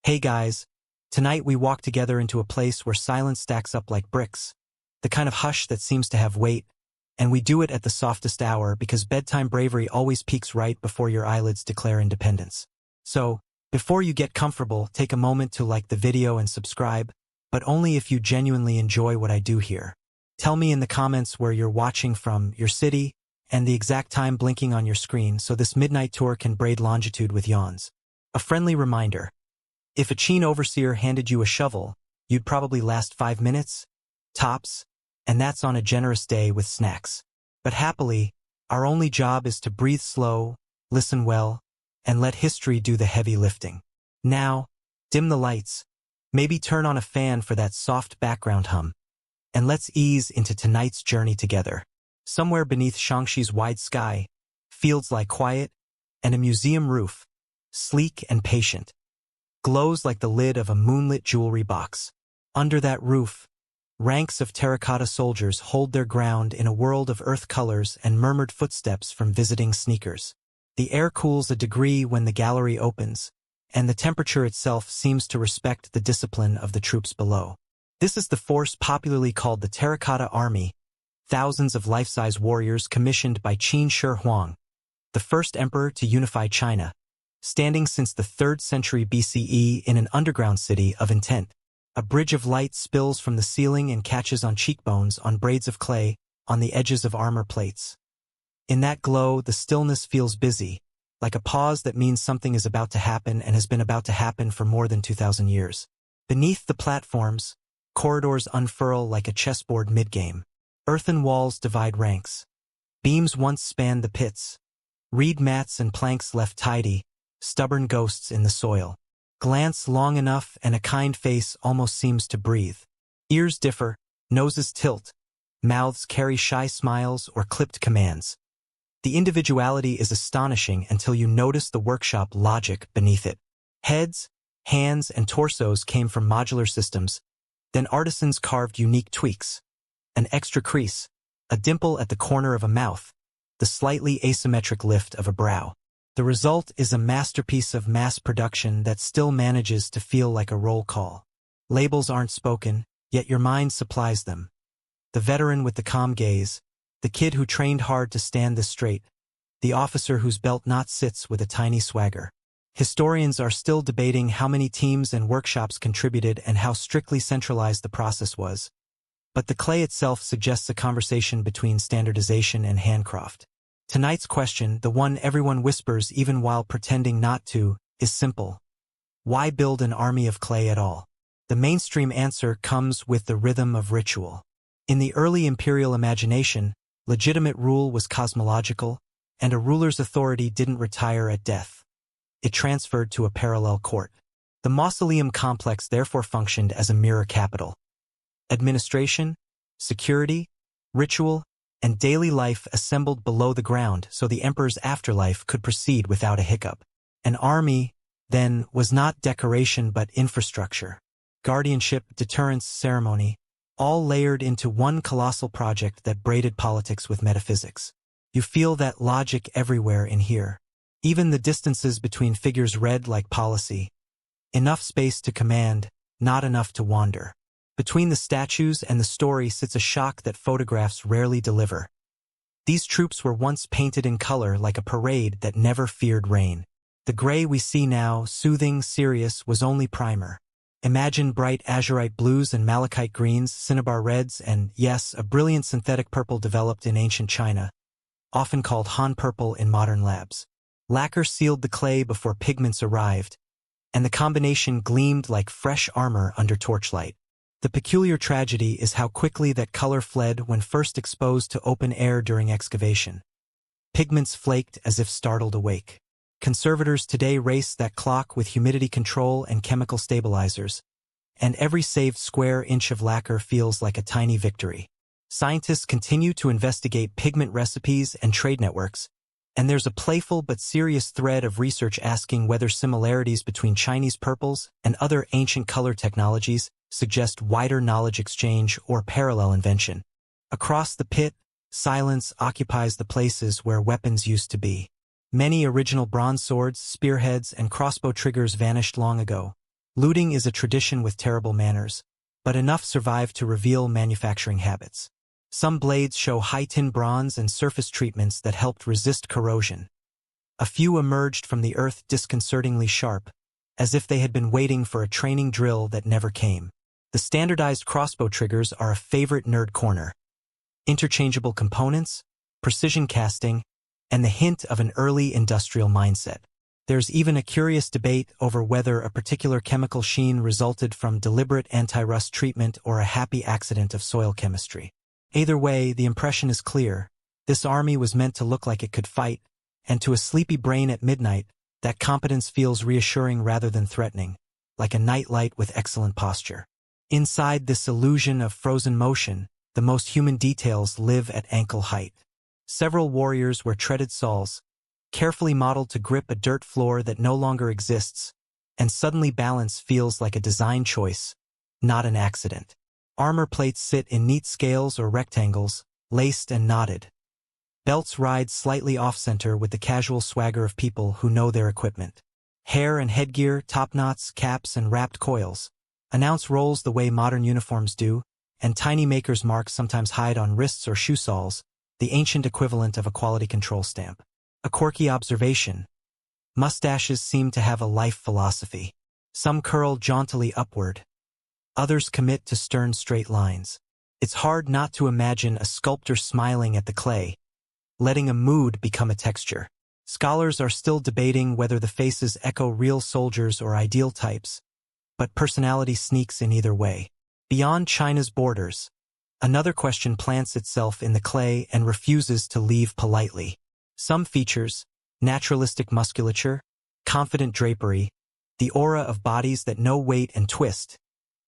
Hey guys, tonight we walk together into a place where silence stacks up like bricks, the kind of hush that seems to have weight, and we do it at the softest hour because bedtime bravery always peaks right before your eyelids declare independence. So, before you get comfortable, take a moment to like the video and subscribe, but only if you genuinely enjoy what I do here. Tell me in the comments where you're watching from, your city, and the exact time blinking on your screen so this midnight tour can braid longitude with yawns. A friendly reminder. If a Qin overseer handed you a shovel, you'd probably last 5 minutes, tops, and that's on a generous day with snacks. But happily, our only job is to breathe slow, listen well, and let history do the heavy lifting. Now, dim the lights, maybe turn on a fan for that soft background hum, and let's ease into tonight's journey together. Somewhere beneath Shaanxi's wide sky, fields lie quiet, and a museum roof, sleek and patient, glows like the lid of a moonlit jewelry box. Under that roof, ranks of terracotta soldiers hold their ground in a world of earth colors and murmured footsteps from visiting sneakers. The air cools a degree when the gallery opens, and the temperature itself seems to respect the discipline of the troops below. This is the force popularly called the Terracotta Army, thousands of life-size warriors commissioned by Qin Shi Huang, the first emperor to unify China, standing since the 3rd century BCE in an underground city of intent. A bridge of light spills from the ceiling and catches on cheekbones, on braids of clay, on the edges of armor plates. In that glow, the stillness feels busy, like a pause that means something is about to happen and has been about to happen for more than 2,000 years. Beneath the platforms, corridors unfurl like a chessboard mid-game. Earthen walls divide ranks. Beams once spanned the pits. Reed mats and planks left tidy, stubborn ghosts in the soil. Glance long enough and a kind face almost seems to breathe. Ears differ, noses tilt, mouths carry shy smiles or clipped commands. The individuality is astonishing until you notice the workshop logic beneath it. Heads, hands, and torsos came from modular systems, then artisans carved unique tweaks. An extra crease, a dimple at the corner of a mouth, the slightly asymmetric lift of a brow. The result is a masterpiece of mass production that still manages to feel like a roll call. Labels aren't spoken, yet your mind supplies them. The veteran with the calm gaze, the kid who trained hard to stand this straight, the officer whose belt knot sits with a tiny swagger. Historians are still debating how many teams and workshops contributed and how strictly centralized the process was. But the clay itself suggests a conversation between standardization and handcraft. Tonight's question, the one everyone whispers even while pretending not to, is simple. Why build an army of clay at all? The mainstream answer comes with the rhythm of ritual. In the early imperial imagination, legitimate rule was cosmological, and a ruler's authority didn't retire at death. It transferred to a parallel court. The mausoleum complex therefore functioned as a mirror capital. Administration, security, ritual, and daily life assembled below the ground so the emperor's afterlife could proceed without a hiccup. An army, then, was not decoration but infrastructure. Guardianship, deterrence, ceremony, all layered into one colossal project that braided politics with metaphysics. You feel that logic everywhere in here. Even the distances between figures read like policy. Enough space to command, not enough to wander. Between the statues and the story sits a shock that photographs rarely deliver. These troops were once painted in color like a parade that never feared rain. The gray we see now, soothing, serious, was only primer. Imagine bright azurite blues and malachite greens, cinnabar reds, and, yes, a brilliant synthetic purple developed in ancient China, often called Han purple in modern labs. Lacquer sealed the clay before pigments arrived, and the combination gleamed like fresh armor under torchlight. The peculiar tragedy is how quickly that color fled when first exposed to open air during excavation. Pigments flaked as if startled awake. Conservators today race that clock with humidity control and chemical stabilizers, and every saved square inch of lacquer feels like a tiny victory. Scientists continue to investigate pigment recipes and trade networks, and there's a playful but serious thread of research asking whether similarities between Chinese purples and other ancient color technologies suggest wider knowledge exchange or parallel invention. Across the pit, silence occupies the places where weapons used to be. Many original bronze swords, spearheads, and crossbow triggers vanished long ago, Looting is a tradition with terrible manners, but enough survive to reveal manufacturing habits. Some blades show high-tin bronze and surface treatments that helped resist corrosion. A few emerged from the earth disconcertingly sharp, as if they had been waiting for a training drill that never came. The standardized crossbow triggers are a favorite nerd corner. Interchangeable components, precision casting, and the hint of an early industrial mindset. There's even a curious debate over whether a particular chemical sheen resulted from deliberate anti-rust treatment or a happy accident of soil chemistry. Either way, the impression is clear. This army was meant to look like it could fight, and to a sleepy brain at midnight, that competence feels reassuring rather than threatening, like a nightlight with excellent posture. Inside this illusion of frozen motion, the most human details live at ankle height. Several warriors wear treaded soles, carefully modeled to grip a dirt floor that no longer exists, and suddenly balance feels like a design choice, not an accident. Armor plates sit in neat scales or rectangles, laced and knotted. Belts ride slightly off-center with the casual swagger of people who know their equipment. Hair and headgear, topknots, caps, and wrapped coils announce roles the way modern uniforms do, and tiny maker's marks sometimes hide on wrists or shoe soles, the ancient equivalent of a quality control stamp. A quirky observation. Mustaches seem to have a life philosophy. Some curl jauntily upward. Others commit to stern straight lines. It's hard not to imagine a sculptor smiling at the clay, letting a mood become a texture. Scholars are still debating whether the faces echo real soldiers or ideal types, but personality sneaks in either way. Beyond China's borders, another question plants itself in the clay and refuses to leave politely. Some features, naturalistic musculature, confident drapery, the aura of bodies that know weight and twist,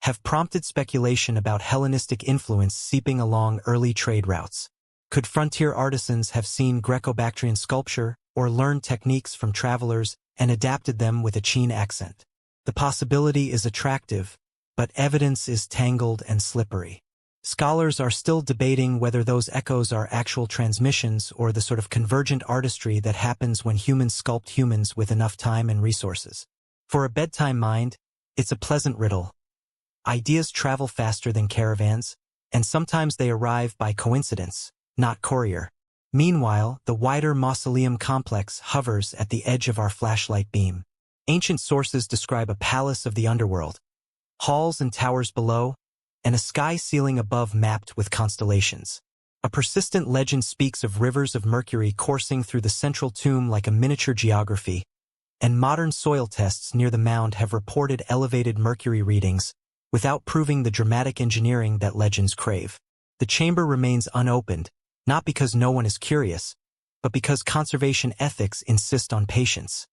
have prompted speculation about Hellenistic influence seeping along early trade routes. Could frontier artisans have seen Greco-Bactrian sculpture or learned techniques from travelers and adapted them with a Qin accent? The possibility is attractive, but evidence is tangled and slippery. Scholars are still debating whether those echoes are actual transmissions or the sort of convergent artistry that happens when humans sculpt humans with enough time and resources. For a bedtime mind, it's a pleasant riddle. Ideas travel faster than caravans, and sometimes they arrive by coincidence, not courier. Meanwhile, the wider mausoleum complex hovers at the edge of our flashlight beam. Ancient sources describe a palace of the underworld, halls and towers below, and a sky ceiling above mapped with constellations. A persistent legend speaks of rivers of mercury coursing through the central tomb like a miniature geography, and modern soil tests near the mound have reported elevated mercury readings, without proving the dramatic engineering that legends crave. The chamber remains unopened, not because no one is curious, but because conservation ethics insist on patience.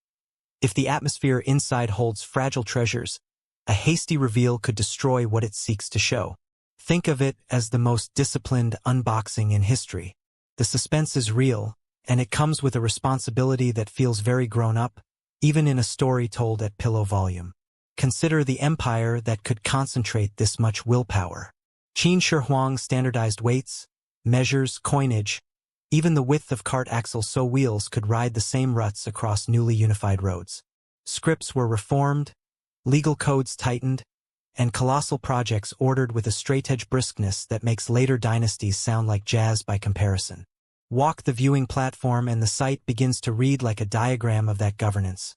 If the atmosphere inside holds fragile treasures, a hasty reveal could destroy what it seeks to show. Think of it as the most disciplined unboxing in history. The suspense is real, and it comes with a responsibility that feels very grown up, even in a story told at pillow volume. Consider the empire that could concentrate this much willpower. Qin Shi Huang standardized weights, measures, coinage, even the width of cart axles so wheels could ride the same ruts across newly unified roads. Scripts were reformed, legal codes tightened, and colossal projects ordered with a straight-edge briskness that makes later dynasties sound like jazz by comparison. Walk the viewing platform and the site begins to read like a diagram of that governance.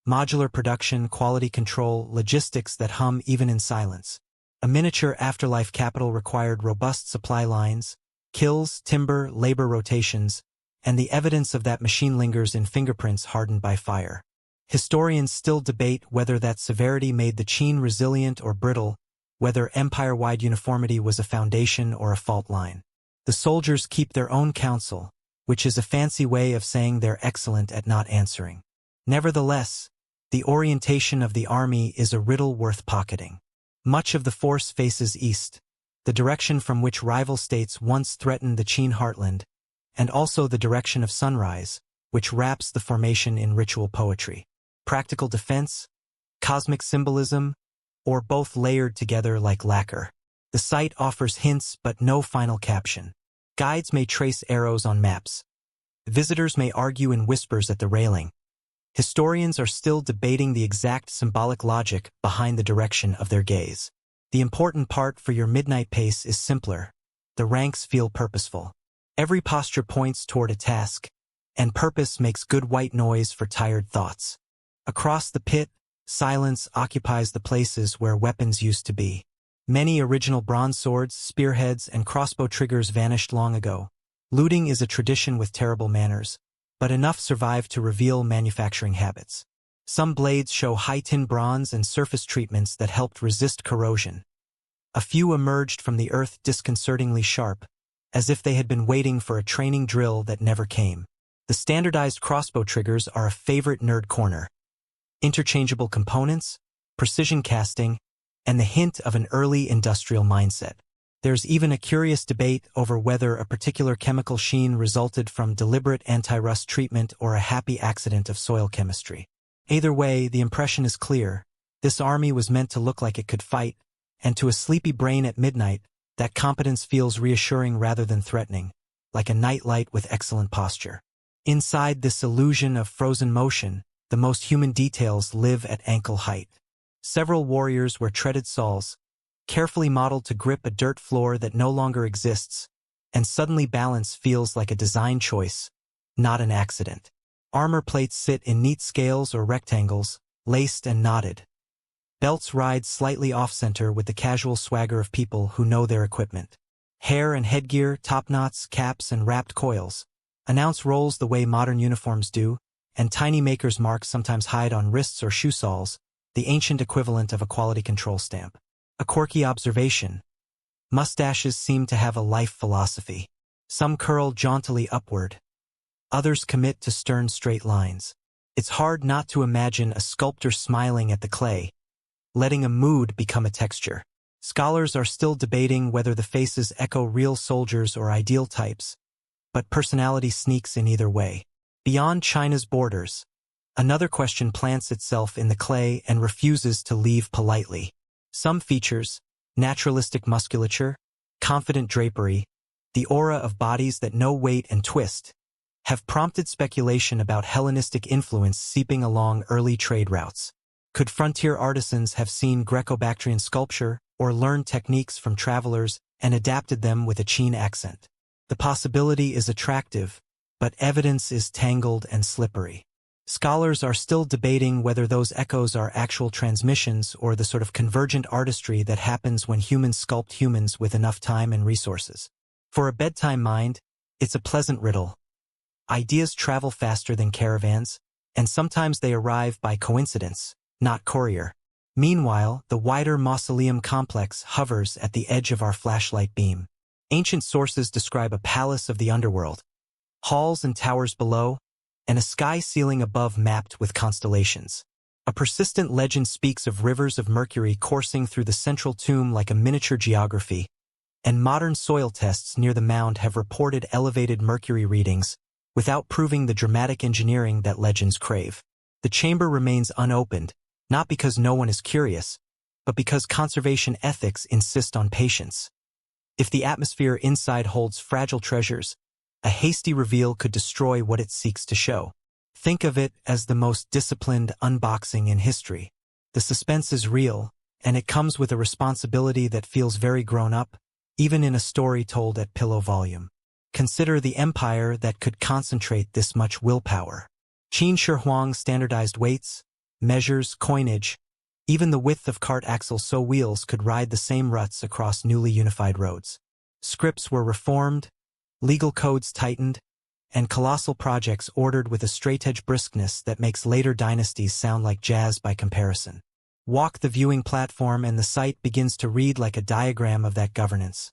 Modular production, quality control, logistics that hum even in silence. A miniature afterlife capital required robust supply lines, kills, timber, labor rotations, and the evidence of that machine lingers in fingerprints hardened by fire. Historians still debate whether that severity made the Qin resilient or brittle, whether empire-wide uniformity was a foundation or a fault line. The soldiers keep their own counsel, which is a fancy way of saying they're excellent at not answering. Nevertheless, the orientation of the army is a riddle worth pocketing. Much of the force faces east, the direction from which rival states once threatened the Qin heartland, and also the direction of sunrise, which wraps the formation in ritual poetry. Practical defense, cosmic symbolism, or both layered together like lacquer. The site offers hints but no final caption. Guides may trace arrows on maps. Visitors may argue in whispers at the railing. Historians are still debating the exact symbolic logic behind the direction of their gaze. The important part for your midnight pace is simpler. The ranks feel purposeful. Every posture points toward a task, and purpose makes good white noise for tired thoughts. Across the pit, silence occupies the places where weapons used to be. Many original bronze swords, spearheads, and crossbow triggers vanished long ago. Looting is a tradition with terrible manners, but enough survive to reveal manufacturing habits. Some blades show high-tin bronze and surface treatments that helped resist corrosion. A few emerged from the earth disconcertingly sharp, as if they had been waiting for a training drill that never came. The standardized crossbow triggers are a favorite nerd corner. Interchangeable components, precision casting, and the hint of an early industrial mindset. There's even a curious debate over whether a particular chemical sheen resulted from deliberate anti-rust treatment or a happy accident of soil chemistry. Either way, the impression is clear. This army was meant to look like it could fight, and to a sleepy brain at midnight, that competence feels reassuring rather than threatening, like a nightlight with excellent posture. Inside this illusion of frozen motion, the most human details live at ankle height. Several warriors wear treaded soles, carefully modeled to grip a dirt floor that no longer exists, and suddenly balance feels like a design choice, not an accident. Armor plates sit in neat scales or rectangles, laced and knotted. Belts ride slightly off-center with the casual swagger of people who know their equipment. Hair and headgear, topknots, caps, and wrapped coils announce roles the way modern uniforms do, and tiny maker's marks sometimes hide on wrists or shoe soles, the ancient equivalent of a quality control stamp. A quirky observation. Mustaches seem to have a life philosophy. Some curl jauntily upward. Others commit to stern straight lines. It's hard not to imagine a sculptor smiling at the clay, letting a mood become a texture. Scholars are still debating whether the faces echo real soldiers or ideal types, but personality sneaks in either way. Beyond China's borders, another question plants itself in the clay and refuses to leave politely. Some features, naturalistic musculature, confident drapery, the aura of bodies that know weight and twist, have prompted speculation about Hellenistic influence seeping along early trade routes. Could frontier artisans have seen Greco-Bactrian sculpture or learned techniques from travelers and adapted them with a Qin accent? The possibility is attractive, but evidence is tangled and slippery. Scholars are still debating whether those echoes are actual transmissions or the sort of convergent artistry that happens when humans sculpt humans with enough time and resources. For a bedtime mind, it's a pleasant riddle. Ideas travel faster than caravans, and sometimes they arrive by coincidence, not courier. Meanwhile, the wider mausoleum complex hovers at the edge of our flashlight beam. Ancient sources describe a palace of the underworld, halls and towers below, and a sky ceiling above mapped with constellations. A persistent legend speaks of rivers of mercury coursing through the central tomb like a miniature geography, and modern soil tests near the mound have reported elevated mercury readings, without proving the dramatic engineering that legends crave. The chamber remains unopened, not because no one is curious, but because conservation ethics insist on patience. If the atmosphere inside holds fragile treasures, a hasty reveal could destroy what it seeks to show. Think of it as the most disciplined unboxing in history. The suspense is real, and it comes with a responsibility that feels very grown up, even in a story told at pillow volume. Consider the empire that could concentrate this much willpower. Qin Shi Huang standardized weights, measures, coinage, even the width of cart axles so wheels could ride the same ruts across newly unified roads. Scripts were reformed, legal codes tightened, and colossal projects ordered with a straight-edge briskness that makes later dynasties sound like jazz by comparison. Walk the viewing platform and the site begins to read like a diagram of that governance.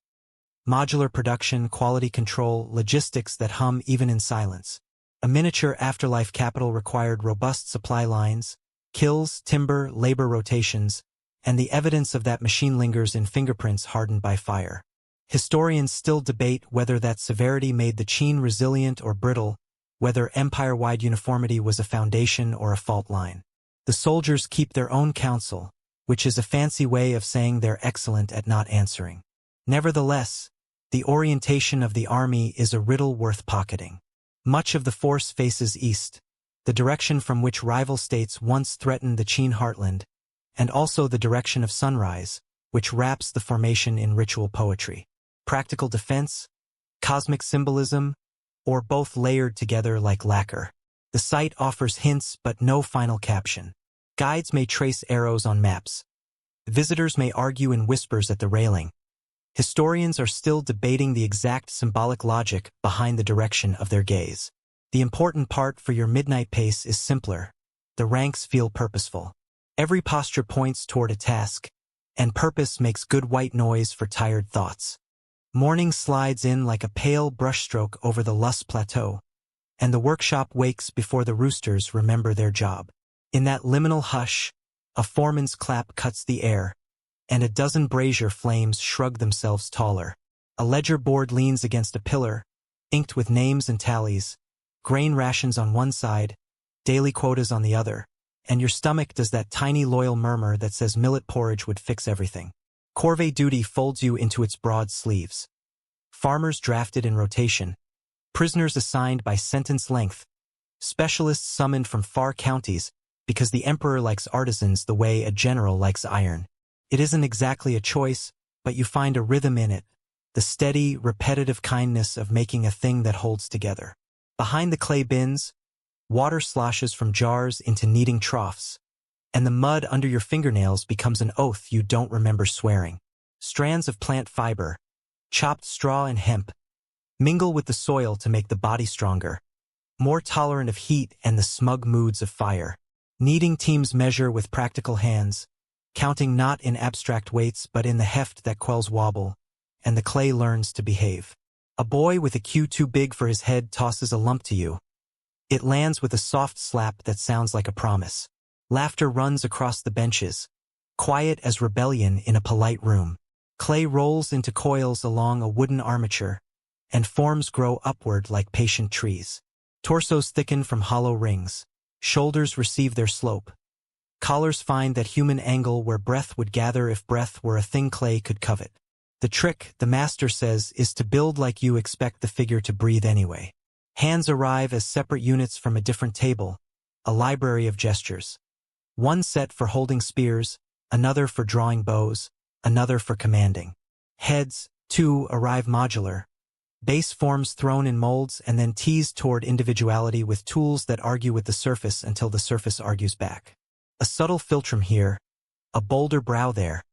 Modular production, quality control, logistics that hum even in silence. A miniature afterlife capital required robust supply lines, kills, timber, labor rotations, and the evidence of that machine lingers in fingerprints hardened by fire. Historians still debate whether that severity made the Qin resilient or brittle, whether empire-wide uniformity was a foundation or a fault line. The soldiers keep their own counsel, which is a fancy way of saying they're excellent at not answering. Nevertheless, the orientation of the army is a riddle worth pocketing. Much of the force faces east. the direction from which rival states once threatened the Qin heartland, and also the direction of sunrise, which wraps the formation in ritual poetry. Practical defense, cosmic symbolism, or both layered together like lacquer. The site offers hints but no final caption. Guides may trace arrows on maps. Visitors may argue in whispers at the railing. Historians are still debating the exact symbolic logic behind the direction of their gaze. The important part for your midnight pace is simpler. The ranks feel purposeful. Every posture points toward a task, and purpose makes good white noise for tired thoughts. Morning slides in like a pale brushstroke over the Lust Plateau, and the workshop wakes before the roosters remember their job. In that liminal hush, a foreman's clap cuts the air, and a dozen brazier flames shrug themselves taller. A ledger board leans against a pillar, inked with names and tallies, grain rations on one side, daily quotas on the other, and your stomach does that tiny loyal murmur that says millet porridge would fix everything. Corvée duty folds you into its broad sleeves. Farmers drafted in rotation, prisoners assigned by sentence length, specialists summoned from far counties because the emperor likes artisans the way a general likes iron. It isn't exactly a choice, but you find a rhythm in it, the steady, repetitive kindness of making a thing that holds together. Behind the clay bins, water sloshes from jars into kneading troughs, and the mud under your fingernails becomes an oath you don't remember swearing. Strands of plant fiber, chopped straw and hemp, mingle with the soil to make the body stronger, more tolerant of heat and the smug moods of fire. Kneading teams measure with practical hands, counting not in abstract weights but in the heft that quells wobble, and the clay learns to behave. A boy with a cue too big for his head tosses a lump to you. It lands with a soft slap that sounds like a promise. Laughter runs across the benches, quiet as rebellion in a polite room. Clay rolls into coils along a wooden armature, and forms grow upward like patient trees. Torsos thicken from hollow rings. Shoulders receive their slope. Collars find that human angle where breath would gather if breath were a thing clay could covet. The trick, the master says, is to build like you expect the figure to breathe anyway. Hands arrive as separate units from a different table, a library of gestures. One set for holding spears, another for drawing bows, another for commanding. Heads, too, arrive modular. Base forms thrown in molds and then teased toward individuality with tools that argue with the surface until the surface argues back. A subtle philtrum here, a bolder brow there,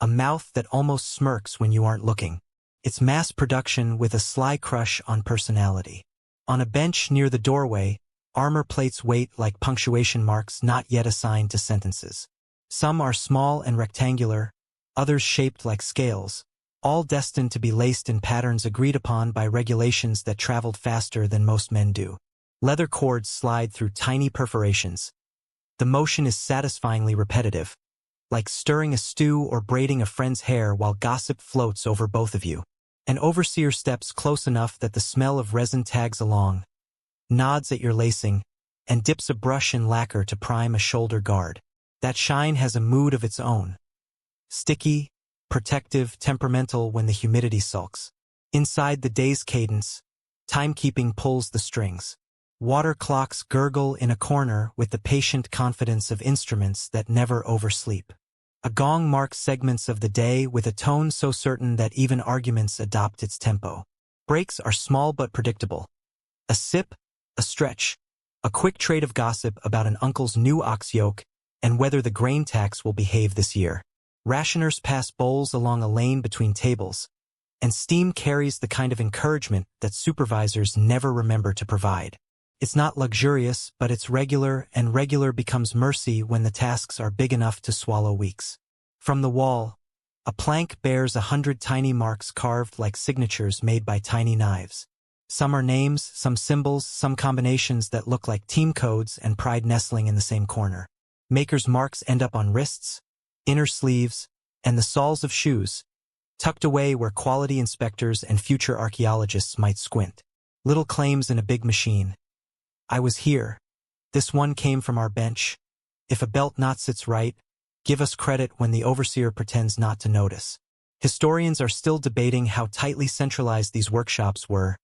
a mouth that almost smirks when you aren't looking. It's mass production with a sly crush on personality. On a bench near the doorway, armor plates wait like punctuation marks not yet assigned to sentences. Some are small and rectangular, others shaped like scales, all destined to be laced in patterns agreed upon by regulations that traveled faster than most men do. Leather cords slide through tiny perforations. The motion is satisfyingly repetitive, like stirring a stew or braiding a friend's hair while gossip floats over both of you. An overseer steps close enough that the smell of resin tags along, nods at your lacing, and dips a brush in lacquer to prime a shoulder guard. That shine has a mood of its own. Sticky, protective, temperamental when the humidity sulks. Inside the day's cadence, timekeeping pulls the strings. Water clocks gurgle in a corner with the patient confidence of instruments that never oversleep. A gong marks segments of the day with a tone so certain that even arguments adopt its tempo. Breaks are small but predictable. A sip, a stretch, a quick trade of gossip about an uncle's new ox yoke and whether the grain tax will behave this year. Rationers pass bowls along a lane between tables, and steam carries the kind of encouragement that supervisors never remember to provide. It's not luxurious, but it's regular, and regular becomes mercy when the tasks are big enough to swallow weeks. From the wall, a plank bears 100 tiny marks carved like signatures made by tiny knives. Some are names, some symbols, some combinations that look like team codes and pride nestling in the same corner. Maker's marks end up on wrists, inner sleeves, and the soles of shoes, tucked away where quality inspectors and future archaeologists might squint. Little claims in a big machine. I was here. This one came from our bench. If a belt knot sits right, give us credit when the overseer pretends not to notice. Historians are still debating how tightly centralized these workshops were.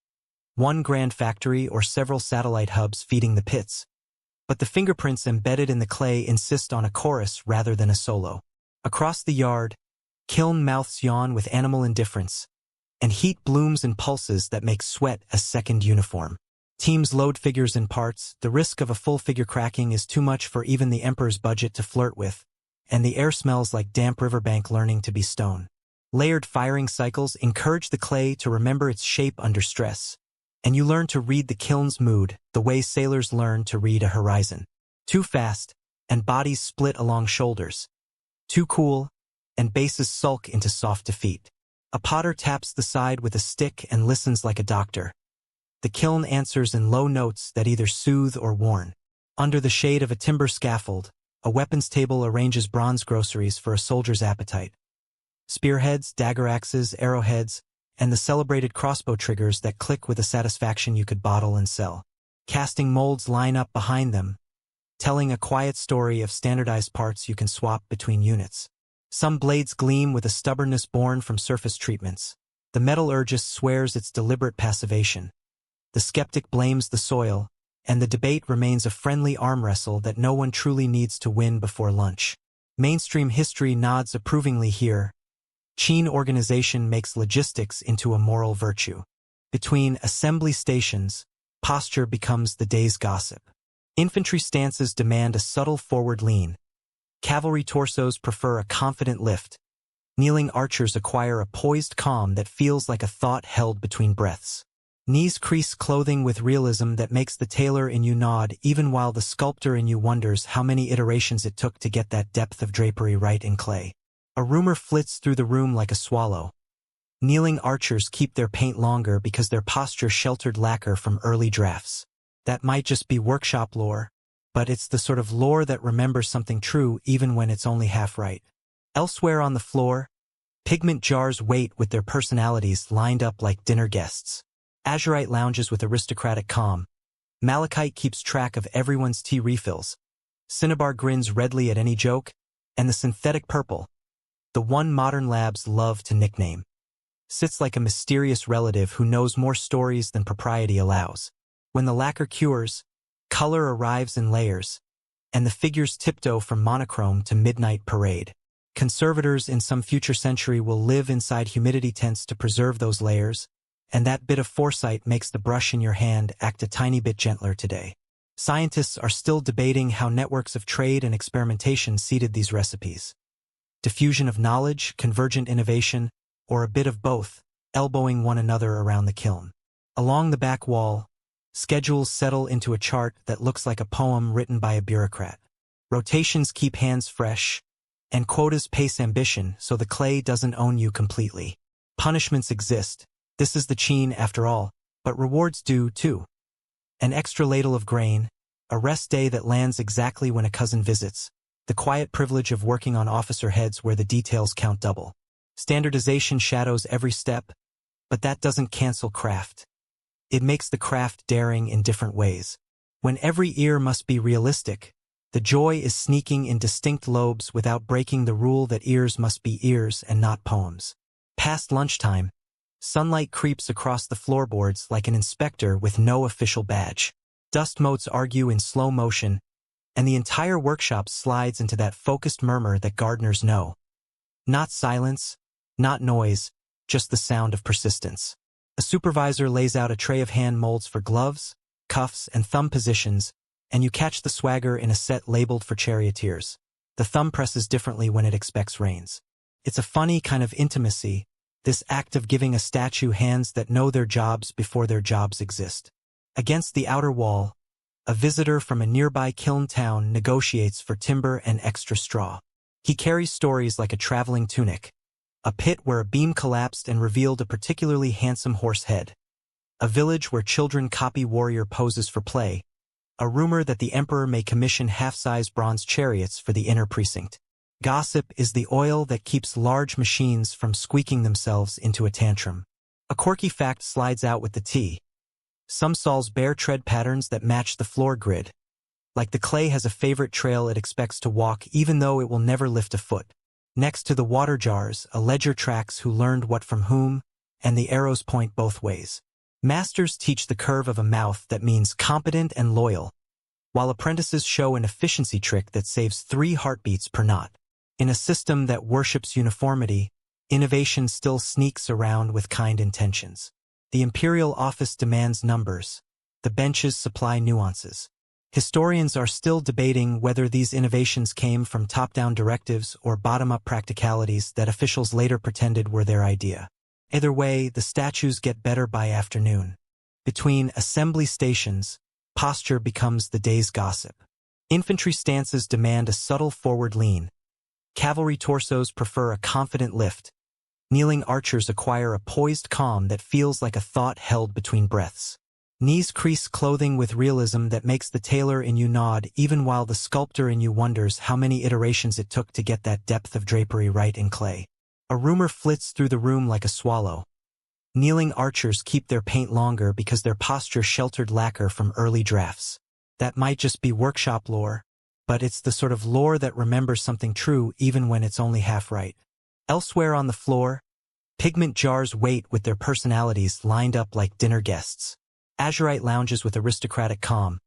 One grand factory or several satellite hubs feeding the pits. but the fingerprints embedded in the clay insist on a chorus rather than a solo. Across the yard, kiln mouths yawn with animal indifference, and heat blooms and pulses that make sweat a second uniform. Teams load figures in parts, the risk of a full figure cracking is too much for even the emperor's budget to flirt with, and the air smells like damp riverbank learning to be stone. Layered firing cycles encourage the clay to remember its shape under stress, and you learn to read the kiln's mood the way sailors learn to read a horizon. Too fast, and bodies split along shoulders. Too cool, and bases sulk into soft defeat. A potter taps the side with a stick and listens like a doctor. The kiln answers in low notes that either soothe or warn. Under the shade of a timber scaffold, a weapons table arranges bronze groceries for a soldier's appetite. Spearheads, dagger axes, arrowheads, and the celebrated crossbow triggers that click with a satisfaction you could bottle and sell. Casting molds line up behind them, telling a quiet story of standardized parts you can swap between units. Some blades gleam with a stubbornness born from surface treatments. The metallurgist swears it's deliberate passivation. The skeptic blames the soil, and the debate remains a friendly arm wrestle that no one truly needs to win before lunch. Mainstream history nods approvingly here. Qin organization makes logistics into a moral virtue. Between assembly stations, posture becomes the day's gossip. Infantry stances demand a subtle forward lean. Cavalry torsos prefer a confident lift. Kneeling archers acquire a poised calm that feels like a thought held between breaths. Knees crease clothing with realism that makes the tailor in you nod even while the sculptor in you wonders how many iterations it took to get that depth of drapery right in clay. A rumor flits through the room like a swallow. Kneeling archers keep their paint longer because their posture sheltered lacquer from early drafts. That might just be workshop lore, but it's the sort of lore that remembers something true even when it's only half right. Elsewhere on the floor, pigment jars wait with their personalities lined up like dinner guests. Azurite lounges with aristocratic calm. Malachite keeps track of everyone's tea refills. Cinnabar grins redly at any joke, and the synthetic purple, the one modern labs love to nickname, sits like a mysterious relative who knows more stories than propriety allows. When the lacquer cures, color arrives in layers, and the figures tiptoe from monochrome to midnight parade. Conservators in some future century will live inside humidity tents to preserve those layers, and that bit of foresight makes the brush in your hand act a tiny bit gentler today. Scientists are still debating how networks of trade and experimentation seeded these recipes. Diffusion of knowledge, convergent innovation, or a bit of both, elbowing one another around the kiln. Along the back wall, schedules settle into a chart that looks like a poem written by a bureaucrat. Rotations keep hands fresh, and quotas pace ambition so the clay doesn't own you completely. Punishments exist. This is the Qin after all, but rewards do too. An extra ladle of grain, a rest day that lands exactly when a cousin visits, the quiet privilege of working on officer heads where the details count double. Standardization shadows every step, but that doesn't cancel craft. It makes the craft daring in different ways. When every ear must be realistic, the joy is sneaking in distinct lobes without breaking the rule that ears must be ears and not poems. Past lunchtime, sunlight creeps across the floorboards like an inspector with no official badge. Dust motes argue in slow motion, and the entire workshop slides into that focused murmur that gardeners know. Not silence, not noise, just the sound of persistence. A supervisor lays out a tray of hand molds for gloves, cuffs, and thumb positions, and you catch the swagger in a set labeled for charioteers. The thumb presses differently when it expects reins. It's a funny kind of intimacy, this act of giving a statue hands that know their jobs before their jobs exist. Against the outer wall, a visitor from a nearby kiln town negotiates for timber and extra straw. He carries stories like a traveling tunic, a pit where a beam collapsed and revealed a particularly handsome horse head, a village where children copy warrior poses for play, a rumor that the emperor may commission half-size bronze chariots for the inner precinct. Gossip is the oil that keeps large machines from squeaking themselves into a tantrum. A quirky fact slides out with the tea. Some saws bear tread patterns that match the floor grid. Like the clay has a favorite trail it expects to walk even though it will never lift a foot. Next to the water jars, a ledger tracks who learned what from whom, and the arrows point both ways. Masters teach the curve of a mouth that means competent and loyal, while apprentices show an efficiency trick that saves 3 heartbeats per knot. In a system that worships uniformity, innovation still sneaks around with kind intentions. The imperial office demands numbers. The benches supply nuances. Historians are still debating whether these innovations came from top-down directives or bottom-up practicalities that officials later pretended were their idea. Either way, the statues get better by afternoon. Between assembly stations, posture becomes the day's gossip. Infantry stances demand a subtle forward lean. Cavalry torsos prefer a confident lift. Kneeling archers acquire a poised calm that feels like a thought held between breaths. Knees crease clothing with realism that makes the tailor in you nod even while the sculptor in you wonders how many iterations it took to get that depth of drapery right in clay. A rumor flits through the room like a swallow. Kneeling archers keep their paint longer because their posture sheltered lacquer from early drafts. That might just be workshop lore, but it's the sort of lore that remembers something true even when it's only half right. Elsewhere on the floor, pigment jars wait with their personalities lined up like dinner guests. Azurite lounges with aristocratic calm.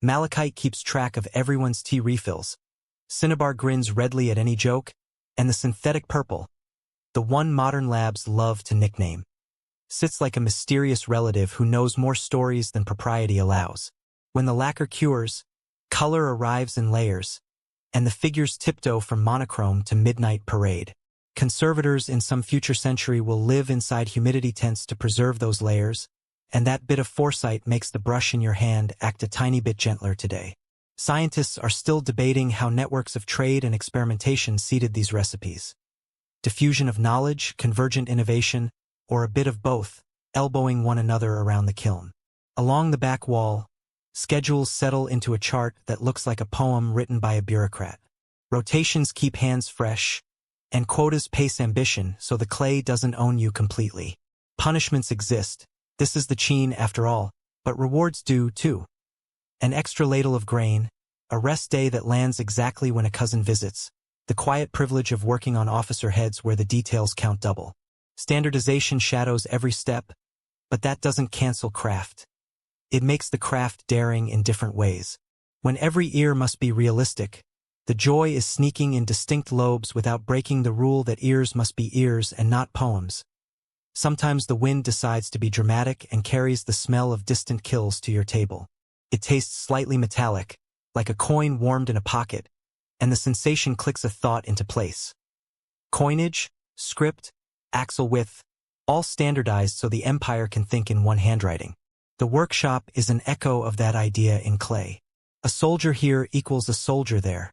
Malachite keeps track of everyone's tea refills. Cinnabar grins redly at any joke, and the synthetic purple, the one modern labs love to nickname, sits like a mysterious relative who knows more stories than propriety allows. When the lacquer cures, color arrives in layers, and the figures tiptoe from monochrome to midnight parade. Conservators in some future century will live inside humidity tents to preserve those layers, and that bit of foresight makes the brush in your hand act a tiny bit gentler today. Scientists are still debating how networks of trade and experimentation seeded these recipes. Diffusion of knowledge, convergent innovation, or a bit of both, elbowing one another around the kiln. Along the back wall, schedules settle into a chart that looks like a poem written by a bureaucrat. Rotations keep hands fresh, and quotas pace ambition so the clay doesn't own you completely. Punishments exist. This is the Qin after all, but rewards do too. An extra ladle of grain, a rest day that lands exactly when a cousin visits, the quiet privilege of working on officer heads where the details count double. Standardization shadows every step, but that doesn't cancel craft. It makes the craft daring in different ways. When every ear must be realistic, the joy is sneaking in distinct lobes without breaking the rule that ears must be ears and not poems. Sometimes the wind decides to be dramatic and carries the smell of distant kills to your table. It tastes slightly metallic, like a coin warmed in a pocket, and the sensation clicks a thought into place. Coinage, script, axle width, all standardized so the empire can think in one handwriting. The workshop is an echo of that idea in clay. A soldier here equals a soldier there.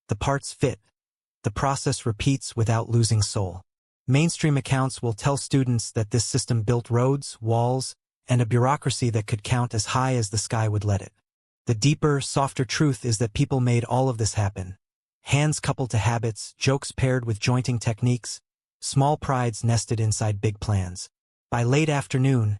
The parts fit. The process repeats without losing soul. Mainstream accounts will tell students that this system built roads, walls, and a bureaucracy that could count as high as the sky would let it. The deeper, softer truth is that people made all of this happen. Hands coupled to habits, jokes paired with jointing techniques, small prides nested inside big plans. By late afternoon,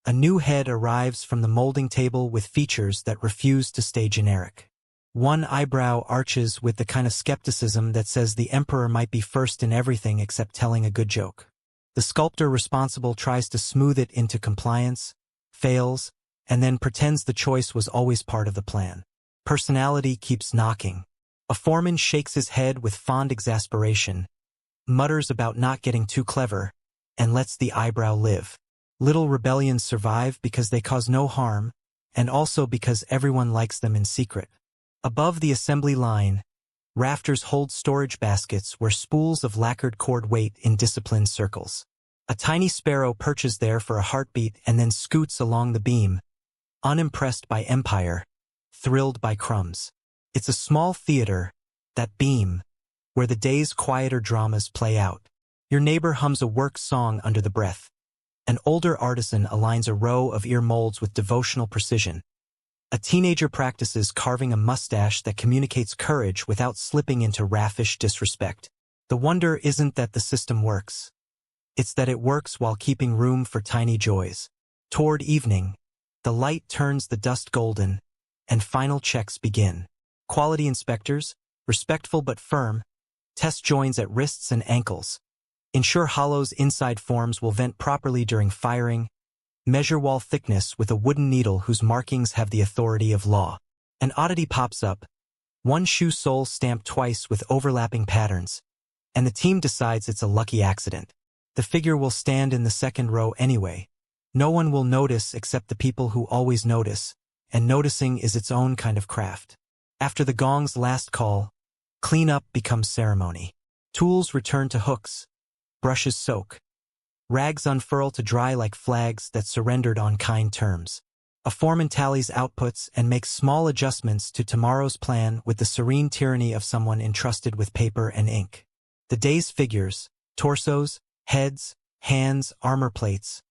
a new head arrives from the molding table with features that refuse to stay generic. One eyebrow arches with the kind of skepticism that says the emperor might be first in everything except telling a good joke. The sculptor responsible tries to smooth it into compliance, fails, and then pretends the choice was always part of the plan. Personality keeps knocking. A foreman shakes his head with fond exasperation, mutters about not getting too clever, and lets the eyebrow live. Little rebellions survive because they cause no harm, and also because everyone likes them in secret. Above the assembly line, rafters hold storage baskets where spools of lacquered cord wait in disciplined circles. A tiny sparrow perches there for a heartbeat and then scoots along the beam, unimpressed by empire, thrilled by crumbs. It's a small theater, that beam, where the day's quieter dramas play out. Your neighbor hums a work song under the breath. An older artisan aligns a row of ear molds with devotional precision. A teenager practices carving a mustache that communicates courage without slipping into raffish disrespect. The wonder isn't that the system works. It's that it works while keeping room for tiny joys. Toward evening, the light turns the dust golden, and final checks begin. Quality inspectors, respectful but firm, test joins at wrists and ankles. Ensure hollows inside forms will vent properly during firing. Measure wall thickness with a wooden needle whose markings have the authority of law. An oddity pops up, one shoe sole stamped twice with overlapping patterns, and the team decides it's a lucky accident. The figure will stand in the second row anyway. No one will notice except the people who always notice, and noticing is its own kind of craft. After the gong's last call, cleanup becomes ceremony. Tools return to hooks, brushes soak. Rags unfurl to dry like flags that surrendered on kind terms. A foreman tallies outputs and makes small adjustments to tomorrow's plan with the serene tyranny of someone entrusted with paper and ink. The day's figures, torsos, heads, hands, armor plates,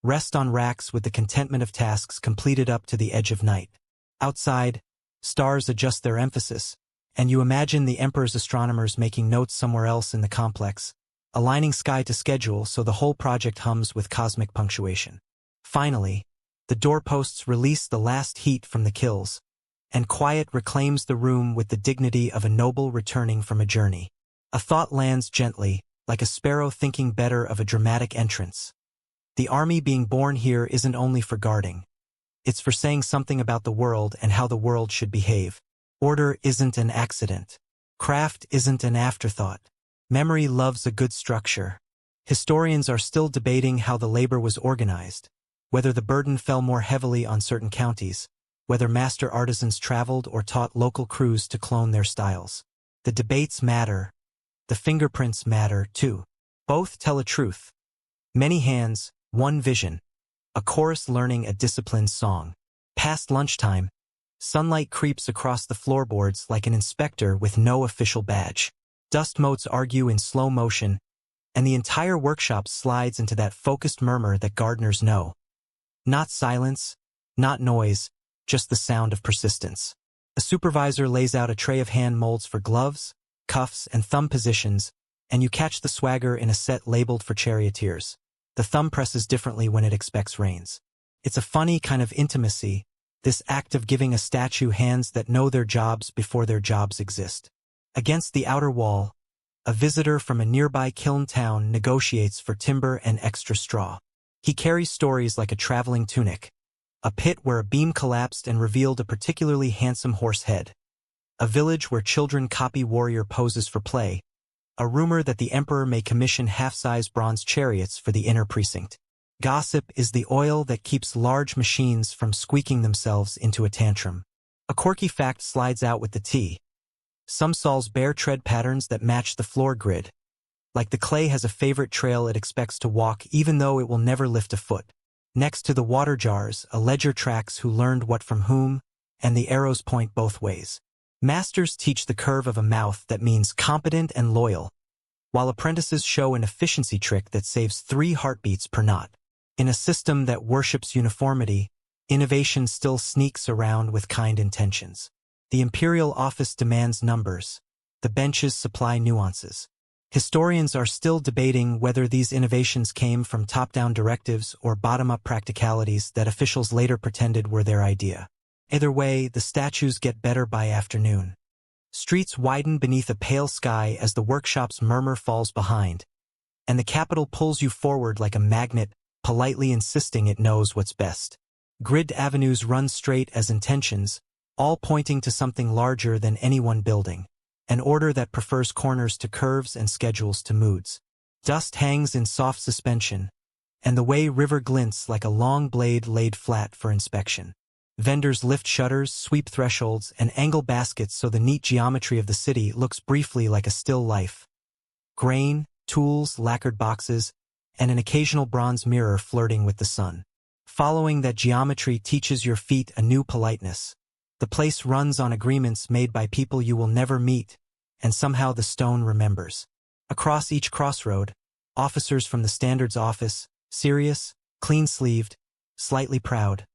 rest on racks with the contentment of tasks completed up to the edge of night. Outside, stars adjust their emphasis, and you imagine the Emperor's astronomers making notes somewhere else in the complex, aligning sky to schedule so the whole project hums with cosmic punctuation. Finally, the doorposts release the last heat from the kills, and quiet reclaims the room with the dignity of a noble returning from a journey. A thought lands gently, like a sparrow thinking better of a dramatic entrance. The army being born here isn't only for guarding. It's for saying something about the world and how the world should behave. Order isn't an accident. Craft isn't an afterthought. Memory loves a good structure. Historians are still debating how the labor was organized, whether the burden fell more heavily on certain counties, whether master artisans traveled or taught local crews to clone their styles. The debates matter. The fingerprints matter, too. Both tell a truth. Many hands, one vision. A chorus learning a disciplined song. Past lunchtime, sunlight creeps across the floorboards like an inspector with no official badge. Dust motes argue in slow motion, and the entire workshop slides into that focused murmur that gardeners know. Not silence, not noise, just the sound of persistence. A supervisor lays out a tray of hand molds for gloves, cuffs, and thumb positions, and you catch the swagger in a set labeled for charioteers. The thumb presses differently when it expects reins. It's a funny kind of intimacy, this act of giving a statue hands that know their jobs before their jobs exist. Against the outer wall, a visitor from a nearby kiln town negotiates for timber and extra straw. He carries stories like a traveling tunic, a pit where a beam collapsed and revealed a particularly handsome horse head, a village where children copy warrior poses for play, a rumor that the emperor may commission half-size bronze chariots for the inner precinct. Gossip is the oil that keeps large machines from squeaking themselves into a tantrum. A quirky fact slides out with the tea. Some saws bear tread patterns that match the floor grid. Like the clay has a favorite trail it expects to walk even though it will never lift a foot. Next to the water jars, a ledger tracks who learned what from whom, and the arrows point both ways. Masters teach the curve of a mouth that means competent and loyal, while apprentices show an efficiency trick that saves 3 heartbeats per knot. In a system that worships uniformity, innovation still sneaks around with kind intentions. The imperial office demands numbers. The benches supply nuances. Historians are still debating whether these innovations came from top-down directives or bottom-up practicalities that officials later pretended were their idea. Either way, the statues get better by afternoon. Streets widen beneath a pale sky as the workshop's murmur falls behind, and the capital pulls you forward like a magnet, politely insisting it knows what's best. Grid avenues run straight as intentions, all pointing to something larger than any one building, an order that prefers corners to curves and schedules to moods. Dust hangs in soft suspension, and the Wei River glints like a long blade laid flat for inspection. Vendors lift shutters, sweep thresholds, and angle baskets so the neat geometry of the city looks briefly like a still life. Grain, tools, lacquered boxes, and an occasional bronze mirror flirting with the sun. Following that geometry teaches your feet a new politeness. The place runs on agreements made by people you will never meet, and somehow the stone remembers. Across each crossroad, officers from the standards office, serious, clean-sleeved, slightly proud,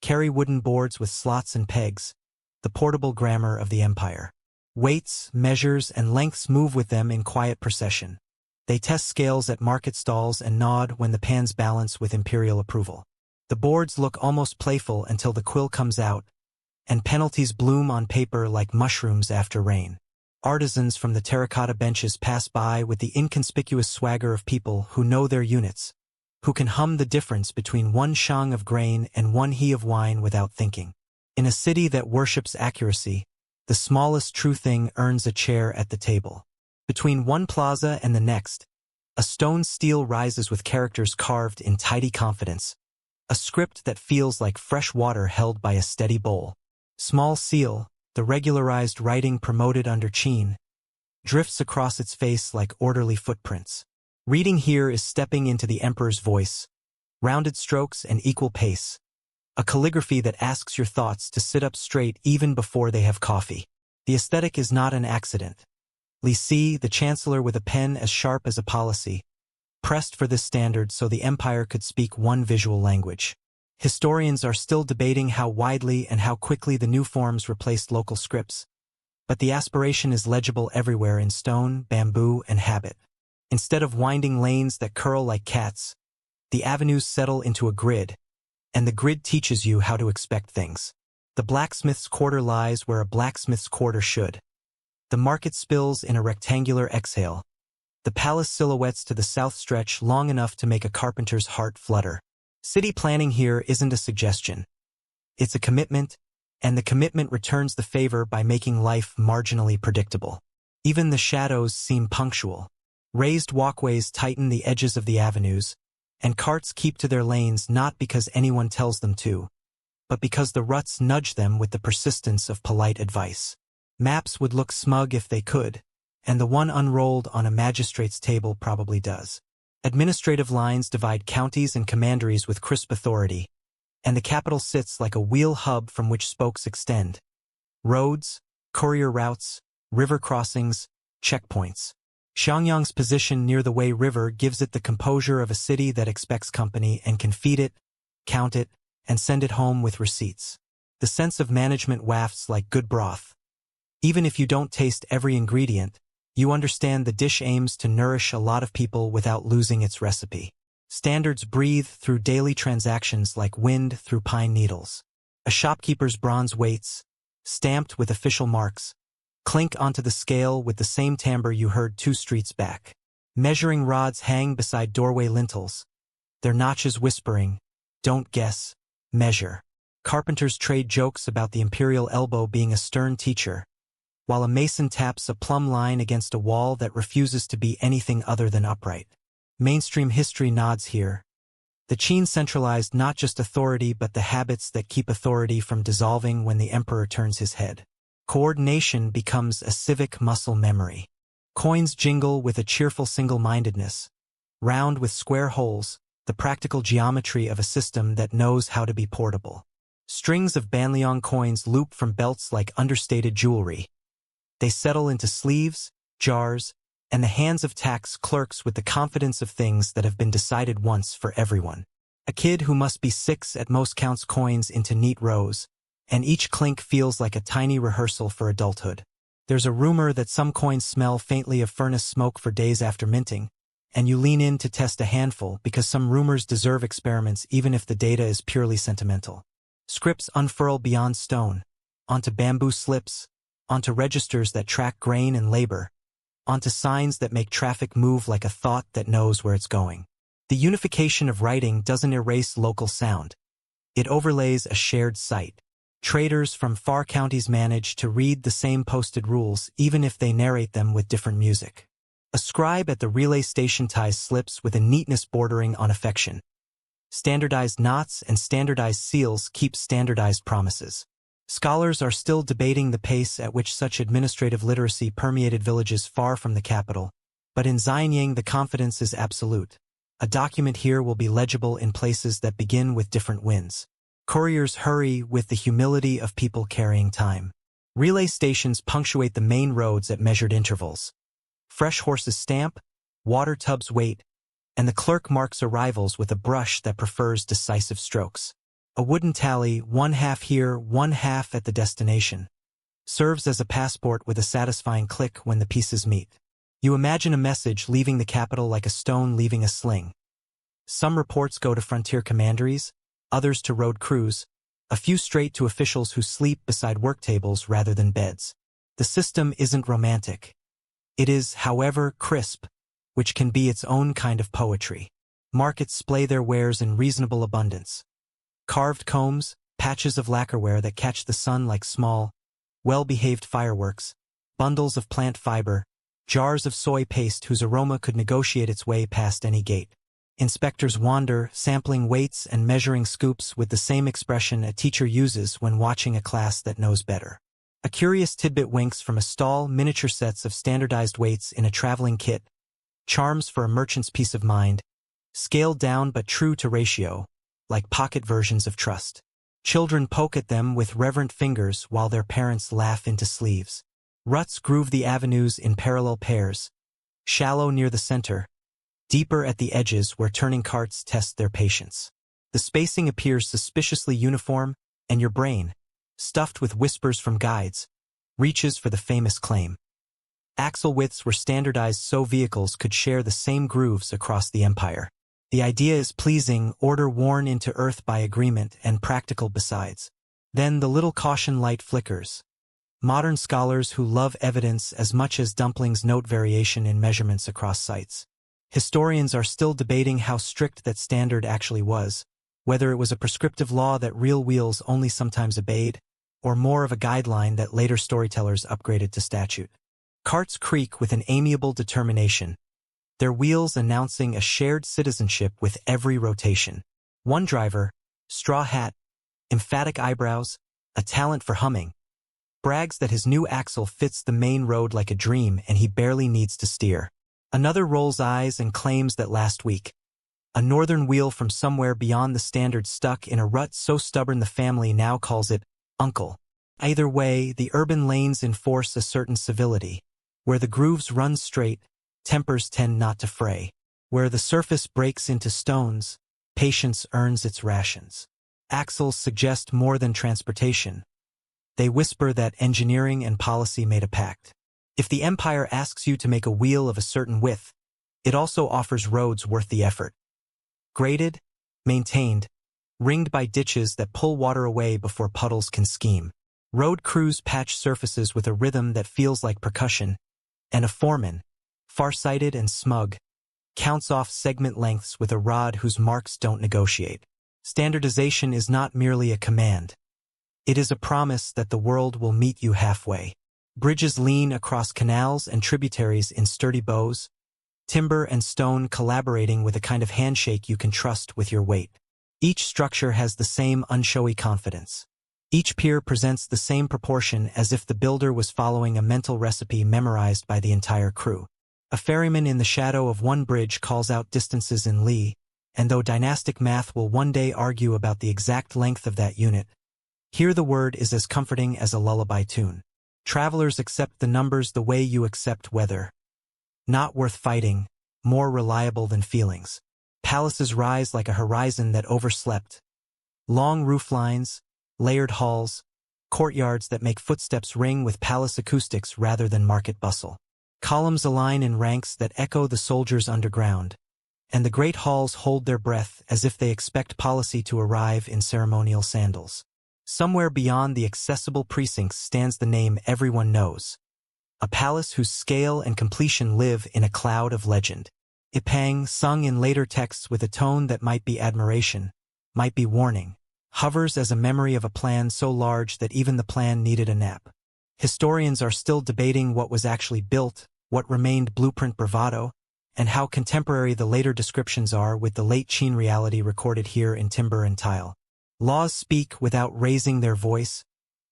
carry wooden boards with slots and pegs, the portable grammar of the empire. Weights, measures, and lengths move with them in quiet procession. They test scales at market stalls and nod when the pans balance with imperial approval. The boards look almost playful until the quill comes out, and penalties bloom on paper like mushrooms after rain. Artisans from the terracotta benches pass by with the inconspicuous swagger of people who know their units, who can hum the difference between 1 shang of grain and 1 he of wine without thinking. In a city that worships accuracy, the smallest true thing earns a chair at the table. Between one plaza and the next, a stone stele rises with characters carved in tidy confidence, a script that feels like fresh water held by a steady bowl. Small seal, the regularized writing promoted under Qin, drifts across its face like orderly footprints. Reading here is stepping into the emperor's voice, rounded strokes and equal pace, a calligraphy that asks your thoughts to sit up straight even before they have coffee. The aesthetic is not an accident. Lishan, the chancellor with a pen as sharp as a policy, pressed for this standard so the empire could speak one visual language. Historians are still debating how widely and how quickly the new forms replaced local scripts, but the aspiration is legible everywhere in stone, bamboo, and habit. Instead of winding lanes that curl like cats, the avenues settle into a grid, and the grid teaches you how to expect things. The blacksmith's quarter lies where a blacksmith's quarter should. The market spills in a rectangular exhale. The palace silhouettes to the south stretch long enough to make a carpenter's heart flutter. City planning here isn't a suggestion. It's a commitment, and the commitment returns the favor by making life marginally predictable. Even the shadows seem punctual. Raised walkways tighten the edges of the avenues, and carts keep to their lanes not because anyone tells them to, but because the ruts nudge them with the persistence of polite advice. Maps would look smug if they could, and the one unrolled on a magistrate's table probably does. Administrative lines divide counties and commanderies with crisp authority, and the capital sits like a wheel hub from which spokes extend. Roads, courier routes, river crossings, checkpoints. Xiangyang's position near the Wei River gives it the composure of a city that expects company and can feed it, count it, and send it home with receipts. The sense of management wafts like good broth. Even if you don't taste every ingredient, you understand the dish aims to nourish a lot of people without losing its recipe. Standards breathe through daily transactions like wind through pine needles. A shopkeeper's bronze weights, stamped with official marks, clink onto the scale with the same timbre you heard 2 streets back. Measuring rods hang beside doorway lintels, their notches whispering, "Don't guess, measure." Carpenters trade jokes about the imperial elbow being a stern teacher, while a mason taps a plumb line against a wall that refuses to be anything other than upright. Mainstream history nods here. The Qin centralized not just authority but the habits that keep authority from dissolving when the emperor turns his head. Coordination becomes a civic muscle memory. Coins jingle with a cheerful single-mindedness, round with square holes, the practical geometry of a system that knows how to be portable. Strings of Banliang coins loop from belts like understated jewelry. They settle into sleeves, jars, and the hands of tax clerks with the confidence of things that have been decided once for everyone. A kid who must be 6 at most counts coins into neat rows, and each clink feels like a tiny rehearsal for adulthood. There's a rumor that some coins smell faintly of furnace smoke for days after minting, and you lean in to test a handful because some rumors deserve experiments even if the data is purely sentimental. Scripts unfurl beyond stone, onto bamboo slips, onto registers that track grain and labor, onto signs that make traffic move like a thought that knows where it's going. The unification of writing doesn't erase local sound. It overlays a shared site. Traders from far counties manage to read the same posted rules even if they narrate them with different music. A scribe at the relay station ties slips with a neatness bordering on affection. Standardized knots and standardized seals keep standardized promises. Scholars are still debating the pace at which such administrative literacy permeated villages far from the capital, but in Xi'an the confidence is absolute. A document here will be legible in places that begin with different winds. Couriers hurry with the humility of people carrying time. Relay stations punctuate the main roads at measured intervals. Fresh horses stamp, water tubs wait, and the clerk marks arrivals with a brush that prefers decisive strokes. A wooden tally, 1/2 here, 1/2 at the destination, serves as a passport with a satisfying click when the pieces meet. You imagine a message leaving the capital like a stone leaving a sling. Some reports go to frontier commanderies, others to road crews, a few straight to officials who sleep beside work tables rather than beds. The system isn't romantic. It is, however, crisp, which can be its own kind of poetry. Markets splay their wares in reasonable abundance. Carved combs, patches of lacquerware that catch the sun like small, well-behaved fireworks, bundles of plant fiber, jars of soy paste whose aroma could negotiate its way past any gate. Inspectors wander, sampling weights and measuring scoops with the same expression a teacher uses when watching a class that knows better. A curious tidbit winks from a stall, miniature sets of standardized weights in a traveling kit, charms for a merchant's peace of mind, scaled down but true to ratio, like pocket versions of trust. Children poke at them with reverent fingers while their parents laugh into sleeves. Ruts groove the avenues in parallel pairs, shallow near the center, deeper at the edges where turning carts test their patience. The spacing appears suspiciously uniform, and your brain, stuffed with whispers from guides, reaches for the famous claim. Axle widths were standardized so vehicles could share the same grooves across the empire. The idea is pleasing, order worn into earth by agreement, and practical besides. Then the little caution light flickers. Modern scholars who love evidence as much as dumplings note variation in measurements across sites. Historians are still debating how strict that standard actually was, whether it was a prescriptive law that real wheels only sometimes obeyed, or more of a guideline that later storytellers upgraded to statute. Carts creak with an amiable determination, their wheels announcing a shared citizenship with every rotation. One driver, straw hat, emphatic eyebrows, a talent for humming, brags that his new axle fits the main road like a dream and he barely needs to steer. Another rolls eyes and claims that last week, a northern wheel from somewhere beyond the standard stuck in a rut so stubborn the family now calls it uncle. Either way, the urban lanes enforce a certain civility. Where the grooves run straight, tempers tend not to fray. Where the surface breaks into stones, patience earns its rations. Axles suggest more than transportation. They whisper that engineering and policy made a pact. If the empire asks you to make a wheel of a certain width, it also offers roads worth the effort. Graded, maintained, ringed by ditches that pull water away before puddles can scheme. Road crews patch surfaces with a rhythm that feels like percussion, and a foreman, far-sighted and smug, counts off segment lengths with a rod whose marks don't negotiate. Standardization is not merely a command. It is a promise that the world will meet you halfway. Bridges lean across canals and tributaries in sturdy bows, timber and stone collaborating with a kind of handshake you can trust with your weight. Each structure has the same unshowy confidence. Each pier presents the same proportion as if the builder was following a mental recipe memorized by the entire crew. A ferryman in the shadow of one bridge calls out distances in li, and though dynastic math will one day argue about the exact length of that unit, here the word is as comforting as a lullaby tune. Travelers accept the numbers the way you accept weather. Not worth fighting, more reliable than feelings. Palaces rise like a horizon that overslept. Long rooflines, layered halls, courtyards that make footsteps ring with palace acoustics rather than market bustle. Columns align in ranks that echo the soldiers underground, and the great halls hold their breath as if they expect policy to arrive in ceremonial sandals. Somewhere beyond the accessible precincts stands the name everyone knows, a palace whose scale and completion live in a cloud of legend. Ipang, sung in later texts with a tone that might be admiration, might be warning, hovers as a memory of a plan so large that even the plan needed a nap. Historians are still debating what was actually built, what remained blueprint bravado, and how contemporary the later descriptions are with the late Qin reality recorded here in timber and tile. Laws speak without raising their voice,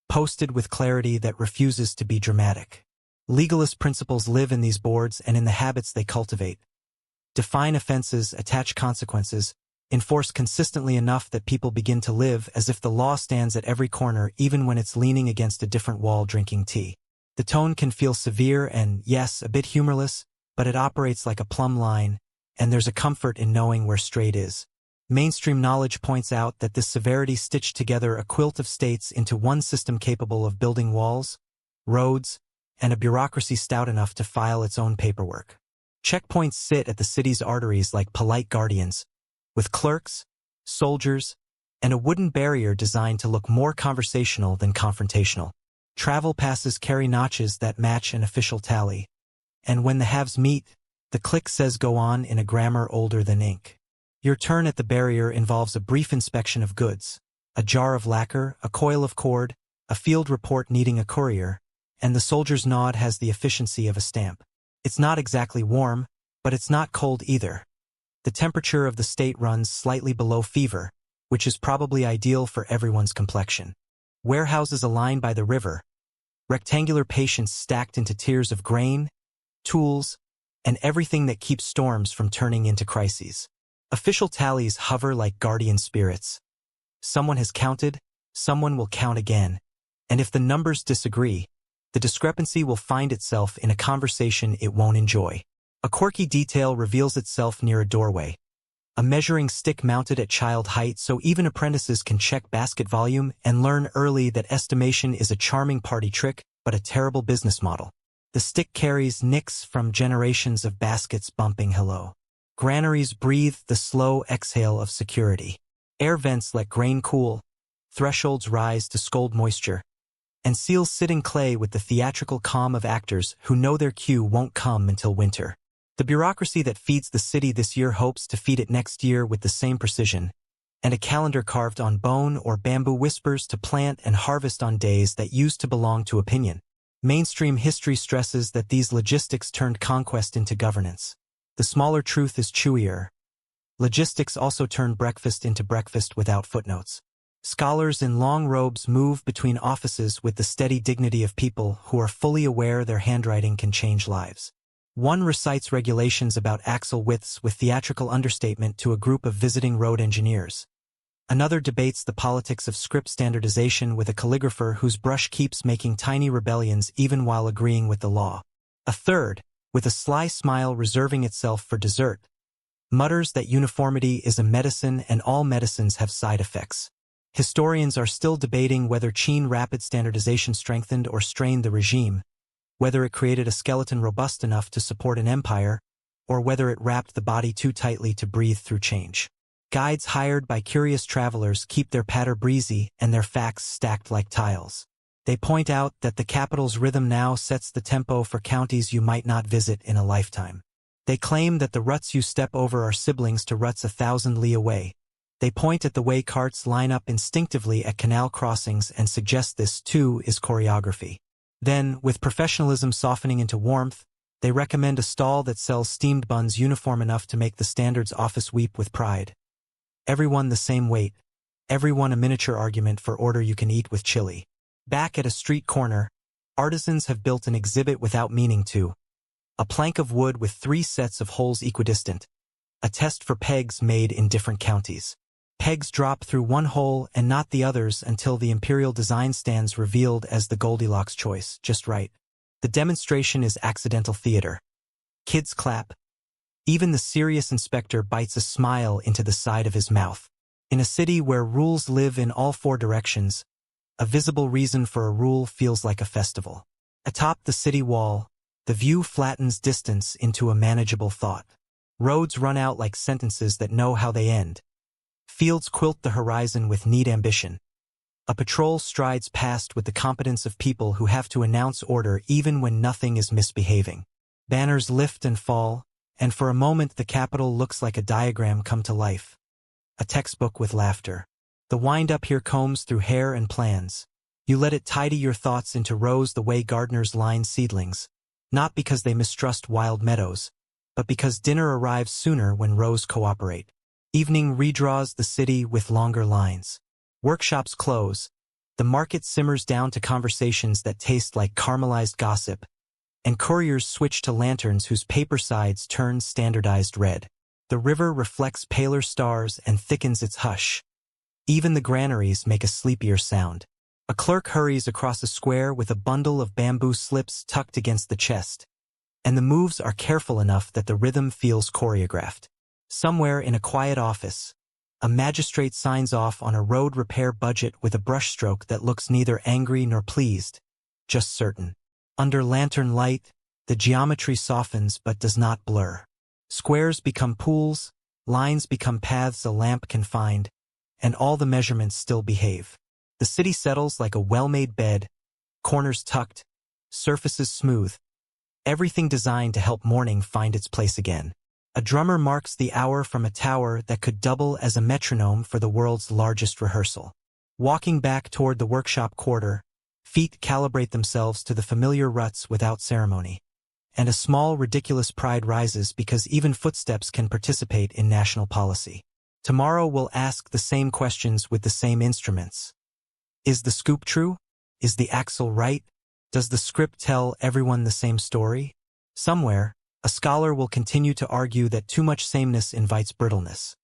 posted with clarity that refuses to be dramatic. Legalist principles live in these boards and in the habits they cultivate. Define offenses, attach consequences, enforce consistently enough that people begin to live as if the law stands at every corner even when it's leaning against a different wall drinking tea. The tone can feel severe and, yes, a bit humorless, but it operates like a plumb line, and there's a comfort in knowing where straight is. Mainstream knowledge points out that this severity stitched together a quilt of states into one system capable of building walls, roads, and a bureaucracy stout enough to file its own paperwork. Checkpoints sit at the city's arteries like polite guardians, with clerks, soldiers, and a wooden barrier designed to look more conversational than confrontational. Travel passes carry notches that match an official tally, and when the halves meet, the click says go on in a grammar older than ink. Your turn at the barrier involves a brief inspection of goods, a jar of lacquer, a coil of cord, a field report needing a courier, and the soldier's nod has the efficiency of a stamp. It's not exactly warm, but it's not cold either. The temperature of the state runs slightly below fever, which is probably ideal for everyone's complexion. Warehouses aligned by the river, rectangular patience stacked into tiers of grain, tools, and everything that keeps storms from turning into crises. Official tallies hover like guardian spirits. Someone has counted, someone will count again, and if the numbers disagree, the discrepancy will find itself in a conversation it won't enjoy. A quirky detail reveals itself near a doorway. A measuring stick mounted at child height so even apprentices can check basket volume and learn early that estimation is a charming party trick but a terrible business model. The stick carries nicks from generations of baskets bumping hello. Granaries breathe the slow exhale of security. Air vents let grain cool, thresholds rise to scold moisture, and seals sit in clay with the theatrical calm of actors who know their cue won't come until winter. The bureaucracy that feeds the city this year hopes to feed it next year with the same precision, and a calendar carved on bone or bamboo whispers to plant and harvest on days that used to belong to opinion. Mainstream history stresses that these logistics turned conquest into governance. The smaller truth is chewier. Logistics also turned breakfast into breakfast without footnotes. Scholars in long robes move between offices with the steady dignity of people who are fully aware their handwriting can change lives. One recites regulations about axle widths with theatrical understatement to a group of visiting road engineers. Another debates the politics of script standardization with a calligrapher whose brush keeps making tiny rebellions even while agreeing with the law. A third, with a sly smile reserving itself for dessert, mutters that uniformity is a medicine and all medicines have side effects. Historians are still debating whether Qin rapid standardization strengthened or strained the regime, whether it created a skeleton robust enough to support an empire, or whether it wrapped the body too tightly to breathe through change. Guides hired by curious travelers keep their patter breezy and their facts stacked like tiles. They point out that the capital's rhythm now sets the tempo for counties you might not visit in a lifetime. They claim that the ruts you step over are siblings to ruts 1,000 li away. They point at the way carts line up instinctively at canal crossings and suggest this, too, is choreography. Then, with professionalism softening into warmth, they recommend a stall that sells steamed buns uniform enough to make the standards office weep with pride. Everyone the same weight. Everyone a miniature argument for order you can eat with chili. Back at a street corner, artisans have built an exhibit without meaning to. A plank of wood with 3 sets of holes equidistant. A test for pegs made in different counties. Pegs drop through one hole and not the others until the imperial design stands revealed as the Goldilocks choice, just right. The demonstration is accidental theater. Kids clap. Even the serious inspector bites a smile into the side of his mouth. In a city where rules live in all 4 directions, a visible reason for a rule feels like a festival. Atop the city wall, the view flattens distance into a manageable thought. Roads run out like sentences that know how they end. Fields quilt the horizon with neat ambition. A patrol strides past with the competence of people who have to announce order even when nothing is misbehaving. Banners lift and fall, and for a moment the capital looks like a diagram come to life. A textbook with laughter. The wind-up here combs through hair and plans. You let it tidy your thoughts into rows the way gardeners line seedlings, not because they mistrust wild meadows, but because dinner arrives sooner when rows cooperate. Evening redraws the city with longer lines. Workshops close. The market simmers down to conversations that taste like caramelized gossip, and couriers switch to lanterns whose paper sides turn standardized red. The river reflects paler stars and thickens its hush. Even the granaries make a sleepier sound. A clerk hurries across a square with a bundle of bamboo slips tucked against the chest, and the moves are careful enough that the rhythm feels choreographed. Somewhere in a quiet office, a magistrate signs off on a road repair budget with a brushstroke that looks neither angry nor pleased, just certain. Under lantern light, the geometry softens but does not blur. Squares become pools, lines become paths a lamp can find, and all the measurements still behave. The city settles like a well-made bed, corners tucked, surfaces smooth, everything designed to help morning find its place again. A drummer marks the hour from a tower that could double as a metronome for the world's largest rehearsal. Walking back toward the workshop quarter, feet calibrate themselves to the familiar ruts without ceremony. And a small, ridiculous pride rises because even footsteps can participate in national policy. Tomorrow we'll ask the same questions with the same instruments. Is the scoop true? Is the axle right? Does the script tell everyone the same story? Somewhere, a scholar will continue to argue that too much sameness invites brittleness.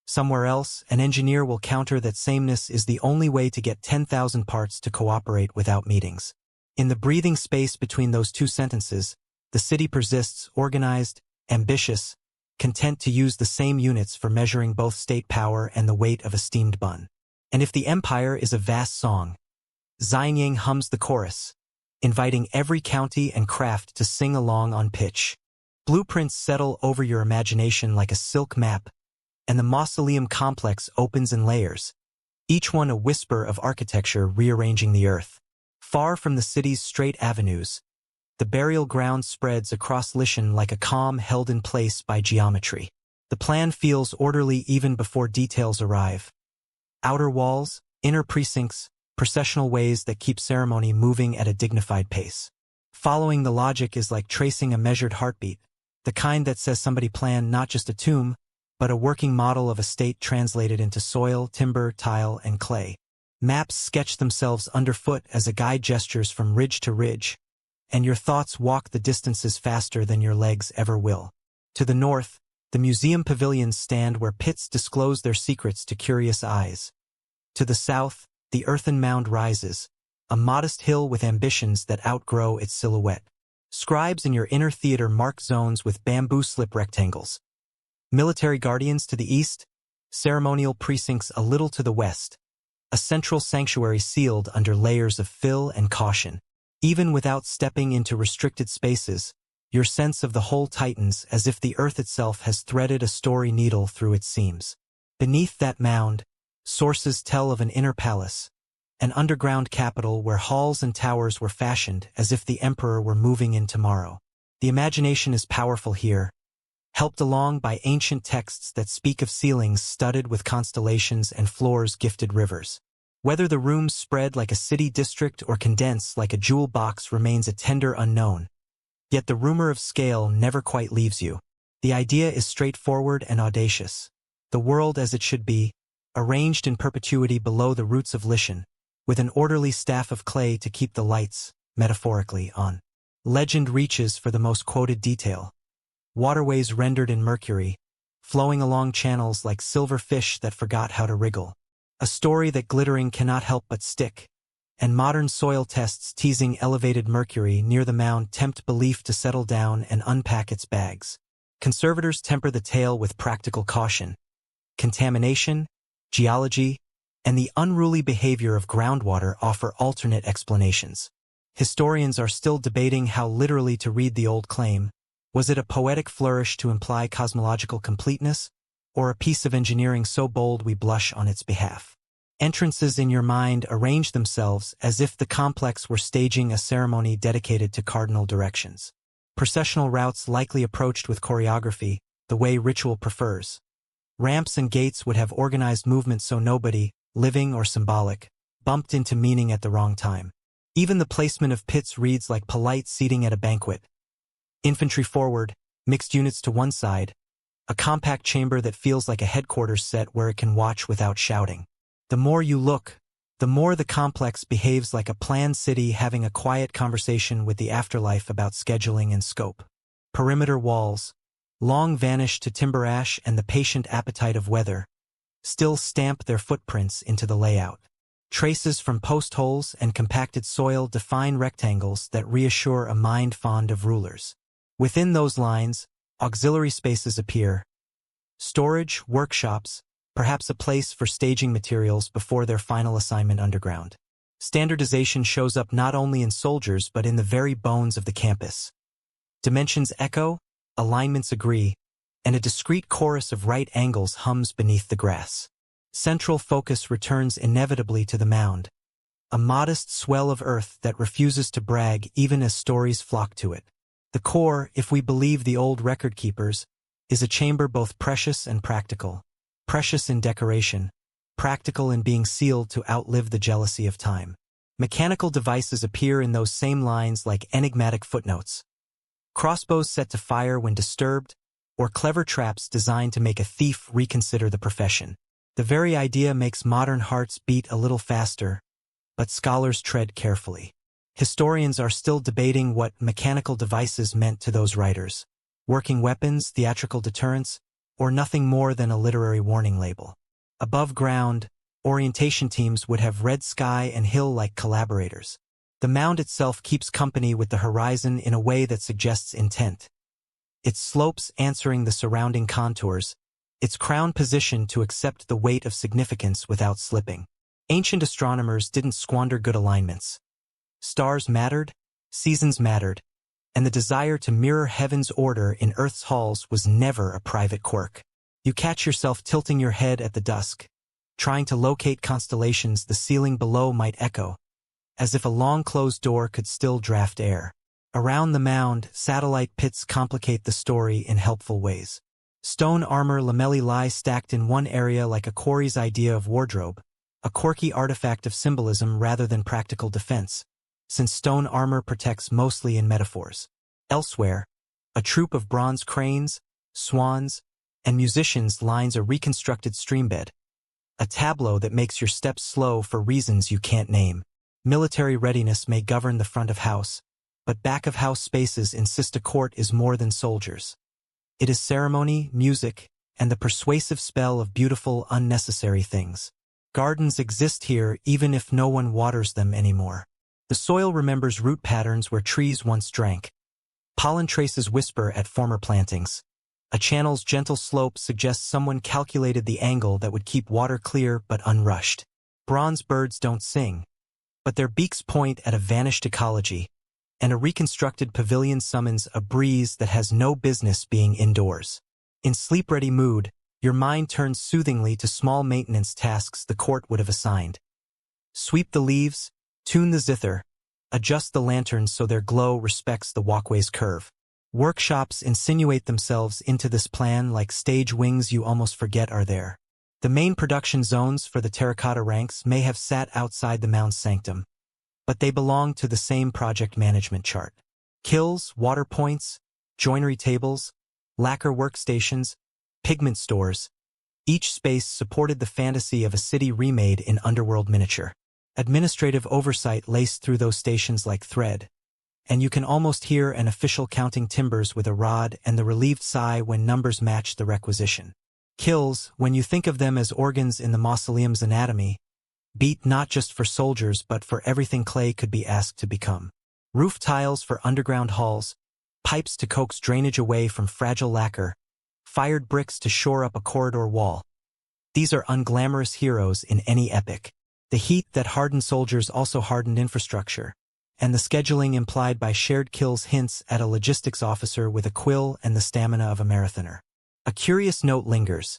Somewhere else, an engineer will counter that sameness is the only way to get 10,000 parts to cooperate without meetings. In the breathing space between those two sentences, the city persists organized, ambitious, content to use the same units for measuring both state power and the weight of a steamed bun. And if the empire is a vast song, Xi'an hums the chorus, inviting every county and craft to sing along on pitch. Blueprints settle over your imagination like a silk map, and the mausoleum complex opens in layers, each one a whisper of architecture rearranging the earth. Far from the city's straight avenues, the burial ground spreads across Lishan like a calm held in place by geometry. The plan feels orderly even before details arrive. Outer walls, inner precincts, processional ways that keep ceremony moving at a dignified pace. Following the logic is like tracing a measured heartbeat, the kind that says somebody planned not just a tomb, but a working model of a state translated into soil, timber, tile, and clay. Maps sketch themselves underfoot as a guide gestures from ridge to ridge, and your thoughts walk the distances faster than your legs ever will. To the north, the museum pavilions stand where pits disclose their secrets to curious eyes. To the south, the earthen mound rises, a modest hill with ambitions that outgrow its silhouette. Scribes in your inner theater mark zones with bamboo slip rectangles. Military guardians to the east, ceremonial precincts a little to the west, a central sanctuary sealed under layers of fill and caution. Even without stepping into restricted spaces, your sense of the whole tightens as if the earth itself has threaded a story needle through its seams. Beneath that mound, sources tell of an inner palace, an underground capital where halls and towers were fashioned as if the emperor were moving in tomorrow. The imagination is powerful here, helped along by ancient texts that speak of ceilings studded with constellations and floors gifted rivers. Whether the rooms spread like a city district or condense like a jewel box remains a tender unknown. Yet the rumor of scale never quite leaves you. The idea is straightforward and audacious. The world as it should be, arranged in perpetuity below the roots of Lishan, with an orderly staff of clay to keep the lights, metaphorically, on. Legend reaches for the most quoted detail. Waterways rendered in mercury, flowing along channels like silver fish that forgot how to wriggle. A story that glittering cannot help but stick, and modern soil tests teasing elevated mercury near the mound tempt belief to settle down and unpack its bags. Conservators temper the tale with practical caution. Contamination, geology, and the unruly behavior of groundwater offer alternate explanations. Historians are still debating how literally to read the old claim. Was it a poetic flourish to imply cosmological completeness, or a piece of engineering so bold we blush on its behalf? Entrances in your mind arrange themselves as if the complex were staging a ceremony dedicated to cardinal directions. Processional routes likely approached with choreography, the way ritual prefers. Ramps and gates would have organized movement so nobody, living or symbolic, bumped into meaning at the wrong time. Even the placement of pits reads like polite seating at a banquet. Infantry forward, mixed units to one side, a compact chamber that feels like a headquarters set where it can watch without shouting. The more you look, the more the complex behaves like a planned city having a quiet conversation with the afterlife about scheduling and scope. Perimeter walls, long vanished to timber ash and the patient appetite of weather, still stamp their footprints into the layout. Traces from post holes and compacted soil define rectangles that reassure a mind fond of rulers. Within those lines, auxiliary spaces appear. Storage, workshops, perhaps a place for staging materials before their final assignment underground. Standardization shows up not only in soldiers but in the very bones of the campus. Dimensions echo, alignments agree, and a discrete chorus of right angles hums beneath the grass. Central focus returns inevitably to the mound, a modest swell of earth that refuses to brag even as stories flock to it. The core, if we believe the old record keepers, is a chamber both precious and practical. Precious in decoration, practical and being sealed to outlive the jealousy of time. Mechanical devices appear in those same lines like enigmatic footnotes. Crossbows set to fire when disturbed, or clever traps designed to make a thief reconsider the profession. The very idea makes modern hearts beat a little faster, but scholars tread carefully. Historians are still debating what mechanical devices meant to those writers. Working weapons, theatrical deterrents, or nothing more than a literary warning label. Above ground, orientation teams would have red sky and hill like collaborators. The mound itself keeps company with the horizon in a way that suggests intent. Its slopes answering the surrounding contours, its crown positioned to accept the weight of significance without slipping. Ancient astronomers didn't squander good alignments. Stars mattered, seasons mattered, and the desire to mirror heaven's order in Earth's halls was never a private quirk. You catch yourself tilting your head at the dusk, trying to locate constellations the ceiling below might echo, as if a long-closed door could still draft air. Around the mound, satellite pits complicate the story in helpful ways. Stone armor lamellae lie stacked in one area like a quarry's idea of wardrobe, a quirky artifact of symbolism rather than practical defense, since stone armor protects mostly in metaphors. Elsewhere, a troupe of bronze cranes, swans, and musicians lines a reconstructed streambed, a tableau that makes your steps slow for reasons you can't name. Military readiness may govern the front of house, but back-of-house spaces insist a court is more than soldiers. It is ceremony, music, and the persuasive spell of beautiful, unnecessary things. Gardens exist here even if no one waters them anymore. The soil remembers root patterns where trees once drank. Pollen traces whisper at former plantings. A channel's gentle slope suggests someone calculated the angle that would keep water clear but unrushed. Bronze birds don't sing, but their beaks point at a vanished ecology, and a reconstructed pavilion summons a breeze that has no business being indoors. In sleep-ready mood, your mind turns soothingly to small maintenance tasks the court would have assigned. Sweep the leaves, tune the zither, adjust the lanterns so their glow respects the walkway's curve. Workshops insinuate themselves into this plan like stage wings you almost forget are there. The main production zones for the terracotta ranks may have sat outside the mound's sanctum, but they belong to the same project management chart. Kills, water points, joinery tables, lacquer workstations, pigment stores. Each space supported the fantasy of a city remade in underworld miniature. Administrative oversight laced through those stations like thread, and you can almost hear an official counting timbers with a rod and the relieved sigh when numbers match the requisition. Kills, when you think of them as organs in the mausoleum's anatomy, beat not just for soldiers but for everything clay could be asked to become. Roof tiles for underground halls, pipes to coax drainage away from fragile lacquer, fired bricks to shore up a corridor wall. These are unglamorous heroes in any epic. The heat that hardened soldiers also hardened infrastructure, and the scheduling implied by shared kills hints at a logistics officer with a quill and the stamina of a marathoner. A curious note lingers.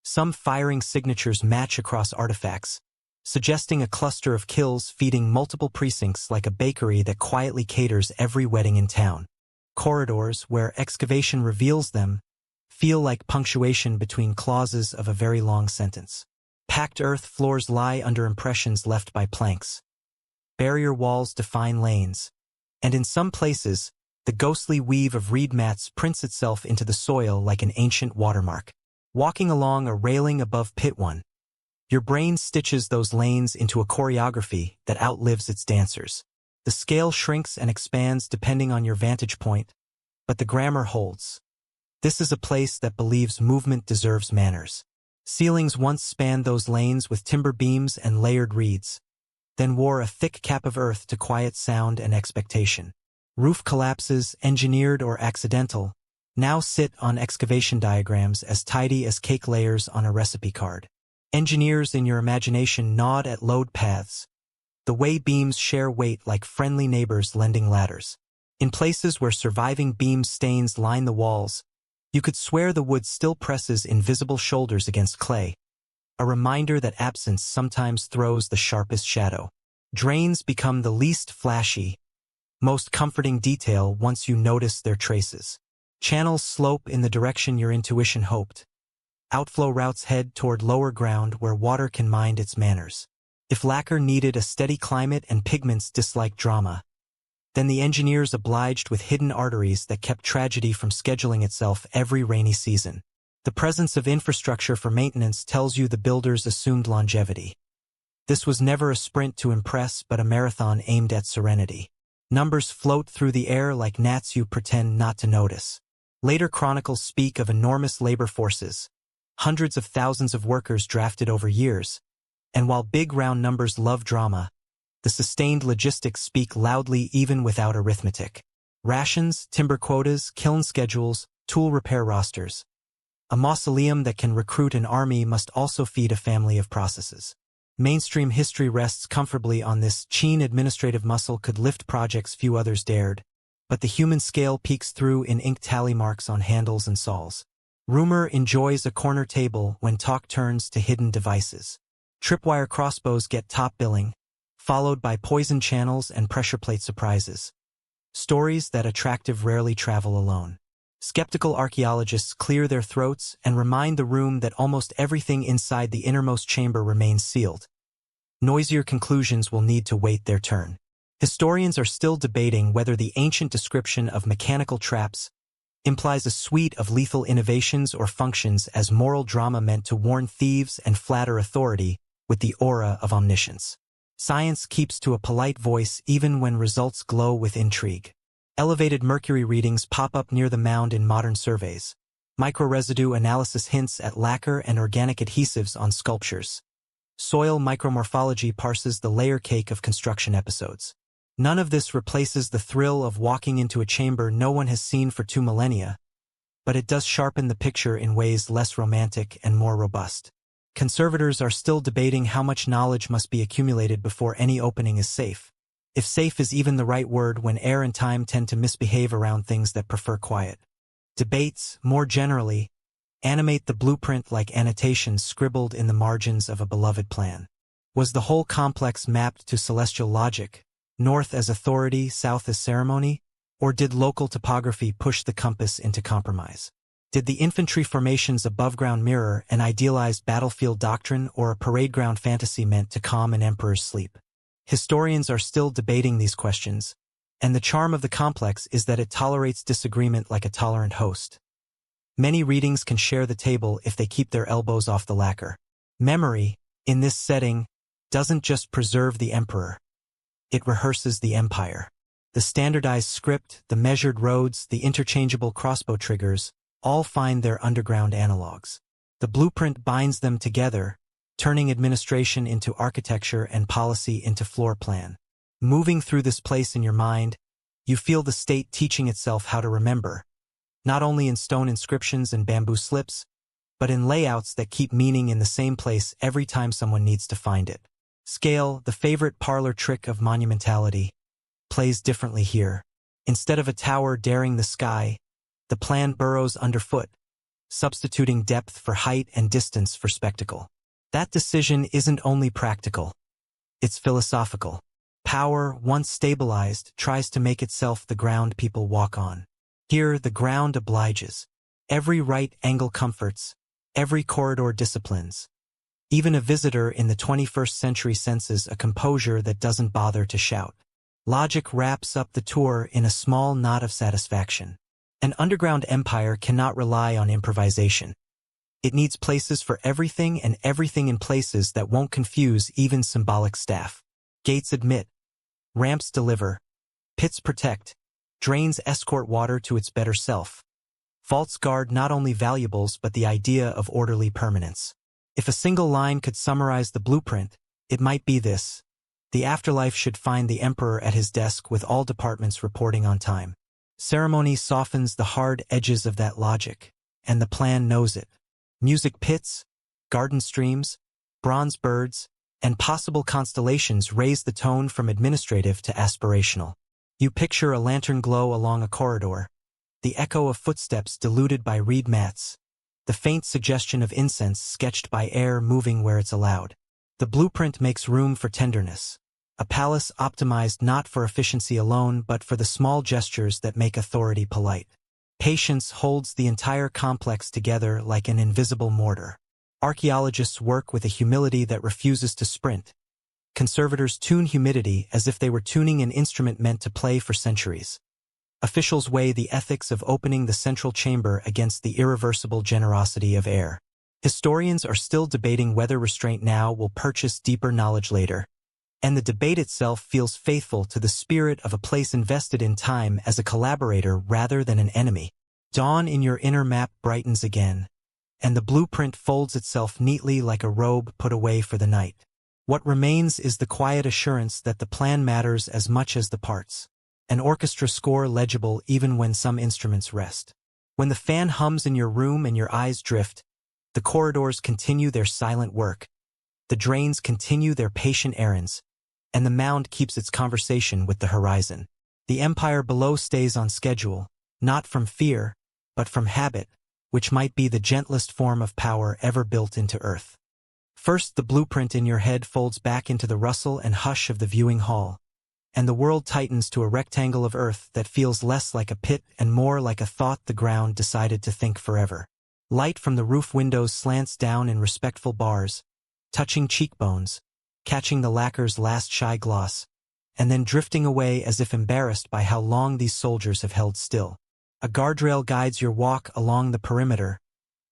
Some firing signatures match across artifacts, suggesting a cluster of kills feeding multiple precincts like a bakery that quietly caters every wedding in town. Corridors, where excavation reveals them, feel like punctuation between clauses of a very long sentence. Packed earth floors lie under impressions left by planks. Barrier walls define lanes, and in some places, the ghostly weave of reed mats prints itself into the soil like an ancient watermark. Walking along a railing above pit 1, your brain stitches those lanes into a choreography that outlives its dancers. The scale shrinks and expands depending on your vantage point, but the grammar holds. This is a place that believes movement deserves manners. Ceilings once spanned those lanes with timber beams and layered reeds, then wore a thick cap of earth to quiet sound and expectation. Roof collapses, engineered or accidental, now sit on excavation diagrams as tidy as cake layers on a recipe card. Engineers in your imagination nod at load paths. The way beams share weight like friendly neighbors lending ladders. In places where surviving beam stains line the walls, you could swear the wood still presses invisible shoulders against clay, a reminder that absence sometimes throws the sharpest shadow. Drains become the least flashy, most comforting detail once you notice their traces. Channels slope in the direction your intuition hoped, Outflow routes head toward lower ground where water can mind its manners. If lacquer needed a steady climate and pigments disliked drama, then the engineers obliged with hidden arteries that kept tragedy from scheduling itself every rainy season. The presence of infrastructure for maintenance tells you the builders assumed longevity. This was never a sprint to impress but a marathon aimed at serenity. Numbers float through the air like gnats you pretend not to notice. Later chronicles speak of enormous labor forces, hundreds of thousands of workers drafted over years, and while big round numbers love drama, the sustained logistics speak loudly even without arithmetic. Rations, timber quotas, kiln schedules, tool repair rosters. A mausoleum that can recruit an army must also feed a family of processes. Mainstream history rests comfortably on this. Qin administrative muscle could lift projects few others dared, but the human scale peeks through in ink tally marks on handles and saws. Rumor enjoys a corner table when talk turns to hidden devices. Tripwire crossbows get top billing, followed by poison channels and pressure plate surprises. Stories that attractive rarely travel alone. Skeptical archaeologists clear their throats and remind the room that almost everything inside the innermost chamber remains sealed. Noisier conclusions will need to wait their turn. Historians are still debating whether the ancient description of mechanical traps implies a suite of lethal innovations or functions as moral drama meant to warn thieves and flatter authority with the aura of omniscience. Science keeps to a polite voice even when results glow with intrigue. Elevated mercury readings pop up near the mound in modern surveys. Microresidue analysis hints at lacquer and organic adhesives on sculptures. Soil micromorphology parses the layer cake of construction episodes. None of this replaces the thrill of walking into a chamber no one has seen for 2 millennia, but it does sharpen the picture in ways less romantic and more robust. Conservators are still debating how much knowledge must be accumulated before any opening is safe. If safe is even the right word when air and time tend to misbehave around things that prefer quiet. Debates, more generally, animate the blueprint like annotations scribbled in the margins of a beloved plan. Was the whole complex mapped to celestial logic, north as authority, south as ceremony, or did local topography push the compass into compromise? Did the infantry formations above ground mirror an idealized battlefield doctrine or a parade ground fantasy meant to calm an emperor's sleep? Historians are still debating these questions, and the charm of the complex is that it tolerates disagreement like a tolerant host. Many readings can share the table if they keep their elbows off the lacquer. Memory, in this setting, doesn't just preserve the emperor. It rehearses the empire. The standardized script, the measured roads, the interchangeable crossbow triggers, all find their underground analogs. The blueprint binds them together, turning administration into architecture and policy into floor plan. Moving through this place in your mind, you feel the state teaching itself how to remember, not only in stone inscriptions and bamboo slips, but in layouts that keep meaning in the same place every time someone needs to find it. Scale, the favorite parlor trick of monumentality, plays differently here. Instead of a tower daring the sky, the plan burrows underfoot, substituting depth for height and distance for spectacle. That decision isn't only practical, it's philosophical. Power, once stabilized, tries to make itself the ground people walk on. Here, the ground obliges. Every right angle comforts, every corridor disciplines. Even a visitor in the 21st century senses a composure that doesn't bother to shout. Logic wraps up the tour in a small knot of satisfaction. An underground empire cannot rely on improvisation. It needs places for everything and everything in places that won't confuse even symbolic staff. Gates admit, ramps deliver, pits protect, drains escort water to its better self. Vaults guard not only valuables but the idea of orderly permanence. If a single line could summarize the blueprint, it might be this: the afterlife should find the emperor at his desk with all departments reporting on time. Ceremony softens the hard edges of that logic, and the plan knows it. Music pits, garden streams, bronze birds, and possible constellations raise the tone from administrative to aspirational. You picture a lantern glow along a corridor, the echo of footsteps diluted by reed mats, the faint suggestion of incense sketched by air moving where it's allowed. The blueprint makes room for tenderness, a palace optimized not for efficiency alone but for the small gestures that make authority polite. Patience holds the entire complex together like an invisible mortar. Archaeologists work with a humility that refuses to sprint. Conservators tune humidity as if they were tuning an instrument meant to play for centuries. Officials weigh the ethics of opening the central chamber against the irreversible generosity of air. Historians are still debating whether restraint now will purchase deeper knowledge later. And the debate itself feels faithful to the spirit of a place invested in time as a collaborator rather than an enemy. Dawn in your inner map brightens again, and the blueprint folds itself neatly like a robe put away for the night. What remains is the quiet assurance that the plan matters as much as the parts. An orchestra score legible even when some instruments rest. When the fan hums in your room and your eyes drift, the corridors continue their silent work. The drains continue their patient errands, and the mound keeps its conversation with the horizon. The empire below stays on schedule, not from fear, but from habit, which might be the gentlest form of power ever built into earth. First, the blueprint in your head folds back into the rustle and hush of the viewing hall, and the world tightens to a rectangle of earth that feels less like a pit and more like a thought the ground decided to think forever. Light from the roof windows slants down in respectful bars, touching cheekbones, catching the lacquer's last shy gloss, and then drifting away as if embarrassed by how long these soldiers have held still. A guardrail guides your walk along the perimeter,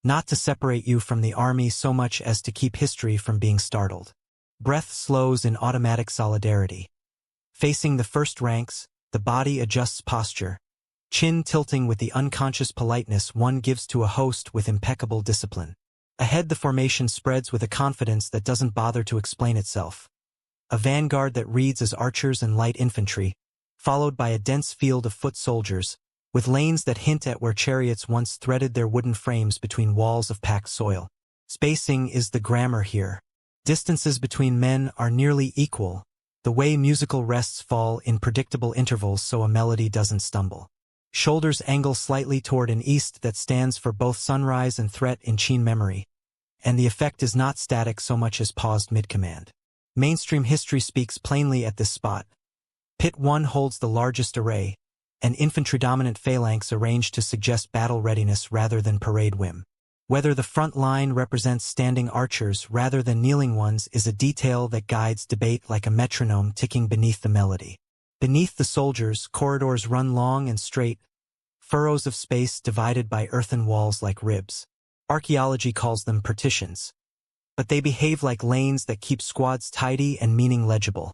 not to separate you from the army so much as to keep history from being startled. Breath slows in automatic solidarity. Facing the first ranks, the body adjusts posture, chin tilting with the unconscious politeness one gives to a host with impeccable discipline. Ahead, the formation spreads with a confidence that doesn't bother to explain itself. A vanguard that reads as archers and light infantry, followed by a dense field of foot soldiers, with lanes that hint at where chariots once threaded their wooden frames between walls of packed soil. Spacing is the grammar here. Distances between men are nearly equal, the way musical rests fall in predictable intervals so a melody doesn't stumble. Shoulders angle slightly toward an east that stands for both sunrise and threat in Qin memory, and the effect is not static so much as paused mid-command. Mainstream history speaks plainly at this spot. Pit 1 holds the largest array, an infantry-dominant phalanx arranged to suggest battle readiness rather than parade whim. Whether the front line represents standing archers rather than kneeling ones is a detail that guides debate like a metronome ticking beneath the melody. Beneath the soldiers, corridors run long and straight, furrows of space divided by earthen walls like ribs. Archaeology calls them partitions, but they behave like lanes that keep squads tidy and meaning legible.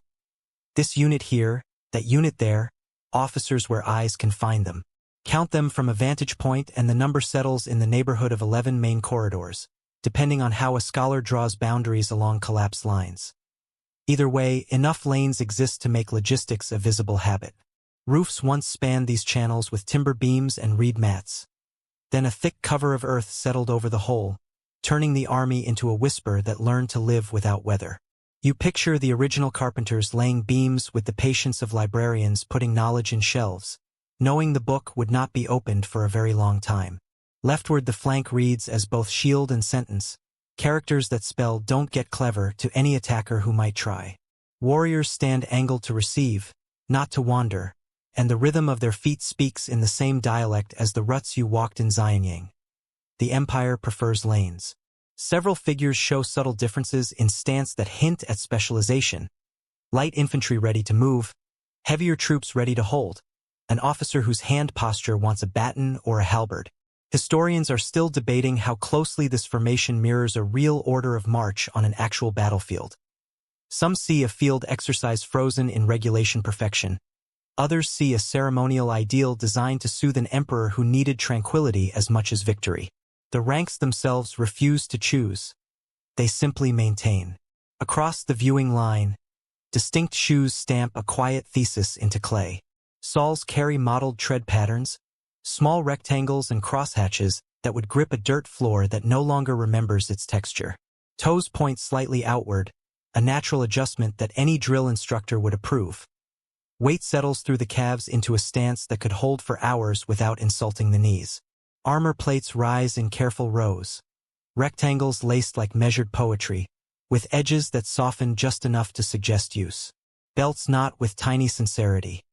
This unit here, that unit there, officers where eyes can find them. Count them from a vantage point and the number settles in the neighborhood of 11 main corridors, depending on how a scholar draws boundaries along collapsed lines. Either way, enough lanes exist to make logistics a visible habit. Roofs once spanned these channels with timber beams and reed mats. Then a thick cover of earth settled over the whole, turning the army into a whisper that learned to live without weather. You picture the original carpenters laying beams with the patience of librarians putting knowledge in shelves, knowing the book would not be opened for a very long time. Leftward the flank reads as both shield and sentence, characters that spell "don't get clever" to any attacker who might try. Warriors stand angled to receive, not to wander, and the rhythm of their feet speaks in the same dialect as the ruts you walked in Xi'an. The Empire prefers lanes. Several figures show subtle differences in stance that hint at specialization. Light infantry ready to move, heavier troops ready to hold, an officer whose hand posture wants a baton or a halberd. Historians are still debating how closely this formation mirrors a real order of march on an actual battlefield. Some see a field exercise frozen in regulation perfection. Others see a ceremonial ideal designed to soothe an emperor who needed tranquility as much as victory. The ranks themselves refuse to choose. They simply maintain. Across the viewing line, distinct shoes stamp a quiet thesis into clay. Soles carry mottled tread patterns, small rectangles and crosshatches that would grip a dirt floor that no longer remembers its texture. Toes point slightly outward, a natural adjustment that any drill instructor would approve. Weight settles through the calves into a stance that could hold for hours without insulting the knees. Armor plates rise in careful rows. Rectangles laced like measured poetry, with edges that soften just enough to suggest use. Belts knot with tiny sincerity.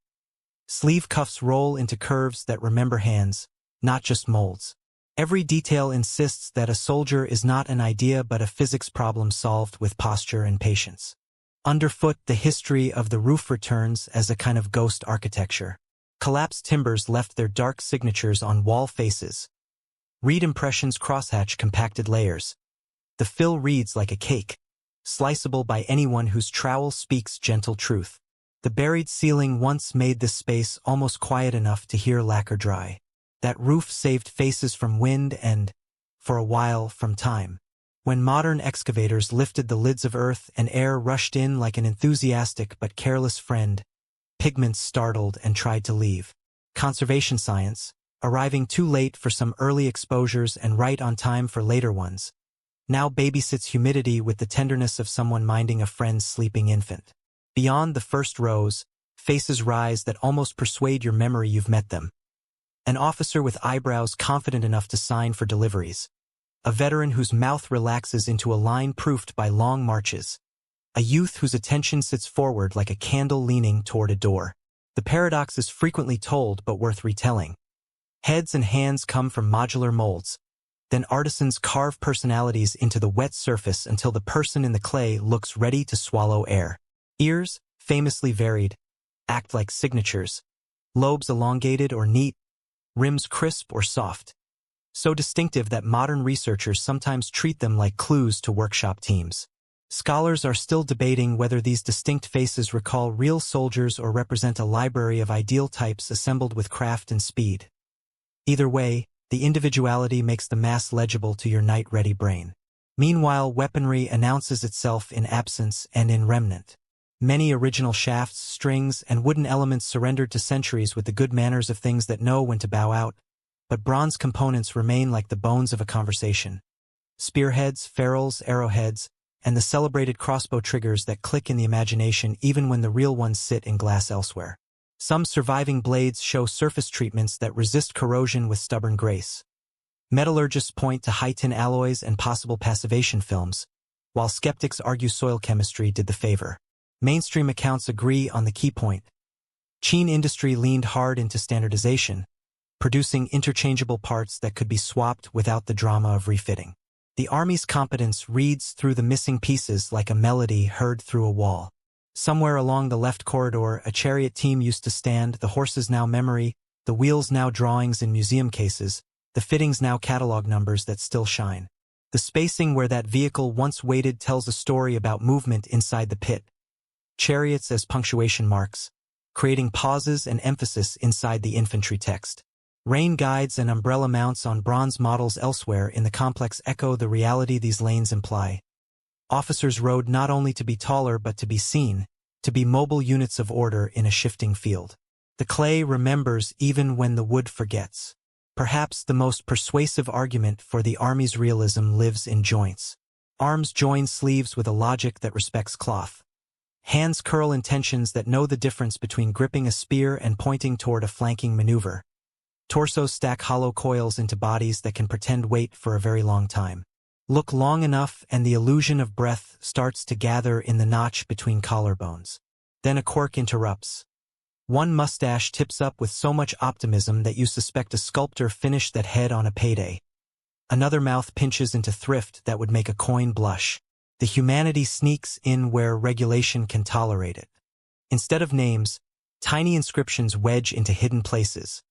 Sleeve cuffs roll into curves that remember hands, not just molds. Every detail insists that a soldier is not an idea but a physics problem solved with posture and patience. Underfoot, the history of the roof returns as a kind of ghost architecture. Collapsed timbers left their dark signatures on wall faces. Reed impressions crosshatch compacted layers. The fill reads like a cake, sliceable by anyone whose trowel speaks gentle truth. The buried ceiling once made this space almost quiet enough to hear lacquer dry. That roof saved faces from wind and, for a while, from time. When modern excavators lifted the lids of earth and air rushed in like an enthusiastic but careless friend, pigments startled and tried to leave. Conservation science, arriving too late for some early exposures and right on time for later ones, now babysits humidity with the tenderness of someone minding a friend's sleeping infant. Beyond the first rows, faces rise that almost persuade your memory you've met them. An officer with eyebrows confident enough to sign for deliveries. A veteran whose mouth relaxes into a line proofed by long marches. A youth whose attention sits forward like a candle leaning toward a door. The paradox is frequently told but worth retelling. Heads and hands come from modular molds. Then artisans carve personalities into the wet surface until the person in the clay looks ready to swallow air. Ears, famously varied, act like signatures. Lobes elongated or neat, rims crisp or soft. So distinctive that modern researchers sometimes treat them like clues to workshop teams. Scholars are still debating whether these distinct faces recall real soldiers or represent a library of ideal types assembled with craft and speed. Either way, the individuality makes the mass legible to your night-ready brain. Meanwhile, weaponry announces itself in absence and in remnant. Many original shafts, strings, and wooden elements surrendered to centuries with the good manners of things that know when to bow out, but bronze components remain like the bones of a conversation. Spearheads, ferrules, arrowheads, and the celebrated crossbow triggers that click in the imagination even when the real ones sit in glass elsewhere. Some surviving blades show surface treatments that resist corrosion with stubborn grace. Metallurgists point to high-tin alloys and possible passivation films, while skeptics argue soil chemistry did the favor. Mainstream accounts agree on the key point. Qin industry leaned hard into standardization, producing interchangeable parts that could be swapped without the drama of refitting. The army's competence reads through the missing pieces like a melody heard through a wall. Somewhere along the left corridor, a chariot team used to stand, the horses now memory, the wheels now drawings in museum cases, the fittings now catalog numbers that still shine. The spacing where that vehicle once waited tells a story about movement inside the pit. Chariots as punctuation marks, creating pauses and emphasis inside the infantry text. Rain guides and umbrella mounts on bronze models elsewhere in the complex echo the reality these lanes imply. Officers rode not only to be taller but to be seen, to be mobile units of order in a shifting field. The clay remembers even when the wood forgets. Perhaps the most persuasive argument for the army's realism lives in joints. Arms join sleeves with a logic that respects cloth. Hands curl in tensions that know the difference between gripping a spear and pointing toward a flanking maneuver. Torsos stack hollow coils into bodies that can pretend weight for a very long time. Look long enough and the illusion of breath starts to gather in the notch between collarbones. Then a quirk interrupts. One mustache tips up with so much optimism that you suspect a sculptor finished that head on a payday. Another mouth pinches into thrift that would make a coin blush. The humanity sneaks in where regulation can tolerate it. Instead of names, tiny inscriptions wedge into hidden places.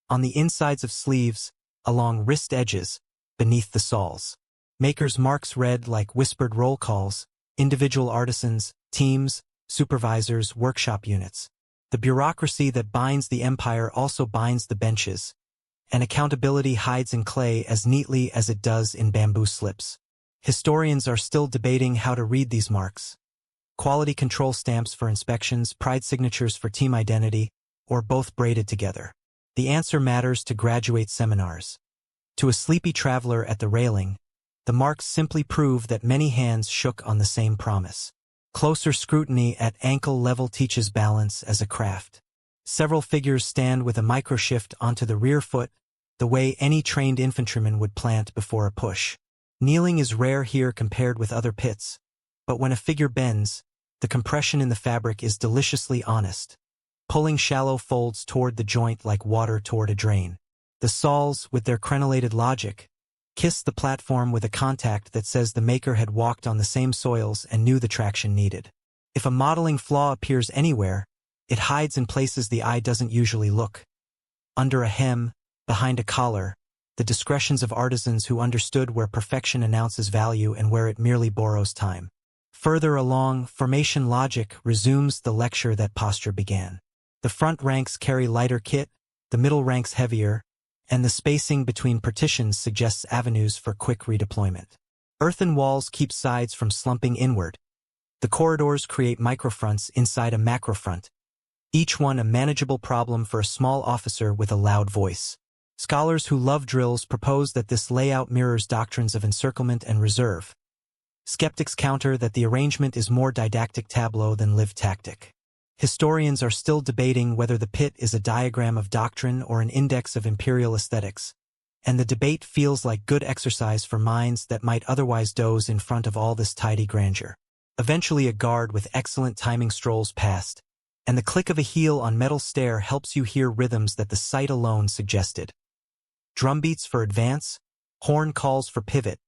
On the insides of sleeves, along wrist edges, beneath the soles. Makers' marks read like whispered roll calls, individual artisans, teams, supervisors, workshop units. The bureaucracy that binds the empire also binds the benches, and accountability hides in clay as neatly as it does in bamboo slips. Historians are still debating how to read these marks. Quality control stamps for inspections, pride signatures for team identity, or both braided together. The answer matters to graduate seminars. To a sleepy traveler at the railing, the marks simply prove that many hands shook on the same promise. Closer scrutiny at ankle level teaches balance as a craft. Several figures stand with a microshift onto the rear foot, the way any trained infantryman would plant before a push. Kneeling is rare here compared with other pits, but when a figure bends, the compression in the fabric is deliciously honest, pulling shallow folds toward the joint like water toward a drain. The saws, with their crenellated logic, kiss the platform with a contact that says the maker had walked on the same soils and knew the traction needed. If a modeling flaw appears anywhere, it hides in places the eye doesn't usually look. Under a hem, behind a collar, the discretions of artisans who understood where perfection announces value and where it merely borrows time. Further along, formation logic resumes the lecture that posture began. The front ranks carry lighter kit, the middle ranks heavier, and the spacing between partitions suggests avenues for quick redeployment. Earthen walls keep sides from slumping inward. The corridors create microfronts inside a macrofront, each one a manageable problem for a small officer with a loud voice. Scholars who love drills propose that this layout mirrors doctrines of encirclement and reserve. Skeptics counter that the arrangement is more didactic tableau than lived tactic. Historians are still debating whether the pit is a diagram of doctrine or an index of imperial aesthetics, and the debate feels like good exercise for minds that might otherwise doze in front of all this tidy grandeur. Eventually a guard with excellent timing strolls past, and the click of a heel on metal stair helps you hear rhythms that the sight alone suggested. Drumbeats for advance, horn calls for pivot,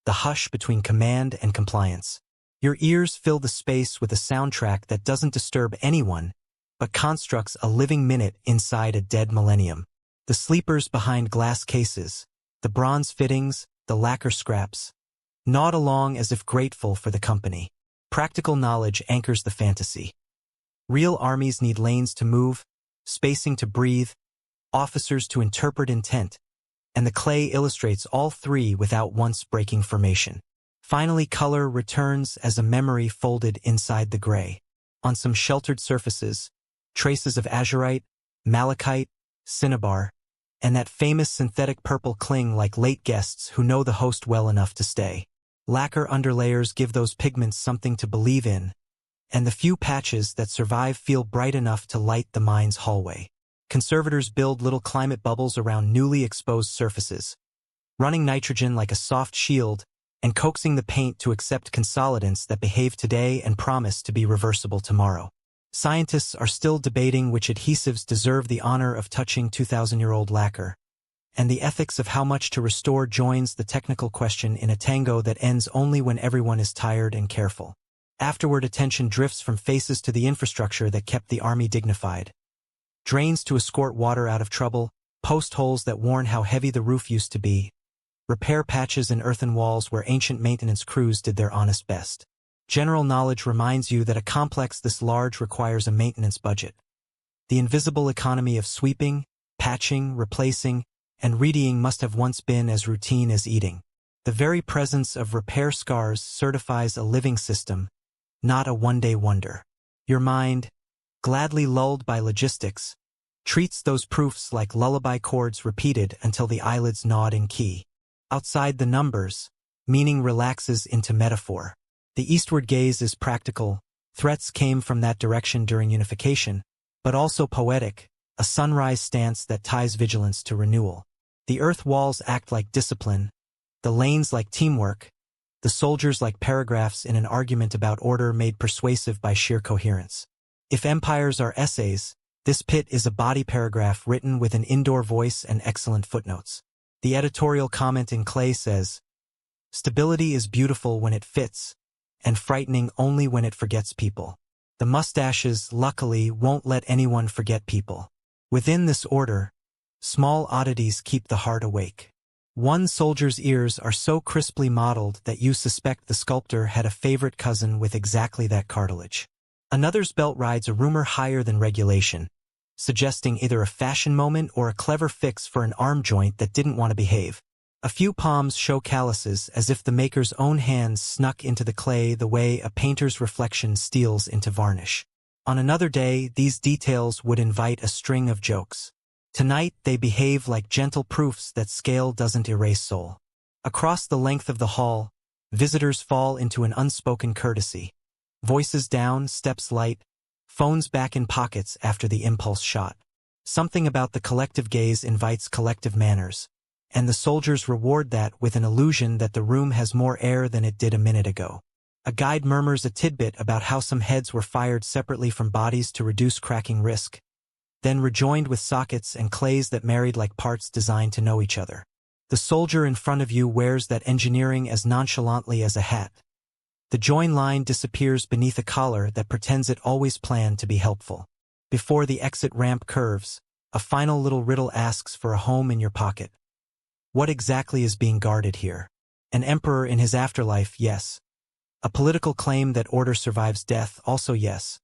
the hush between command and compliance. Your ears fill the space with a soundtrack that doesn't disturb anyone, but constructs a living minute inside a dead millennium. The sleepers behind glass cases, the bronze fittings, the lacquer scraps, nod along as if grateful for the company. Practical knowledge anchors the fantasy. Real armies need lanes to move, spacing to breathe, officers to interpret intent, and the clay illustrates all three without once breaking formation. Finally, color returns as a memory folded inside the gray. On some sheltered surfaces, traces of azurite, malachite, cinnabar, and that famous synthetic purple cling like late guests who know the host well enough to stay. Lacquer underlayers give those pigments something to believe in, and the few patches that survive feel bright enough to light the mind's hallway. Conservators build little climate bubbles around newly exposed surfaces, running nitrogen like a soft shield and coaxing the paint to accept consolidants that behave today and promise to be reversible tomorrow. Scientists are still debating which adhesives deserve the honor of touching 2,000-year-old lacquer, and the ethics of how much to restore joins the technical question in a tango that ends only when everyone is tired and careful. Afterward, attention drifts from faces to the infrastructure that kept the army dignified. Drains to escort water out of trouble, post holes that warn how heavy the roof used to be, repair patches in earthen walls where ancient maintenance crews did their honest best. General knowledge reminds you that a complex this large requires a maintenance budget. The invisible economy of sweeping, patching, replacing, and readying must have once been as routine as eating. The very presence of repair scars certifies a living system, not a one-day wonder. Your mind, gladly lulled by logistics, treats those proofs like lullaby chords repeated until the eyelids nod in key. Outside the numbers, meaning relaxes into metaphor. The eastward gaze is practical. Threats came from that direction during unification, but also poetic, a sunrise stance that ties vigilance to renewal. The earth walls act like discipline, the lanes like teamwork, the soldiers like paragraphs in an argument about order made persuasive by sheer coherence. If empires are essays, this pit is a body paragraph written with an indoor voice and excellent footnotes. The editorial comment in clay says, "Stability is beautiful when it fits, and frightening only when it forgets people. The mustaches, luckily, won't let anyone forget people." Within this order, small oddities keep the heart awake. One soldier's ears are so crisply modeled that you suspect the sculptor had a favorite cousin with exactly that cartilage. Another's belt rides a rumor higher than regulation, suggesting either a fashion moment or a clever fix for an arm joint that didn't want to behave. A few palms show calluses as if the maker's own hands snuck into the clay the way a painter's reflection steals into varnish. On another day, these details would invite a string of jokes. Tonight, they behave like gentle proofs that scale doesn't erase soul. Across the length of the hall, visitors fall into an unspoken courtesy. Voices down, steps light, phones back in pockets after the impulse shot. Something about the collective gaze invites collective manners, and the soldiers reward that with an illusion that the room has more air than it did a minute ago. A guide murmurs a tidbit about how some heads were fired separately from bodies to reduce cracking risk, then rejoined with sockets and clays that married like parts designed to know each other. The soldier in front of you wears that engineering as nonchalantly as a hat. The join line disappears beneath a collar that pretends it always planned to be helpful. Before the exit ramp curves, a final little riddle asks for a home in your pocket. What exactly is being guarded here? An emperor in his afterlife, yes. A political claim that order survives death, also yes.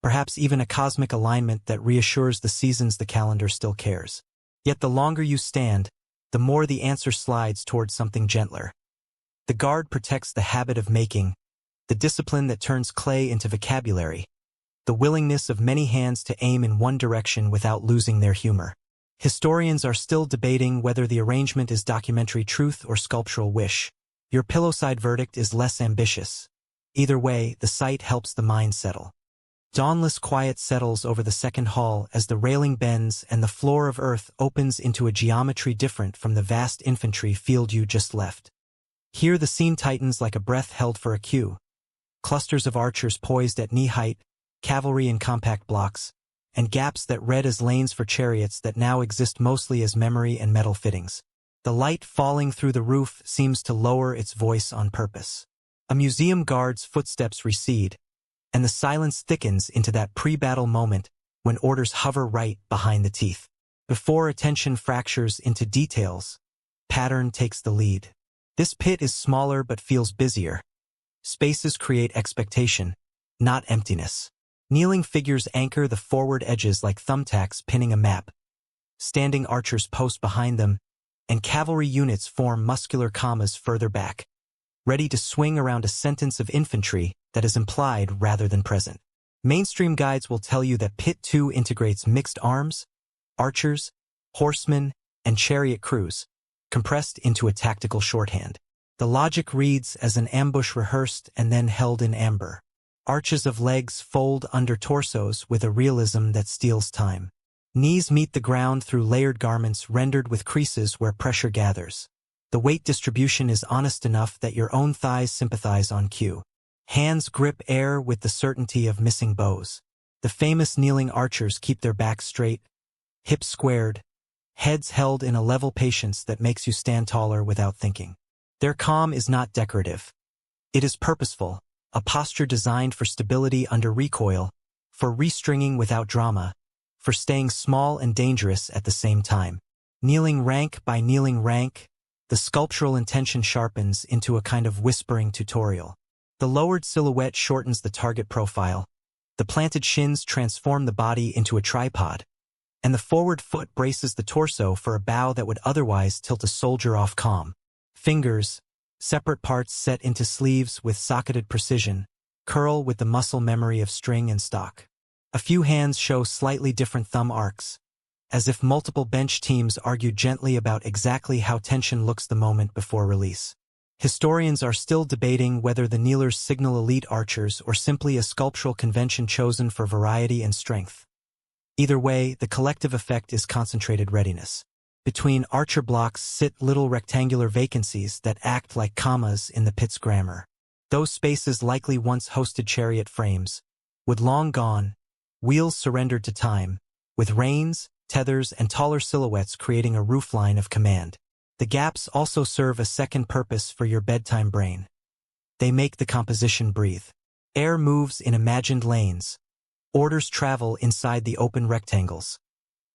Perhaps even a cosmic alignment that reassures the seasons the calendar still cares. Yet the longer you stand, the more the answer slides towards something gentler. The guard protects the habit of making, the discipline that turns clay into vocabulary, the willingness of many hands to aim in one direction without losing their humor. Historians are still debating whether the arrangement is documentary truth or sculptural wish. Your pillowside verdict is less ambitious. Either way, the sight helps the mind settle. Dawnless quiet settles over the second hall as the railing bends and the floor of earth opens into a geometry different from the vast infantry field you just left. Here the scene tightens like a breath held for a cue. Clusters of archers poised at knee height, cavalry in compact blocks, and gaps that read as lanes for chariots that now exist mostly as memory and metal fittings. The light falling through the roof seems to lower its voice on purpose. A museum guard's footsteps recede, and the silence thickens into that pre-battle moment when orders hover right behind the teeth. Before attention fractures into details, pattern takes the lead. This pit is smaller but feels busier. Spaces create expectation, not emptiness. Kneeling figures anchor the forward edges like thumbtacks pinning a map. Standing archers post behind them, and cavalry units form muscular commas further back, ready to swing around a sentence of infantry that is implied rather than present. Mainstream guides will tell you that Pit 2 integrates mixed arms, archers, horsemen, and chariot crews, compressed into a tactical shorthand. The logic reads as an ambush rehearsed and then held in amber. Arches of legs fold under torsos with a realism that steals time. Knees meet the ground through layered garments rendered with creases where pressure gathers. The weight distribution is honest enough that your own thighs sympathize on cue. Hands grip air with the certainty of missing bows. The famous kneeling archers keep their backs straight, hips squared, heads held in a level patience that makes you stand taller without thinking. Their calm is not decorative. It is purposeful, a posture designed for stability under recoil, for restringing without drama, for staying small and dangerous at the same time. Kneeling rank by kneeling rank, the sculptural intention sharpens into a kind of whispering tutorial. The lowered silhouette shortens the target profile, the planted shins transform the body into a tripod, and the forward foot braces the torso for a bow that would otherwise tilt a soldier off calm. Fingers, separate parts set into sleeves with socketed precision, curl with the muscle memory of string and stock. A few hands show slightly different thumb arcs, as if multiple bench teams argue gently about exactly how tension looks the moment before release. Historians are still debating whether the kneelers signal elite archers or simply a sculptural convention chosen for variety and strength. Either way, the collective effect is concentrated readiness. Between archer blocks sit little rectangular vacancies that act like commas in the pit's grammar. Those spaces likely once hosted chariot frames, with long gone, wheels surrendered to time, with reins, tethers, and taller silhouettes creating a roofline of command. The gaps also serve a second purpose for your bedtime brain. They make the composition breathe. Air moves in imagined lanes. Orders travel inside the open rectangles.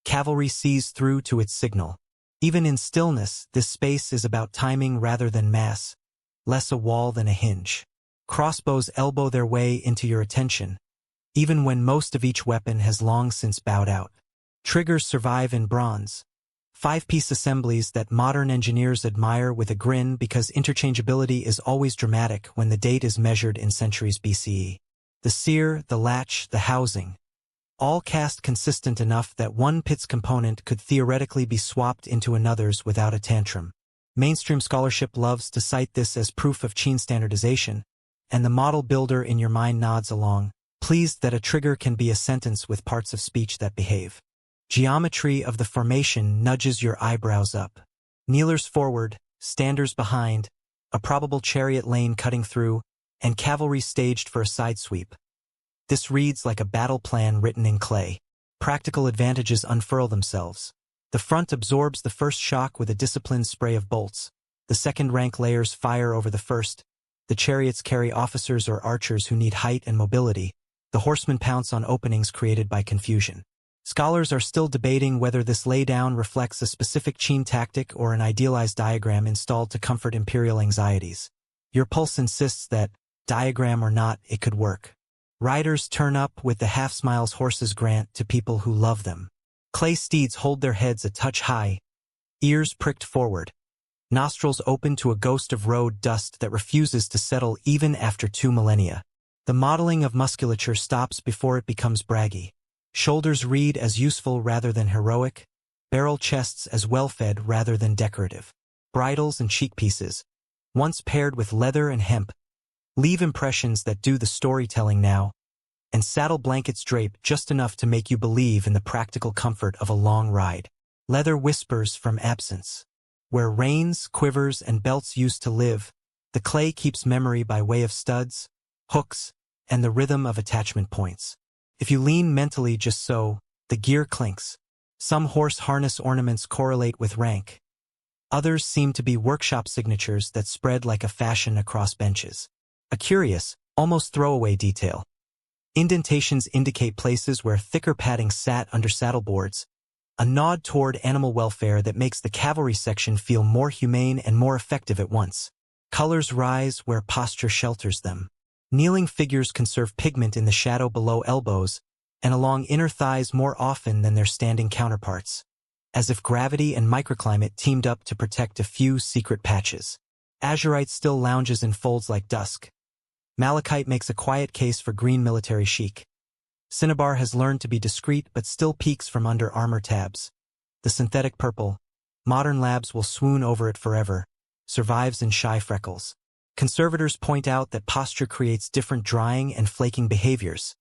Cavalry sees through to its signal. Even in stillness, this space is about timing rather than mass, less a wall than a hinge. Crossbows elbow their way into your attention, even when most of each weapon has long since bowed out. Triggers survive in bronze, 5-piece assemblies that modern engineers admire with a grin because interchangeability is always dramatic when the date is measured in centuries BCE. The sear, the latch, the housing, all cast consistent enough that one pit's component could theoretically be swapped into another's without a tantrum. Mainstream scholarship loves to cite this as proof of Qin standardization, and the model builder in your mind nods along, pleased that a trigger can be a sentence with parts of speech that behave. Geometry of the formation nudges your eyebrows up. Kneelers forward, standers behind, a probable chariot lane cutting through, and cavalry staged for a side sweep. This reads like a battle plan written in clay. Practical advantages unfurl themselves. The front absorbs the first shock with a disciplined spray of bolts. The second rank layers fire over the first. The chariots carry officers or archers who need height and mobility. The horsemen pounce on openings created by confusion. Scholars are still debating whether this laydown reflects a specific Qin tactic or an idealized diagram installed to comfort imperial anxieties. Your pulse insists that, diagram or not, it could work. Riders turn up with the half-smiles horses grant to people who love them. Clay steeds hold their heads a touch high, ears pricked forward, nostrils open to a ghost of road dust that refuses to settle even after 2 millennia. The modeling of musculature stops before it becomes braggy. Shoulders read as useful rather than heroic, barrel chests as well-fed rather than decorative. Bridles and cheek pieces, once paired with leather and hemp, leave impressions that do the storytelling now, and saddle blankets drape just enough to make you believe in the practical comfort of a long ride. Leather whispers from absence. Where reins, quivers, and belts used to live, the clay keeps memory by way of studs, hooks, and the rhythm of attachment points. If you lean mentally just so, the gear clinks. Some horse harness ornaments correlate with rank. Others seem to be workshop signatures that spread like a fashion across benches. A curious, almost throwaway detail. Indentations indicate places where thicker padding sat under saddleboards, a nod toward animal welfare that makes the cavalry section feel more humane and more effective at once. Colors rise where posture shelters them. Kneeling figures conserve pigment in the shadow below elbows and along inner thighs more often than their standing counterparts, as if gravity and microclimate teamed up to protect a few secret patches. Azurite still lounges in folds like dusk. Malachite makes a quiet case for green military chic. Cinnabar has learned to be discreet but still peeks from under armor tabs. The synthetic purple, modern labs will swoon over it forever, survives in shy freckles. Conservators point out that posture creates different drying and flaking behaviors.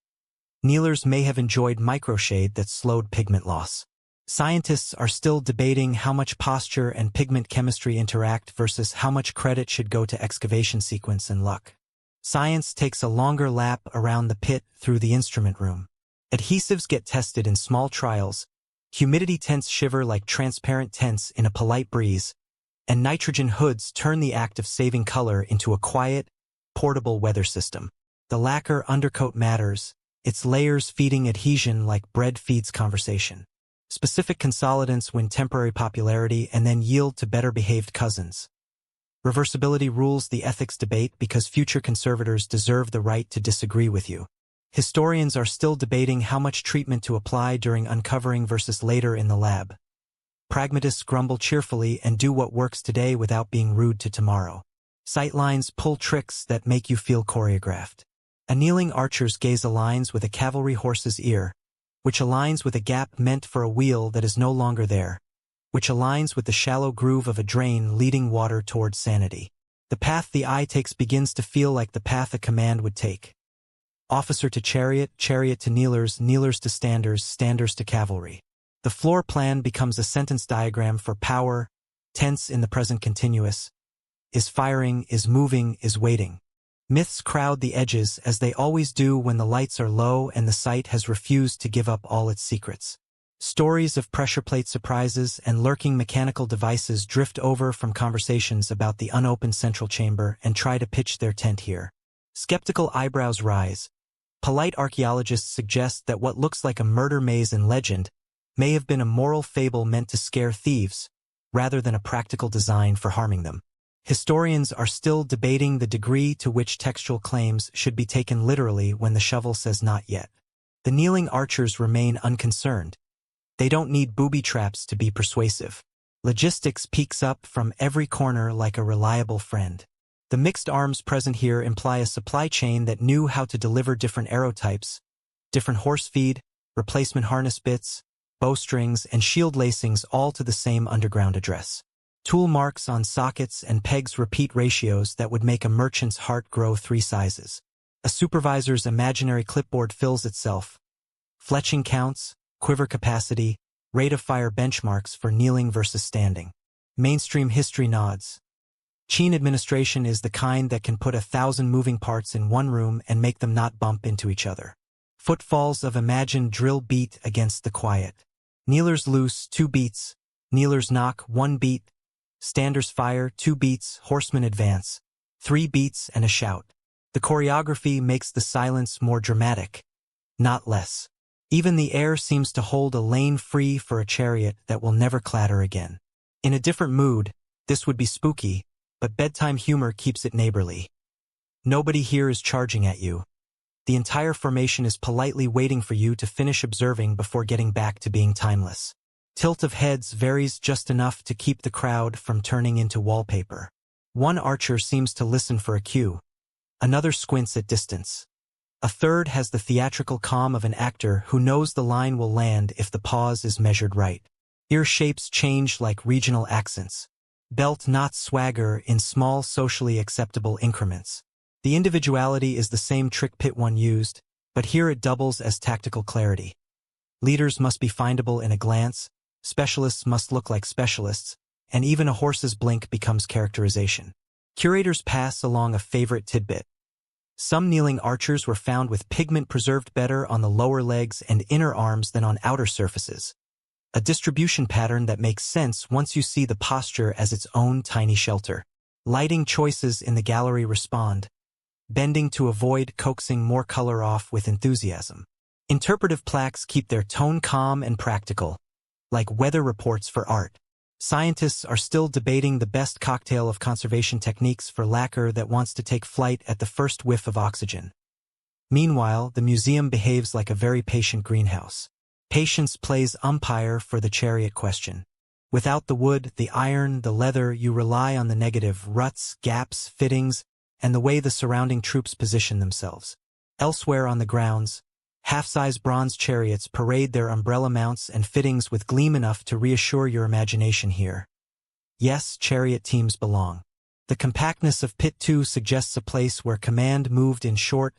Kneelers may have enjoyed microshade that slowed pigment loss. Scientists are still debating how much posture and pigment chemistry interact versus how much credit should go to excavation sequence and luck. Science takes a longer lap around the pit through the instrument room. Adhesives get tested in small trials, humidity tents shiver like transparent tents in a polite breeze, and nitrogen hoods turn the act of saving color into a quiet, portable weather system. The lacquer undercoat matters, its layers feeding adhesion like bread feeds conversation. Specific consolidants win temporary popularity and then yield to better-behaved cousins. Reversibility rules the ethics debate because future conservators deserve the right to disagree with you. Historians are still debating how much treatment to apply during uncovering versus later in the lab. Pragmatists grumble cheerfully and do what works today without being rude to tomorrow. Sightlines pull tricks that make you feel choreographed. A kneeling archer's gaze aligns with a cavalry horse's ear, which aligns with a gap meant for a wheel that is no longer there, which aligns with the shallow groove of a drain leading water toward sanity. The path the eye takes begins to feel like the path a command would take. Officer to chariot, chariot to kneelers, kneelers to standers, standers to cavalry. The floor plan becomes a sentence diagram for power, tense in the present continuous. Is firing, is moving, is waiting. Myths crowd the edges as they always do when the lights are low and the sight has refused to give up all its secrets. Stories of pressure plate surprises and lurking mechanical devices drift over from conversations about the unopened central chamber and try to pitch their tent here. Skeptical eyebrows rise. Polite archaeologists suggest that what looks like a murder maze in legend may have been a moral fable meant to scare thieves, rather than a practical design for harming them. Historians are still debating the degree to which textual claims should be taken literally when the shovel says not yet. The kneeling archers remain unconcerned. They don't need booby traps to be persuasive. Logistics peeks up from every corner like a reliable friend. The mixed arms present here imply a supply chain that knew how to deliver different arrow types, different horse feed, replacement harness bits, bowstrings, and shield lacings all to the same underground address. Tool marks on sockets and pegs repeat ratios that would make a merchant's heart grow 3 sizes. A supervisor's imaginary clipboard fills itself. Fletching counts, quiver capacity, rate of fire benchmarks for kneeling versus standing. Mainstream history nods. Qin administration is the kind that can put 1,000 moving parts in one room and make them not bump into each other. Footfalls of imagined drill beat against the quiet. Kneelers loose, 2 beats. Kneelers knock, 1 beat. Standers fire, 2 beats. Horsemen advance, 3 beats and a shout. The choreography makes the silence more dramatic, not less. Even the air seems to hold a lane free for a chariot that will never clatter again. In a different mood, this would be spooky, but bedtime humor keeps it neighborly. Nobody here is charging at you. The entire formation is politely waiting for you to finish observing before getting back to being timeless. Tilt of heads varies just enough to keep the crowd from turning into wallpaper. One archer seems to listen for a cue. Another squints at distance. A third has the theatrical calm of an actor who knows the line will land if the pause is measured right. Ear shapes change like regional accents. Belt knots swagger in small socially acceptable increments. The individuality is the same trick Pit 1 used, but here it doubles as tactical clarity. Leaders must be findable in a glance, specialists must look like specialists, and even a horse's blink becomes characterization. Curators pass along a favorite tidbit. Some kneeling archers were found with pigment preserved better on the lower legs and inner arms than on outer surfaces. A distribution pattern that makes sense once you see the posture as its own tiny shelter. Lighting choices in the gallery respond, bending to avoid coaxing more color off with enthusiasm. Interpretive plaques keep their tone calm and practical, like weather reports for art. Scientists are still debating the best cocktail of conservation techniques for lacquer that wants to take flight at the first whiff of oxygen. Meanwhile, the museum behaves like a very patient greenhouse. Patience plays umpire for the chariot question. Without the wood, the iron, the leather, you rely on the negative ruts, gaps, fittings, and the way the surrounding troops position themselves. Elsewhere on the grounds, half-size bronze chariots parade their umbrella mounts and fittings with gleam enough to reassure your imagination here. Yes, chariot teams belong. The compactness of Pit 2 suggests a place where command moved in short,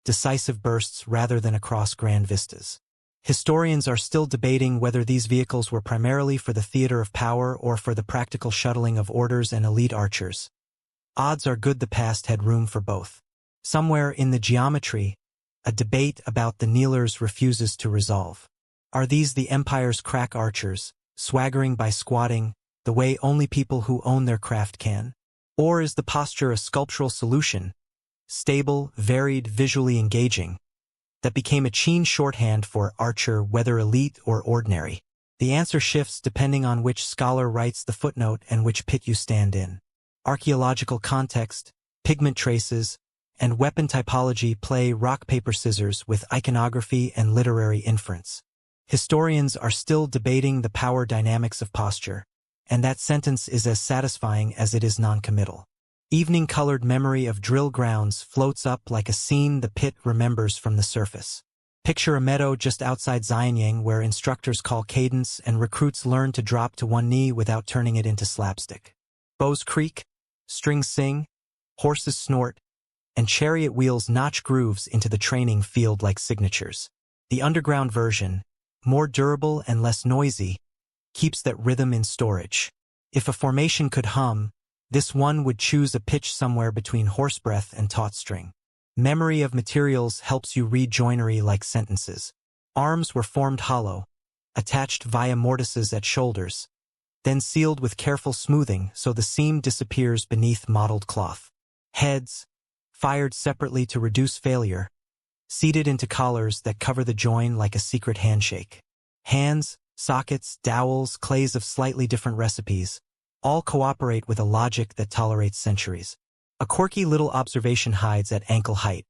decisive bursts rather than across grand vistas. Historians are still debating whether these vehicles were primarily for the theater of power or for the practical shuttling of orders and elite archers. Odds are good the past had room for both. Somewhere in the geometry, a debate about the kneelers refuses to resolve. Are these the empire's crack archers, swaggering by squatting, the way only people who own their craft can? Or is the posture a sculptural solution, stable, varied, visually engaging, that became a Qin shorthand for archer whether elite or ordinary? The answer shifts depending on which scholar writes the footnote and which pit you stand in. Archaeological context, pigment traces, and weapon typology play rock-paper-scissors with iconography and literary inference. Historians are still debating the power dynamics of posture, and that sentence is as satisfying as it is non-committal. Evening-colored memory of drill grounds floats up like a scene the pit remembers from the surface. Picture a meadow just outside Xi'an where instructors call cadence and recruits learn to drop to one knee without turning it into slapstick. Bows creak, strings sing, horses snort, and chariot wheels notch grooves into the training field like signatures. The underground version, more durable and less noisy, keeps that rhythm in storage. If a formation could hum, this one would choose a pitch somewhere between horsebreath and taut string. Memory of materials helps you read joinery like sentences. Arms were formed hollow, attached via mortises at shoulders, then sealed with careful smoothing so the seam disappears beneath mottled cloth. Heads, fired separately to reduce failure, seated into collars that cover the join like a secret handshake. Hands, sockets, dowels, clays of slightly different recipes, all cooperate with a logic that tolerates centuries. A quirky little observation hides at ankle height.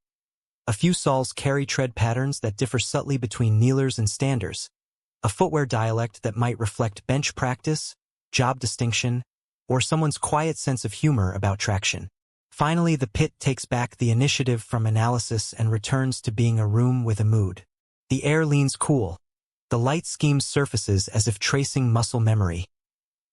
A few soles carry tread patterns that differ subtly between kneelers and standers, a footwear dialect that might reflect bench practice, job distinction, or someone's quiet sense of humor about traction. Finally, the pit takes back the initiative from analysis and returns to being a room with a mood. The air leans cool. The light schemes surfaces as if tracing muscle memory.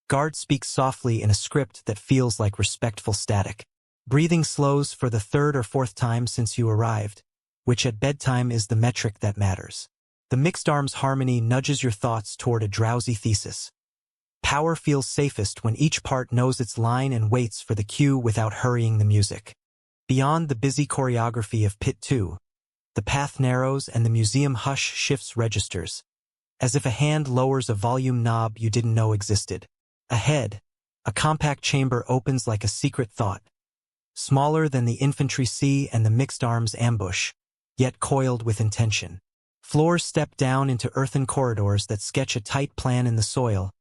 Guard speaks softly in a script that feels like respectful static. Breathing slows for the 3rd or 4th time since you arrived, which at bedtime is the metric that matters. The mixed arms harmony nudges your thoughts toward a drowsy thesis. Power feels safest when each part knows its line and waits for the cue without hurrying the music. Beyond the busy choreography of Pit 2, The path narrows and the museum hush shifts registers, as if a hand lowers a volume knob you didn't know existed. Ahead, a compact chamber opens like a secret thought, smaller than the infantry sea and the mixed arms ambush, yet coiled with intention. Floors step down into earthen corridors that sketch a tight plan in the soil,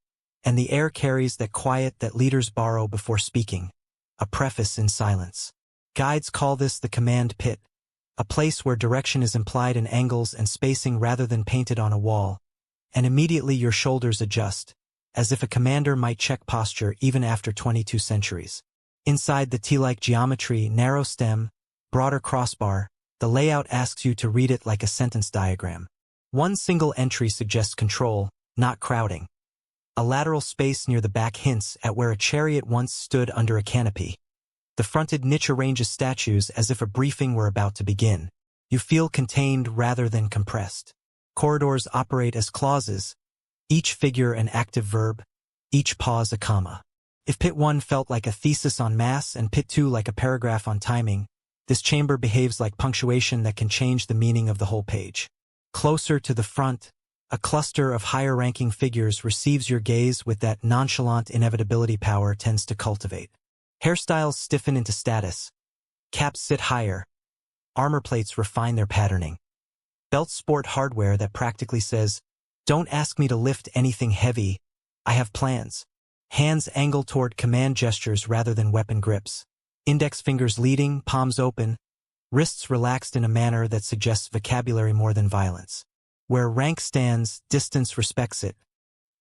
and the air carries that quiet that leaders borrow before speaking, a preface in silence. Guides call this the command pit, a place where direction is implied in angles and spacing rather than painted on a wall, and immediately your shoulders adjust, as if a commander might check posture even after 22 centuries. Inside the T-like geometry, narrow stem, broader crossbar, the layout asks you to read it like a sentence diagram. One single entry suggests control, not crowding. A lateral space near the back hints at where a chariot once stood under a canopy. The fronted niche arranges statues as if a briefing were about to begin. You feel contained rather than compressed. Corridors operate as clauses, each figure an active verb, each pause a comma. If Pit 1 felt like a thesis on mass and Pit 2 like a paragraph on timing, this chamber behaves like punctuation that can change the meaning of the whole page. Closer to the front, a cluster of higher-ranking figures receives your gaze with that nonchalant inevitability power tends to cultivate. Hairstyles stiffen into status. Caps sit higher. Armor plates refine their patterning. Belts sport hardware that practically says, "Don't ask me to lift anything heavy. I have plans." Hands angle toward command gestures rather than weapon grips. Index fingers leading, palms open, wrists relaxed in a manner that suggests vocabulary more than violence. Where rank stands, distance respects it.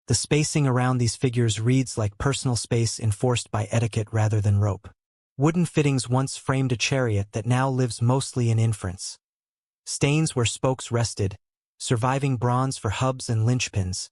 The spacing around these figures reads like personal space enforced by etiquette rather than rope. Wooden fittings once framed a chariot that now lives mostly in inference. Stains where spokes rested, surviving bronze for hubs and linchpins,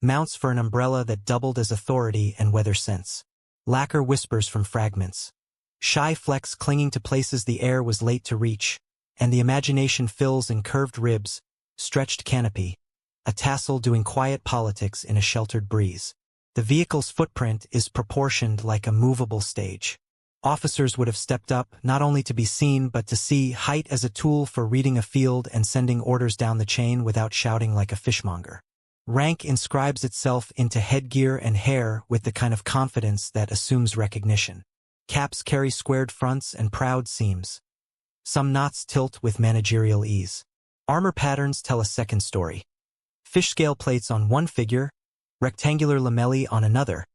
mounts for an umbrella that doubled as authority and weather sense. Lacquer whispers from fragments. Shy flecks clinging to places the air was late to reach, and the imagination fills in curved ribs, stretched canopy, a tassel doing quiet politics in a sheltered breeze. The vehicle's footprint is proportioned like a movable stage. Officers would have stepped up not only to be seen but to see height as a tool for reading a field and sending orders down the chain without shouting like a fishmonger. Rank inscribes itself into headgear and hair with the kind of confidence that assumes recognition. Caps carry squared fronts and proud seams. Some knots tilt with managerial ease. Armor patterns tell a second story. Fish scale plates on one figure, rectangular lamellae on another,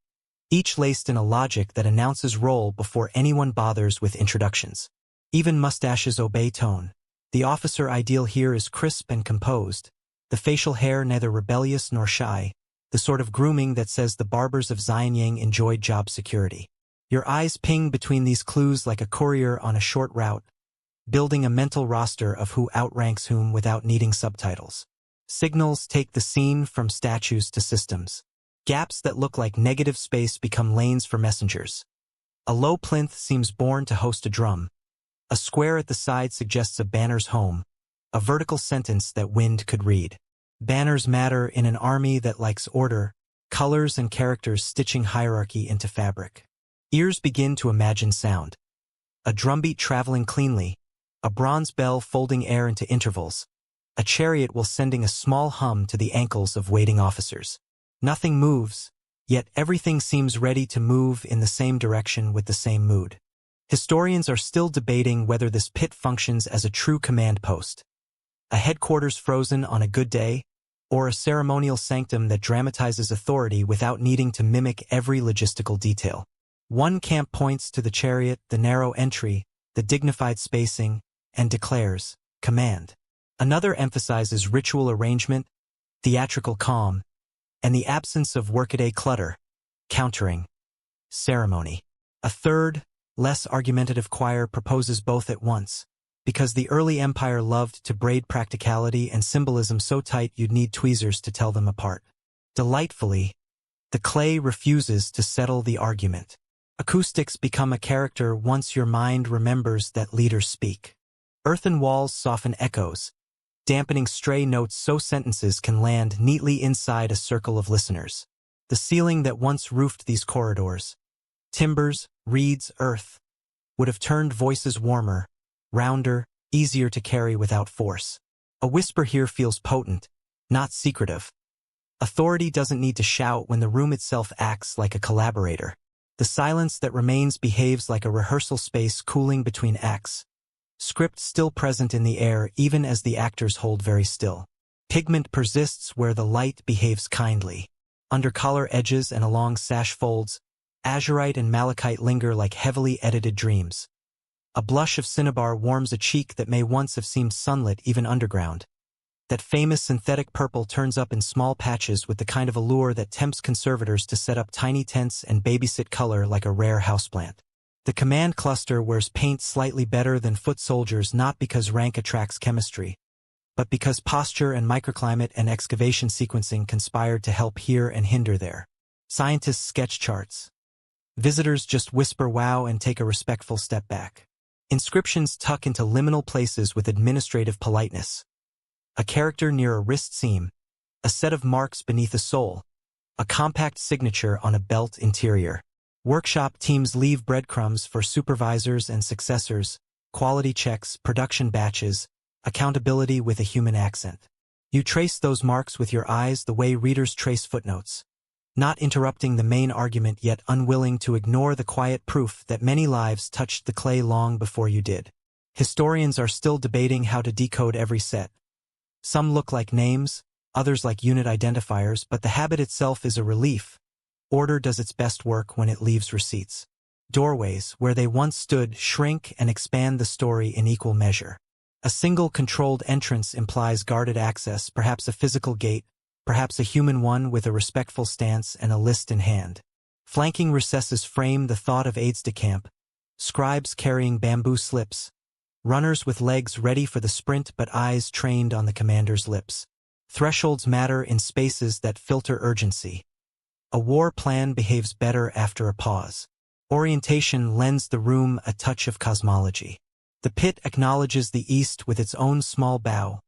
each laced in a logic that announces role before anyone bothers with introductions. Even mustaches obey tone. The officer ideal here is crisp and composed, the facial hair neither rebellious nor shy, the sort of grooming that says the barbers of Xi'an enjoyed job security. Your eyes ping between these clues like a courier on a short route, building a mental roster of who outranks whom without needing subtitles. Signals take the scene from statues to systems. Gaps that look like negative space become lanes for messengers. A low plinth seems born to host a drum. A square at the side suggests a banner's home, a vertical sentence that wind could read. Banners matter in an army that likes order, colors and characters stitching hierarchy into fabric. Ears begin to imagine sound. A drumbeat traveling cleanly, a bronze bell folding air into intervals, a chariot while sending a small hum to the ankles of waiting officers. Nothing moves, yet everything seems ready to move in the same direction with the same mood. Historians are still debating whether this pit functions as a true command post, a headquarters frozen on a good day, or a ceremonial sanctum that dramatizes authority without needing to mimic every logistical detail. One camp points to the chariot, the narrow entry, the dignified spacing, and declares, "Command." Another emphasizes ritual arrangement, theatrical calm, and the absence of workaday clutter, countering ceremony. A third, less argumentative choir proposes both at once, because the early empire loved to braid practicality and symbolism so tight you'd need tweezers to tell them apart. Delightfully, the clay refuses to settle the argument. Acoustics become a character once your mind remembers that leaders speak. Earthen walls soften echoes, dampening stray notes so sentences can land neatly inside a circle of listeners. The ceiling that once roofed these corridors, timbers, reeds, earth, would have turned voices warmer, rounder, easier to carry without force. A whisper here feels potent, not secretive. Authority doesn't need to shout when the room itself acts like a collaborator. The silence that remains behaves like a rehearsal space cooling between acts. Script still present in the air even as the actors hold very still. Pigment persists where the light behaves kindly. Under collar edges and along sash folds, azurite and malachite linger like heavily edited dreams. A blush of cinnabar warms a cheek that may once have seemed sunlit even underground. That famous synthetic purple turns up in small patches with the kind of allure that tempts conservators to set up tiny tents and babysit color like a rare houseplant. The command cluster wears paint slightly better than foot soldiers not because rank attracts chemistry, but because posture and microclimate and excavation sequencing conspired to help here and hinder there. Scientists sketch charts. Visitors just whisper wow and take a respectful step back. Inscriptions tuck into liminal places with administrative politeness. A character near a wrist seam, a set of marks beneath a sole, a compact signature on a belt interior. Workshop teams leave breadcrumbs for supervisors and successors, quality checks, production batches, accountability with a human accent. You trace those marks with your eyes the way readers trace footnotes, not interrupting the main argument yet unwilling to ignore the quiet proof that many lives touched the clay long before you did. Historians are still debating how to decode every set. Some look like names, others like unit identifiers, but the habit itself is a relief. Order does its best work when it leaves receipts. Doorways, where they once stood, shrink and expand the story in equal measure. A single controlled entrance implies guarded access, perhaps a physical gate, perhaps a human one with a respectful stance and a list in hand. Flanking recesses frame the thought of aides-de-camp, scribes carrying bamboo slips, runners with legs ready for the sprint but eyes trained on the commander's lips. Thresholds matter in spaces that filter urgency. A war plan behaves better after a pause. Orientation lends the room a touch of cosmology. The pit acknowledges the east with its own small bow,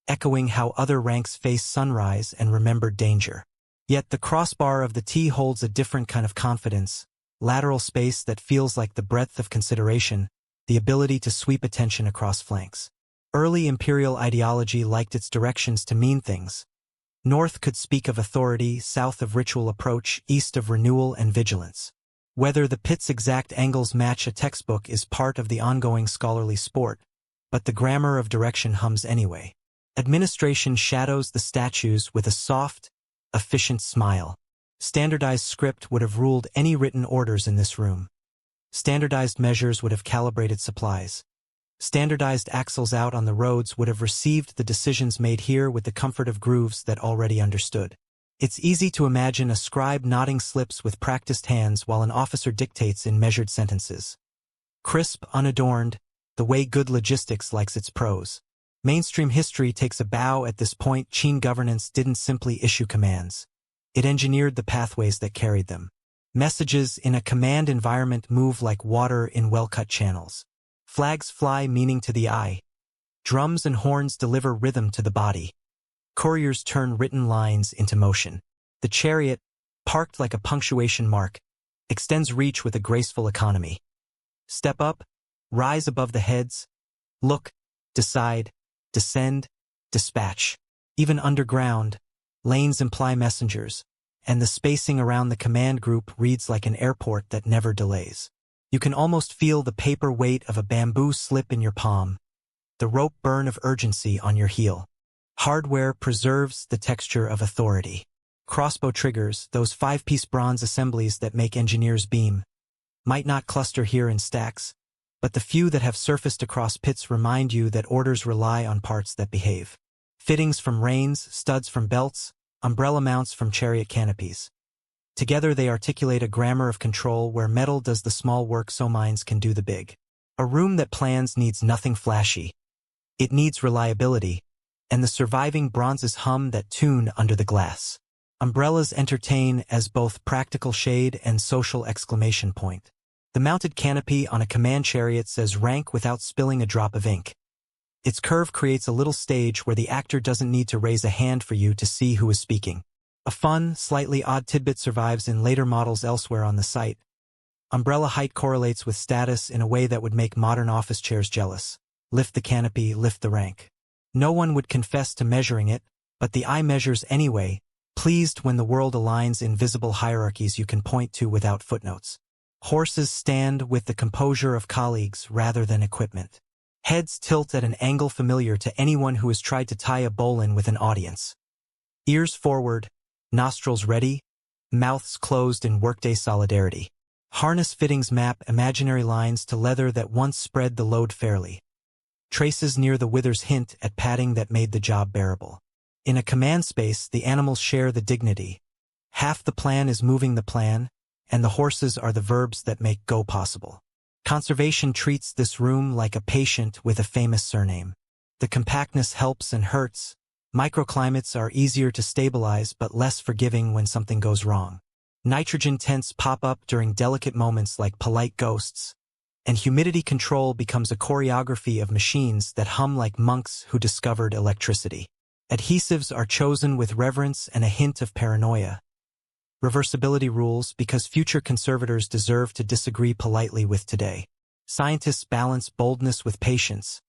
echoing how other ranks face sunrise and remembered danger. Yet the crossbar of the T holds a different kind of confidence, lateral space that feels like the breadth of consideration, the ability to sweep attention across flanks. Early imperial ideology liked its directions to mean things. North could speak of authority, south of ritual approach, east of renewal and vigilance. Whether the pit's exact angles match a textbook is part of the ongoing scholarly sport, but the grammar of direction hums anyway. Administration shadows the statues with a soft, efficient smile. Standardized script would have ruled any written orders in this room. Standardized measures would have calibrated supplies. Standardized axles out on the roads would have received the decisions made here with the comfort of grooves that already understood. It's easy to imagine a scribe nodding slips with practiced hands while an officer dictates in measured sentences. Crisp, unadorned, the way good logistics likes its prose. Mainstream history takes a bow at this point. Qin governance didn't simply issue commands. It engineered the pathways that carried them. Messages in a command environment move like water in well-cut channels. Flags fly meaning to the eye. Drums and horns deliver rhythm to the body. Couriers turn written lines into motion. The chariot, parked like a punctuation mark, extends reach with a graceful economy. Step up, rise above the heads, look, decide, descend, dispatch. Even underground, lanes imply messengers, and the spacing around the command group reads like an airport that never delays. You can almost feel the paper weight of a bamboo slip in your palm, the rope burn of urgency on your heel. Hardware preserves the texture of authority. Crossbow triggers, those 5-piece bronze assemblies that make engineers beam, might not cluster here in stacks, but the few that have surfaced across pits remind you that orders rely on parts that behave. Fittings from reins, studs from belts, umbrella mounts from chariot canopies. Together they articulate a grammar of control where metal does the small work so minds can do the big. A room that plans needs nothing flashy. It needs reliability, and the surviving bronzes hum that tune under the glass. Umbrellas entertain as both practical shade and social exclamation point. The mounted canopy on a command chariot says rank without spilling a drop of ink. Its curve creates a little stage where the actor doesn't need to raise a hand for you to see who is speaking. A fun, slightly odd tidbit survives in later models elsewhere on the site. Umbrella height correlates with status in a way that would make modern office chairs jealous. lift the canopy, lift the rank. No one would confess to measuring it, but the eye measures anyway, pleased when the world aligns in visible hierarchies you can point to without footnotes. Horses stand with the composure of colleagues rather than equipment. Heads tilt at an angle familiar to anyone who has tried to tie a bowline with an audience. Ears forward, nostrils ready, mouths closed in workday solidarity. Harness fittings map imaginary lines to leather that once spread the load fairly. Traces near the withers hint at padding that made the job bearable. In a command space, the animals share the dignity. Half the plan is moving the plan, and the horses are the verbs that make go possible. Conservation treats this room like a patient with a famous surname. The compactness helps and hurts. Microclimates are easier to stabilize but less forgiving when something goes wrong. Nitrogen tents pop up during delicate moments like polite ghosts, and humidity control becomes a choreography of machines that hum like monks who discovered electricity. Adhesives are chosen with reverence and a hint of paranoia. Reversibility rules because future conservators deserve to disagree politely with today. Scientists balance boldness with patience,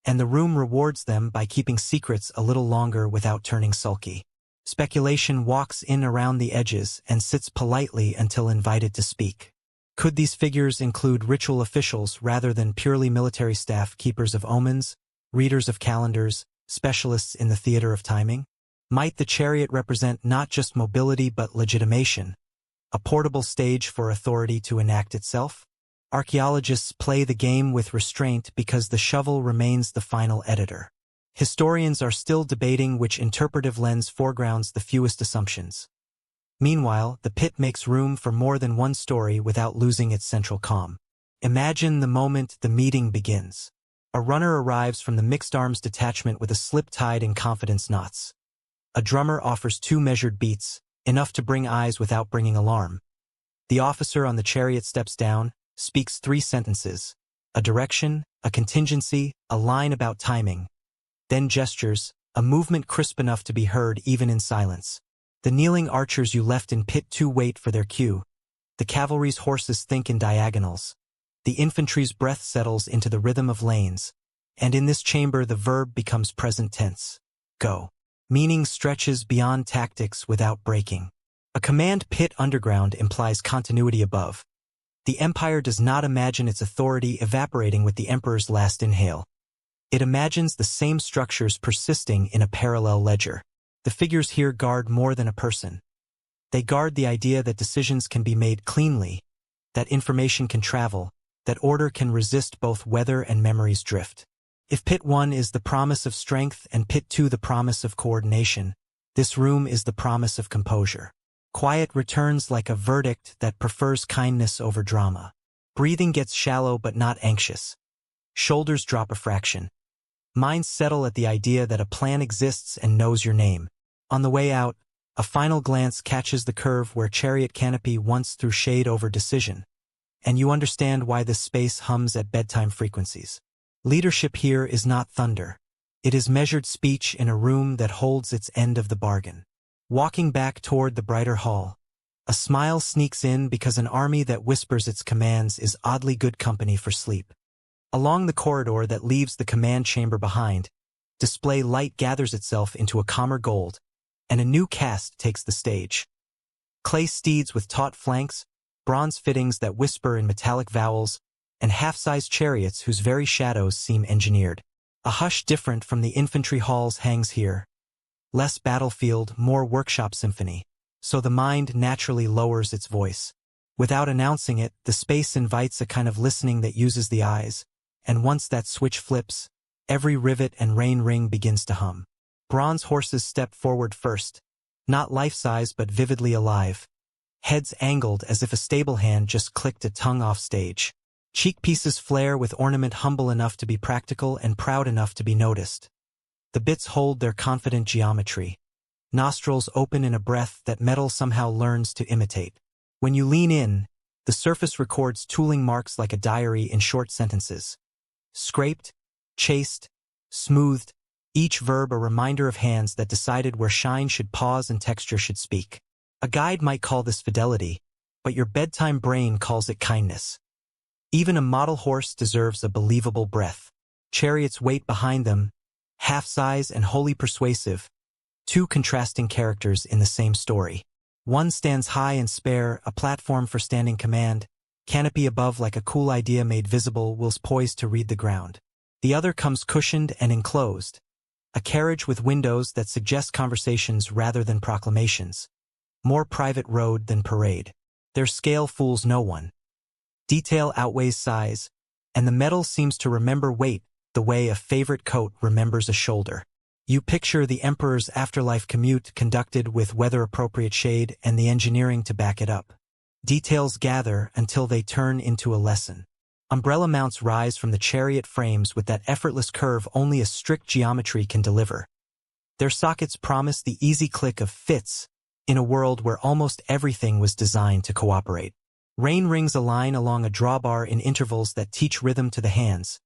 and the room rewards them by keeping secrets a little longer without turning sulky. Speculation walks in around the edges and sits politely until invited to speak. Could these figures include ritual officials rather than purely military staff, keepers of omens, readers of calendars, specialists in the theater of timing? Might the chariot represent not just mobility but legitimation, a portable stage for authority to enact itself? Archaeologists play the game with restraint because the shovel remains the final editor. Historians are still debating which interpretive lens foregrounds the fewest assumptions. Meanwhile, the pit makes room for more than one story without losing its central calm. Imagine the moment the meeting begins. A runner arrives from the mixed arms detachment with a slip tied in confidence knots. A drummer offers 2 measured beats, enough to bring eyes without bringing alarm. The officer on the chariot steps down, speaks 3 sentences, a direction, a contingency, a line about timing. Then gestures, a movement crisp enough to be heard even in silence. The kneeling archers you left in pit 2 wait for their cue. The cavalry's horses think in diagonals. The infantry's breath settles into the rhythm of lanes. And in this chamber the verb becomes present tense. Go. Meaning stretches beyond tactics without breaking. A command pit underground implies continuity above. The empire does not imagine its authority evaporating with the emperor's last inhale. It imagines the same structures persisting in a parallel ledger. The figures here guard more than a person. They guard the idea that decisions can be made cleanly, that information can travel, that order can resist both weather and memory's drift. If Pit 1 is the promise of strength and Pit 2 the promise of coordination, this room is the promise of composure. Quiet returns like a verdict that prefers kindness over drama. Breathing gets shallow but not anxious. Shoulders drop a fraction. Minds settle at the idea that a plan exists and knows your name. On the way out, a final glance catches the curve where chariot canopy once threw shade over decision, and you understand why this space hums at bedtime frequencies. Leadership here is not thunder. It is measured speech in a room that holds its end of the bargain. Walking back toward the brighter hall, a smile sneaks in because an army that whispers its commands is oddly good company for sleep. Along the corridor that leaves the command chamber behind, display light gathers itself into a calmer gold, and a new cast takes the stage. Clay steeds with taut flanks, bronze fittings that whisper in metallic vowels, and half-sized chariots whose very shadows seem engineered. A hush different from the infantry halls hangs here. Less battlefield, more workshop symphony. So the mind naturally lowers its voice. Without announcing it, the space invites a kind of listening that uses the eyes, and once that switch flips, every rivet and rein ring begins to hum. Bronze horses step forward first, not life-size but vividly alive. Heads angled as if a stable hand just clicked a tongue off stage. Cheek pieces flare with ornament humble enough to be practical and proud enough to be noticed. The bits hold their confident geometry. Nostrils open in a breath that metal somehow learns to imitate. When you lean in, the surface records tooling marks like a diary in short sentences. Scraped, chased, smoothed, each verb a reminder of hands that decided where shine should pause and texture should speak. A guide might call this fidelity, but your bedtime brain calls it kindness. Even a model horse deserves a believable breath. Chariots wait behind them, half-size and wholly persuasive, two contrasting characters in the same story. One stands high and spare, a platform for standing command, canopy above like a cool idea made visible whilst poised to read the ground. The other comes cushioned and enclosed, a carriage with windows that suggest conversations rather than proclamations, more private road than parade. Their scale fools no one. Detail outweighs size, and the metal seems to remember weight the way a favorite coat remembers a shoulder. You picture the emperor's afterlife commute conducted with weather-appropriate shade and the engineering to back it up. Details gather until they turn into a lesson. Umbrella mounts rise from the chariot frames with that effortless curve only a strict geometry can deliver. Their sockets promise the easy click of fits in a world where almost everything was designed to cooperate. Rein rings align along a drawbar in intervals that teach rhythm to the hands,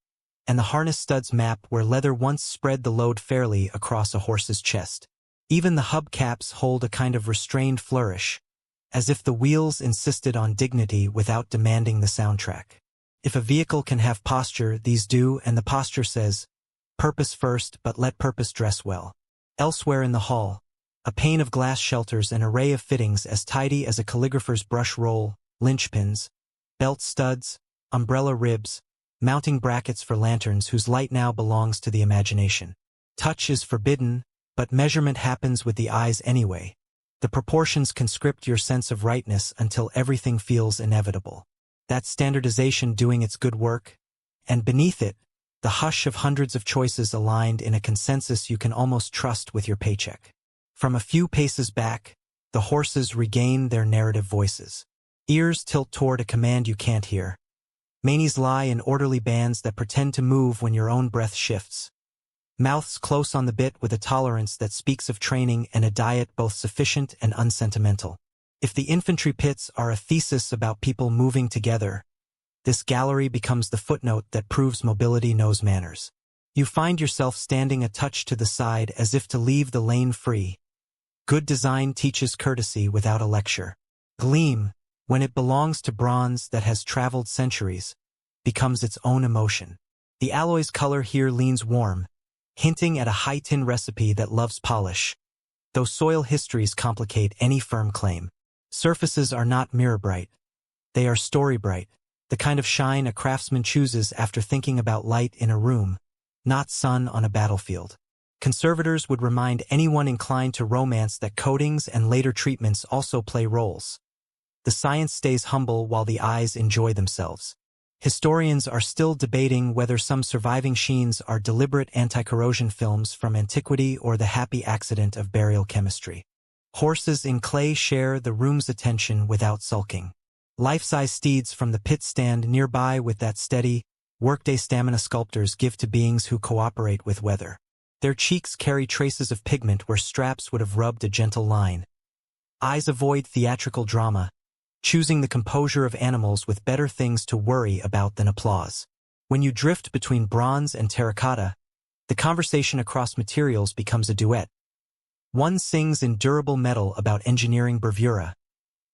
and the harness studs map where leather once spread the load fairly across a horse's chest. Even the hubcaps hold a kind of restrained flourish, as if the wheels insisted on dignity without demanding the soundtrack. If a vehicle can have posture, these do, and the posture says, purpose first, but let purpose dress well. Elsewhere in the hall, a pane of glass shelters an array of fittings as tidy as a calligrapher's brush roll, linchpins, belt studs, umbrella ribs, mounting brackets for lanterns whose light now belongs to the imagination. Touch is forbidden, but measurement happens with the eyes anyway. The proportions conscript your sense of rightness until everything feels inevitable. That's standardization doing its good work, and beneath it, the hush of hundreds of choices aligned in a consensus you can almost trust with your paycheck. From a few paces back, the horses regain their narrative voices. Ears tilt toward a command you can't hear. Manes lie in orderly bands that pretend to move when your own breath shifts. Mouths close on the bit with a tolerance that speaks of training and a diet both sufficient and unsentimental. If the infantry pits are a thesis about people moving together, this gallery becomes the footnote that proves mobility knows manners. You find yourself standing a touch to the side as if to leave the lane free. Good design teaches courtesy without a lecture. Gleam, when it belongs to bronze that has traveled centuries, becomes its own emotion. The alloy's color here leans warm, hinting at a high tin recipe that loves polish, though soil histories complicate any firm claim. Surfaces are not mirror bright. They are story bright, the kind of shine a craftsman chooses after thinking about light in a room, not sun on a battlefield. Conservators would remind anyone inclined to romance that coatings and later treatments also play roles. The science stays humble while the eyes enjoy themselves. Historians are still debating whether some surviving sheens are deliberate anti-corrosion films from antiquity or the happy accident of burial chemistry. Horses in clay share the room's attention without sulking. Life-size steeds from the pit stand nearby with that steady, workday stamina sculptors give to beings who cooperate with weather. Their cheeks carry traces of pigment where straps would have rubbed a gentle line. Eyes avoid theatrical drama, choosing the composure of animals with better things to worry about than applause. When you drift between bronze and terracotta, the conversation across materials becomes a duet. One sings in durable metal about engineering bravura.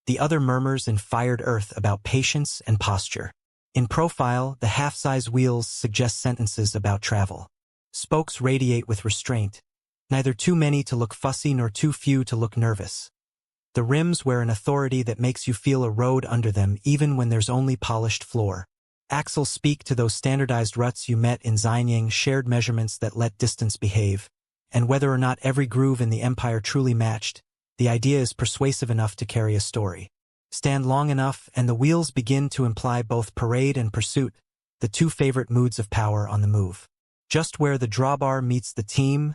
The other murmurs in fired earth about patience and posture. In profile, the half-size wheels suggest sentences about travel. Spokes radiate with restraint, neither too many to look fussy nor too few to look nervous. The rims wear an authority that makes you feel a road under them even when there's only polished floor. Axles speak to those standardized ruts you met in Xi'an, shared measurements that let distance behave. And whether or not every groove in the empire truly matched, the idea is persuasive enough to carry a story. Stand long enough and the wheels begin to imply both parade and pursuit, the two favorite moods of power on the move. Just where the drawbar meets the team,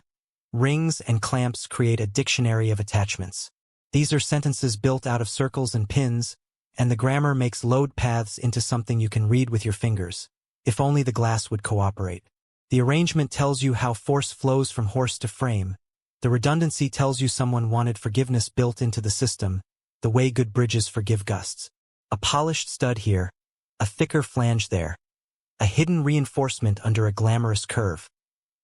rings and clamps create a dictionary of attachments. These are sentences built out of circles and pins, and the grammar makes load paths into something you can read with your fingers. If only the glass would cooperate. The arrangement tells you how force flows from horse to frame. The redundancy tells you someone wanted forgiveness built into the system, the way good bridges forgive gusts. A polished stud here, a thicker flange there, a hidden reinforcement under a glamorous curve.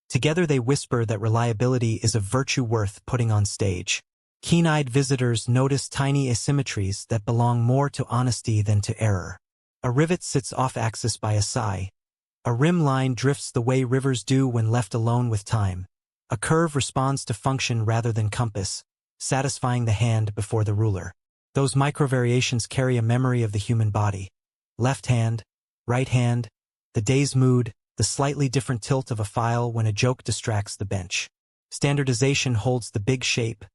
Together they whisper that reliability is a virtue worth putting on stage. Keen-eyed visitors notice tiny asymmetries that belong more to honesty than to error. A rivet sits off-axis by a sigh, A rim line drifts the way rivers do when left alone with time. A curve responds to function rather than compass, satisfying the hand before the ruler. Those microvariations carry a memory of the human body. Left hand, right hand, the day's mood, the slightly different tilt of a file when a joke distracts the bench. Standardization holds the big shape.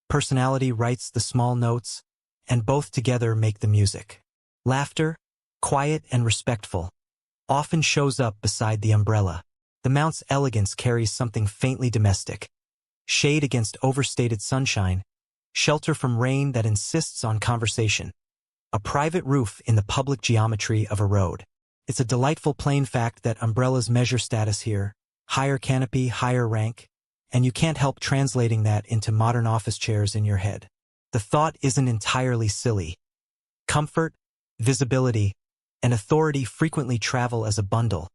Personality writes the small notes, and both together make the music. Laughter, quiet and respectful, often shows up beside the umbrella. The mount's elegance carries something faintly domestic. Shade against overstated sunshine, shelter from rain that insists on conversation. A private roof in the public geometry of a road. It's a delightful plain fact that umbrellas measure status here, higher canopy, higher rank, and you can't help translating that into modern office chairs in your head. The thought isn't entirely silly. Comfort, visibility, and authority frequently travel as a bundle,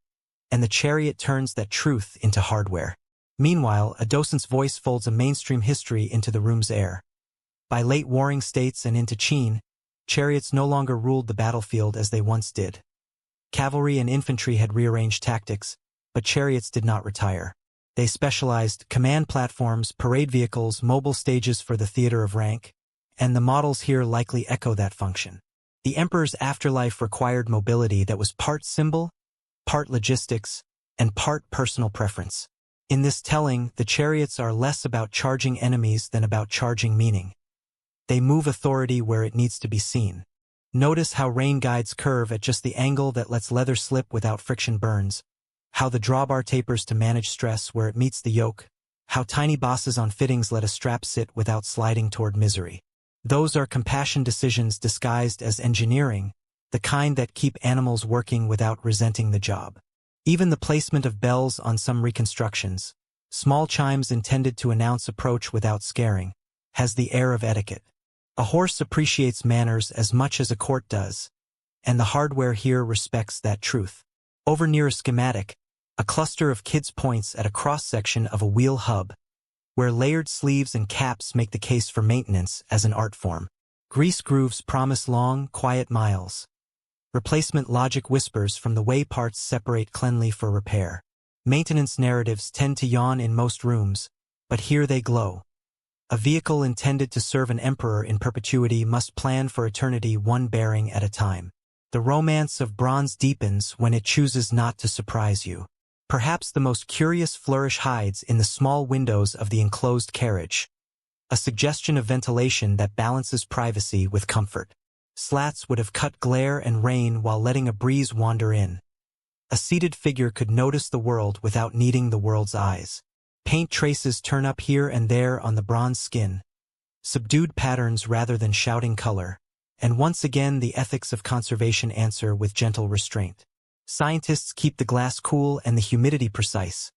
and the chariot turns that truth into hardware. Meanwhile, a docent's voice folds a mainstream history into the room's air. By late warring states and into Qin, chariots no longer ruled the battlefield as they once did. Cavalry and infantry had rearranged tactics, but chariots did not retire. They specialized command platforms, parade vehicles, mobile stages for the theater of rank, and the models here likely echo that function. The emperor's afterlife required mobility that was part symbol, part logistics, and part personal preference. In this telling, the chariots are less about charging enemies than about charging meaning. They move authority where it needs to be seen. Notice how rain guides curve at just the angle that lets leather slip without friction burns, how the drawbar tapers to manage stress where it meets the yoke, how tiny bosses on fittings let a strap sit without sliding toward misery. Those are compassion decisions disguised as engineering, the kind that keep animals working without resenting the job. Even the placement of bells on some reconstructions, small chimes intended to announce approach without scaring, has the air of etiquette. A horse appreciates manners as much as a court does, and the hardware here respects that truth. Over near a schematic, a cluster of kids points at a cross-section of a wheel hub, where layered sleeves and caps make the case for maintenance as an art form. Grease grooves promise long, quiet miles. Replacement logic whispers from the way parts separate cleanly for repair. Maintenance narratives tend to yawn in most rooms, but here they glow. A vehicle intended to serve an emperor in perpetuity must plan for eternity one bearing at a time. The romance of bronze deepens when it chooses not to surprise you. Perhaps the most curious flourish hides in the small windows of the enclosed carriage. A suggestion of ventilation that balances privacy with comfort. Slats would have cut glare and rain while letting a breeze wander in. A seated figure could notice the world without needing the world's eyes. Paint traces turn up here and there on the bronze skin. Subdued patterns rather than shouting color. And once again the ethics of conservation answer with gentle restraint. Scientists keep the glass cool and the humidity precise.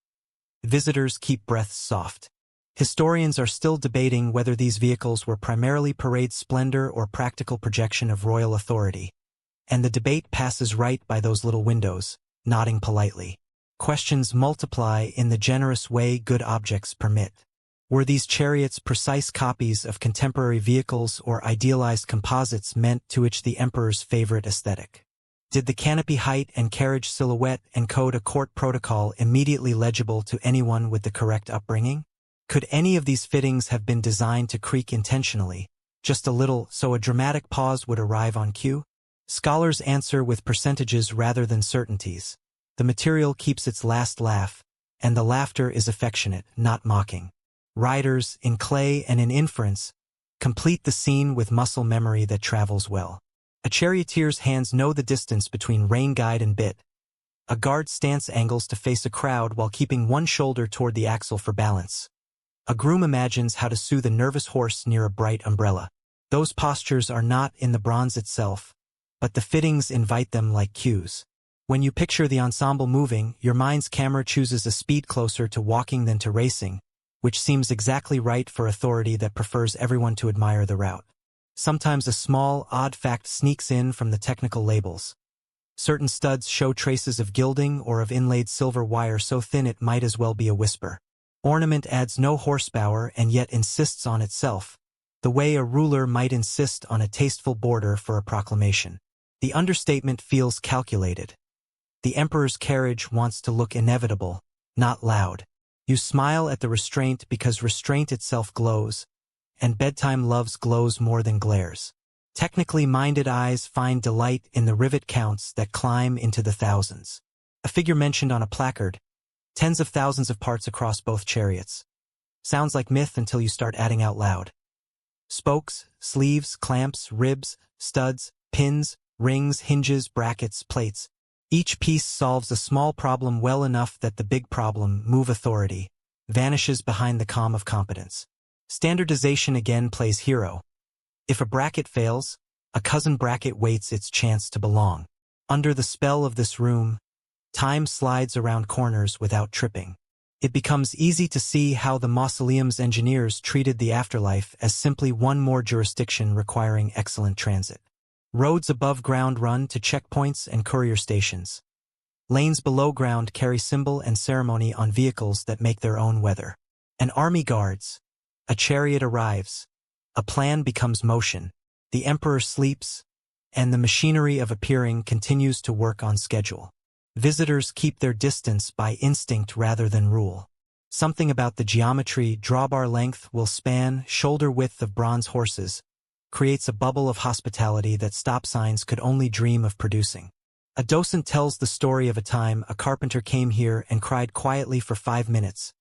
Visitors keep breaths soft. Historians are still debating whether these vehicles were primarily parade splendor or practical projection of royal authority. And the debate passes right by those little windows, nodding politely. Questions multiply in the generous way good objects permit. Were these chariots precise copies of contemporary vehicles or idealized composites meant to itch the emperor's favorite aesthetic? Did the canopy height and carriage silhouette encode a court protocol immediately legible to anyone with the correct upbringing? Could any of these fittings have been designed to creak intentionally, just a little, so a dramatic pause would arrive on cue? Scholars answer with percentages rather than certainties. The material keeps its last laugh, and the laughter is affectionate, not mocking. Riders, in clay and in inference, complete the scene with muscle memory that travels well. A charioteer's hands know the distance between rein guide and bit. A guard stance angles to face a crowd while keeping one shoulder toward the axle for balance. A groom imagines how to soothe a nervous horse near a bright umbrella. Those postures are not in the bronze itself, but the fittings invite them like cues. When you picture the ensemble moving, your mind's camera chooses a speed closer to walking than to racing, which seems exactly right for authority that prefers everyone to admire the route. Sometimes a small, odd fact sneaks in from the technical labels. Certain studs show traces of gilding or of inlaid silver wire so thin it might as well be a whisper. Ornament adds no horsepower and yet insists on itself, the way a ruler might insist on a tasteful border for a proclamation. The understatement feels calculated. The emperor's carriage wants to look inevitable, not loud. You smile at the restraint because restraint itself glows, and bedtime loves glows more than glares. Technically minded eyes find delight in the rivet counts that climb into the thousands. A figure mentioned on a placard, tens of thousands of parts across both chariots. Sounds like myth until you start adding out loud. Spokes, sleeves, clamps, ribs, studs, pins, rings, hinges, brackets, plates. Each piece solves a small problem well enough that the big problem, move authority, vanishes behind the calm of competence. Standardization again plays hero. If a bracket fails, a cousin bracket waits its chance to belong. Under the spell of this room, time slides around corners without tripping. It becomes easy to see how the mausoleum's engineers treated the afterlife as simply one more jurisdiction requiring excellent transit. Roads above ground run to checkpoints and courier stations. Lanes below ground carry symbol and ceremony on vehicles that make their own weather. An army guards. A chariot arrives. A plan becomes motion. The emperor sleeps, and the machinery of appearing continues to work on schedule. Visitors keep their distance by instinct rather than rule. Something about the geometry, drawbar length will span, shoulder width of bronze horses, creates a bubble of hospitality that stop signs could only dream of producing. A docent tells the story of a time a carpenter came here and cried quietly for 5 minutes,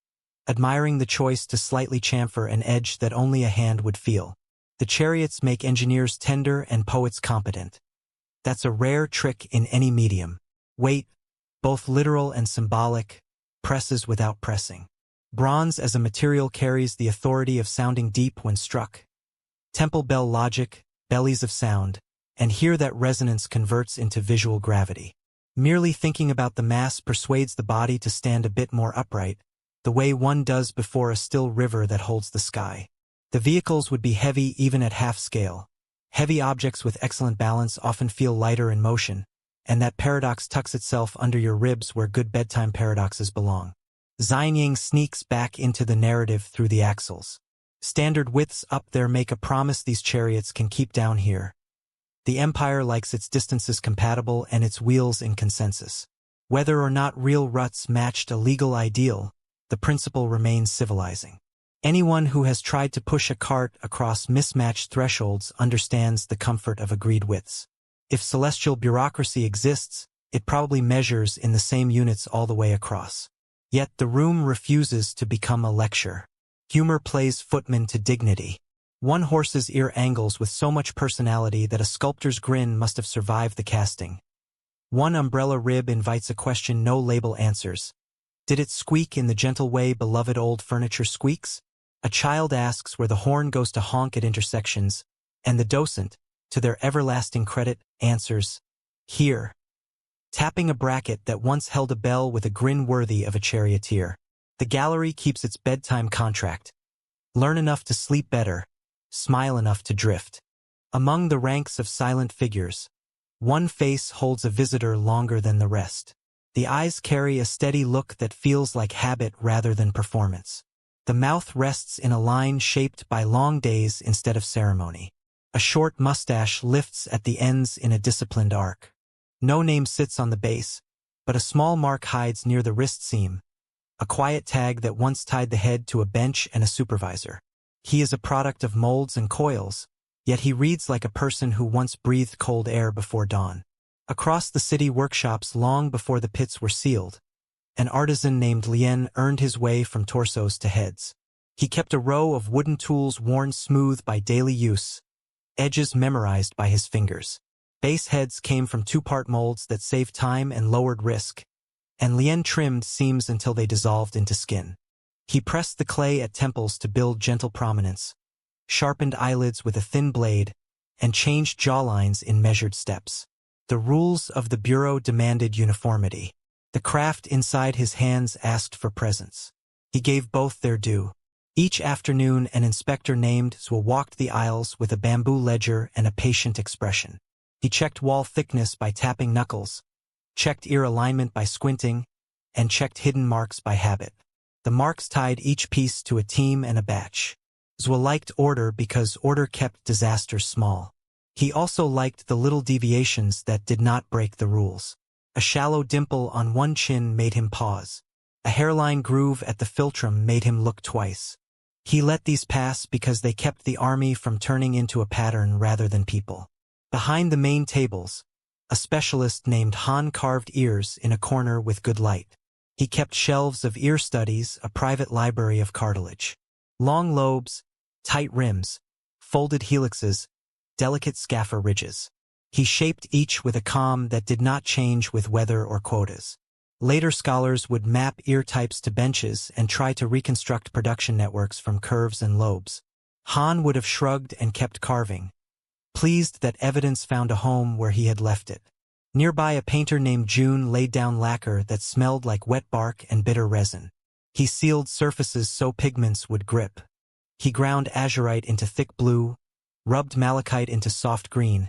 admiring the choice to slightly chamfer an edge that only a hand would feel. The chariots make engineers tender and poets competent. That's a rare trick in any medium. Weight, both literal and symbolic, presses without pressing. Bronze as a material carries the authority of sounding deep when struck. Temple bell logic, bellies of sound, and here that resonance converts into visual gravity. Merely thinking about the mass persuades the body to stand a bit more upright, the way one does before a still river that holds the sky. The vehicles would be heavy even at half scale. Heavy objects with excellent balance often feel lighter in motion, and that paradox tucks itself under your ribs where good bedtime paradoxes belong. Xi'an sneaks back into the narrative through the axles. Standard widths up there make a promise these chariots can keep down here. The empire likes its distances compatible and its wheels in consensus. Whether or not real ruts matched a legal ideal, the principle remains civilizing. Anyone who has tried to push a cart across mismatched thresholds understands the comfort of agreed widths. If celestial bureaucracy exists, it probably measures in the same units all the way across. Yet the room refuses to become a lecture. Humor plays footman to dignity. One horse's ear angles with so much personality that a sculptor's grin must have survived the casting. One umbrella rib invites a question no label answers. Did it squeak in the gentle way beloved old furniture squeaks? A child asks where the horn goes to honk at intersections, and the docent, to their everlasting credit, answers, here. Tapping a bracket that once held a bell with a grin worthy of a charioteer. The gallery keeps its bedtime contract. Learn enough to sleep better, smile enough to drift. Among the ranks of silent figures, one face holds a visitor longer than the rest. The eyes carry a steady look that feels like habit rather than performance. The mouth rests in a line shaped by long days instead of ceremony. A short mustache lifts at the ends in a disciplined arc. No name sits on the base, but a small mark hides near the wrist seam. A quiet tag that once tied the head to a bench and a supervisor. He is a product of molds and coils, yet he reads like a person who once breathed cold air before dawn. Across the city workshops long before the pits were sealed, an artisan named Lian earned his way from torsos to heads. He kept a row of wooden tools worn smooth by daily use, edges memorized by his fingers. Base heads came from two-part molds that saved time and lowered risk, and Lian trimmed seams until they dissolved into skin. He pressed the clay at temples to build gentle prominence, sharpened eyelids with a thin blade, and changed jawlines in measured steps. The rules of the bureau demanded uniformity. The craft inside his hands asked for presence. He gave both their due. Each afternoon an inspector named Zhuo walked the aisles with a bamboo ledger and a patient expression. He checked wall thickness by tapping knuckles, checked ear alignment by squinting, and checked hidden marks by habit. The marks tied each piece to a team and a batch. Zhuo liked order because order kept disasters small. He also liked the little deviations that did not break the rules. A shallow dimple on one chin made him pause. A hairline groove at the philtrum made him look twice. He let these pass because they kept the army from turning into a pattern rather than people. Behind the main tables, a specialist named Han carved ears in a corner with good light. He kept shelves of ear studies, a private library of cartilage. Long lobes, tight rims, folded helixes, delicate scapha ridges. He shaped each with a calm that did not change with weather or quotas. Later scholars would map ear types to benches and try to reconstruct production networks from curves and lobes. Han would have shrugged and kept carving, pleased that evidence found a home where he had left it. Nearby, a painter named June laid down lacquer that smelled like wet bark and bitter resin. He sealed surfaces so pigments would grip. He ground azurite into thick blue, rubbed malachite into soft green,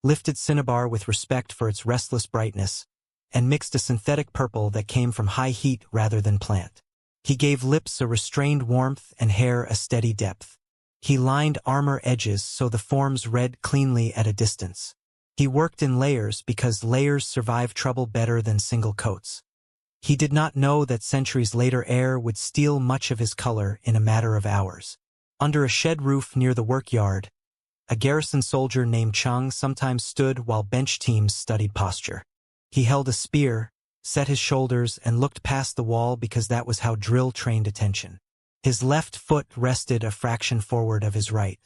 lifted cinnabar with respect for its restless brightness, and mixed a synthetic purple that came from high heat rather than plant. He gave lips a restrained warmth and hair a steady depth. He lined armor edges so the forms read cleanly at a distance. He worked in layers because layers survive trouble better than single coats. He did not know that centuries later air would steal much of his color in a matter of hours. Under a shed roof near the workyard, a garrison soldier named Chang sometimes stood while bench teams studied posture. He held a spear, set his shoulders, and looked past the wall because that was how drill trained attention. His left foot rested a fraction forward of his right.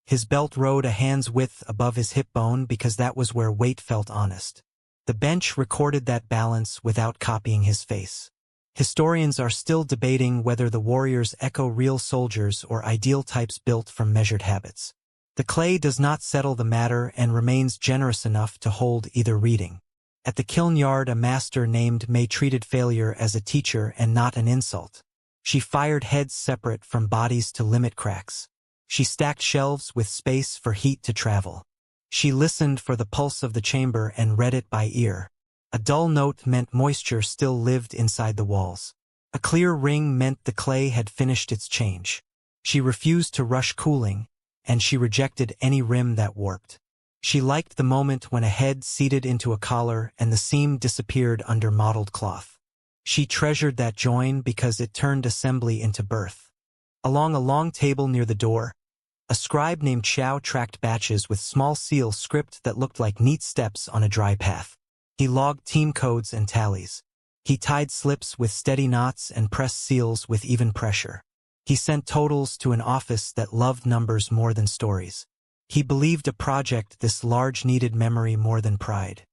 His belt rode a hand's width above his hip bone because that was where weight felt honest. The bench recorded that balance without copying his face. Historians are still debating whether the warriors echo real soldiers or ideal types built from measured habits. The clay does not settle the matter and remains generous enough to hold either reading. At the kiln yard, a master named May treated failure as a teacher and not an insult. She fired heads separate from bodies to limit cracks. She stacked shelves with space for heat to travel. She listened for the pulse of the chamber and read it by ear. A dull note meant moisture still lived inside the walls. A clear ring meant the clay had finished its change. She refused to rush cooling, and she rejected any rim that warped. She liked the moment when a head seated into a collar and the seam disappeared under mottled cloth. She treasured that join because it turned assembly into birth. Along a long table near the door, a scribe named Xiao tracked batches with small seal script that looked like neat steps on a dry path. He logged team codes and tallies. He tied slips with steady knots and pressed seals with even pressure. He sent totals to an office that loved numbers more than stories. He believed a project this large needed memory more than pride.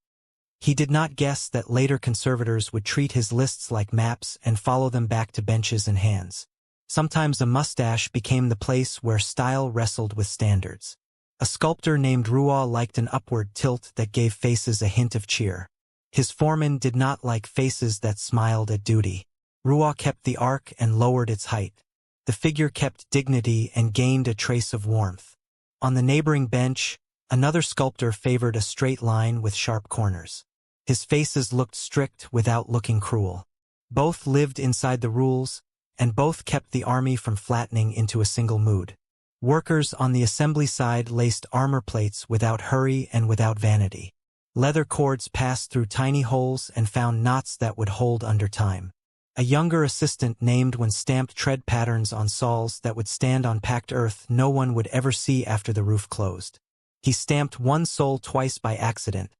He did not guess that later conservators would treat his lists like maps and follow them back to benches and hands. Sometimes a mustache became the place where style wrestled with standards. A sculptor named Ruo liked an upward tilt that gave faces a hint of cheer. His foreman did not like faces that smiled at duty. Ruo kept the arc and lowered its height. The figure kept dignity and gained a trace of warmth. On the neighboring bench, another sculptor favored a straight line with sharp corners. His faces looked strict without looking cruel. Both lived inside the rules, and both kept the army from flattening into a single mood. Workers on the assembly side laced armor plates without hurry and without vanity. Leather cords passed through tiny holes and found knots that would hold under time. A younger assistant named when stamped tread patterns on soles that would stand on packed earth no one would ever see after the roof closed. He stamped one sole twice by accident,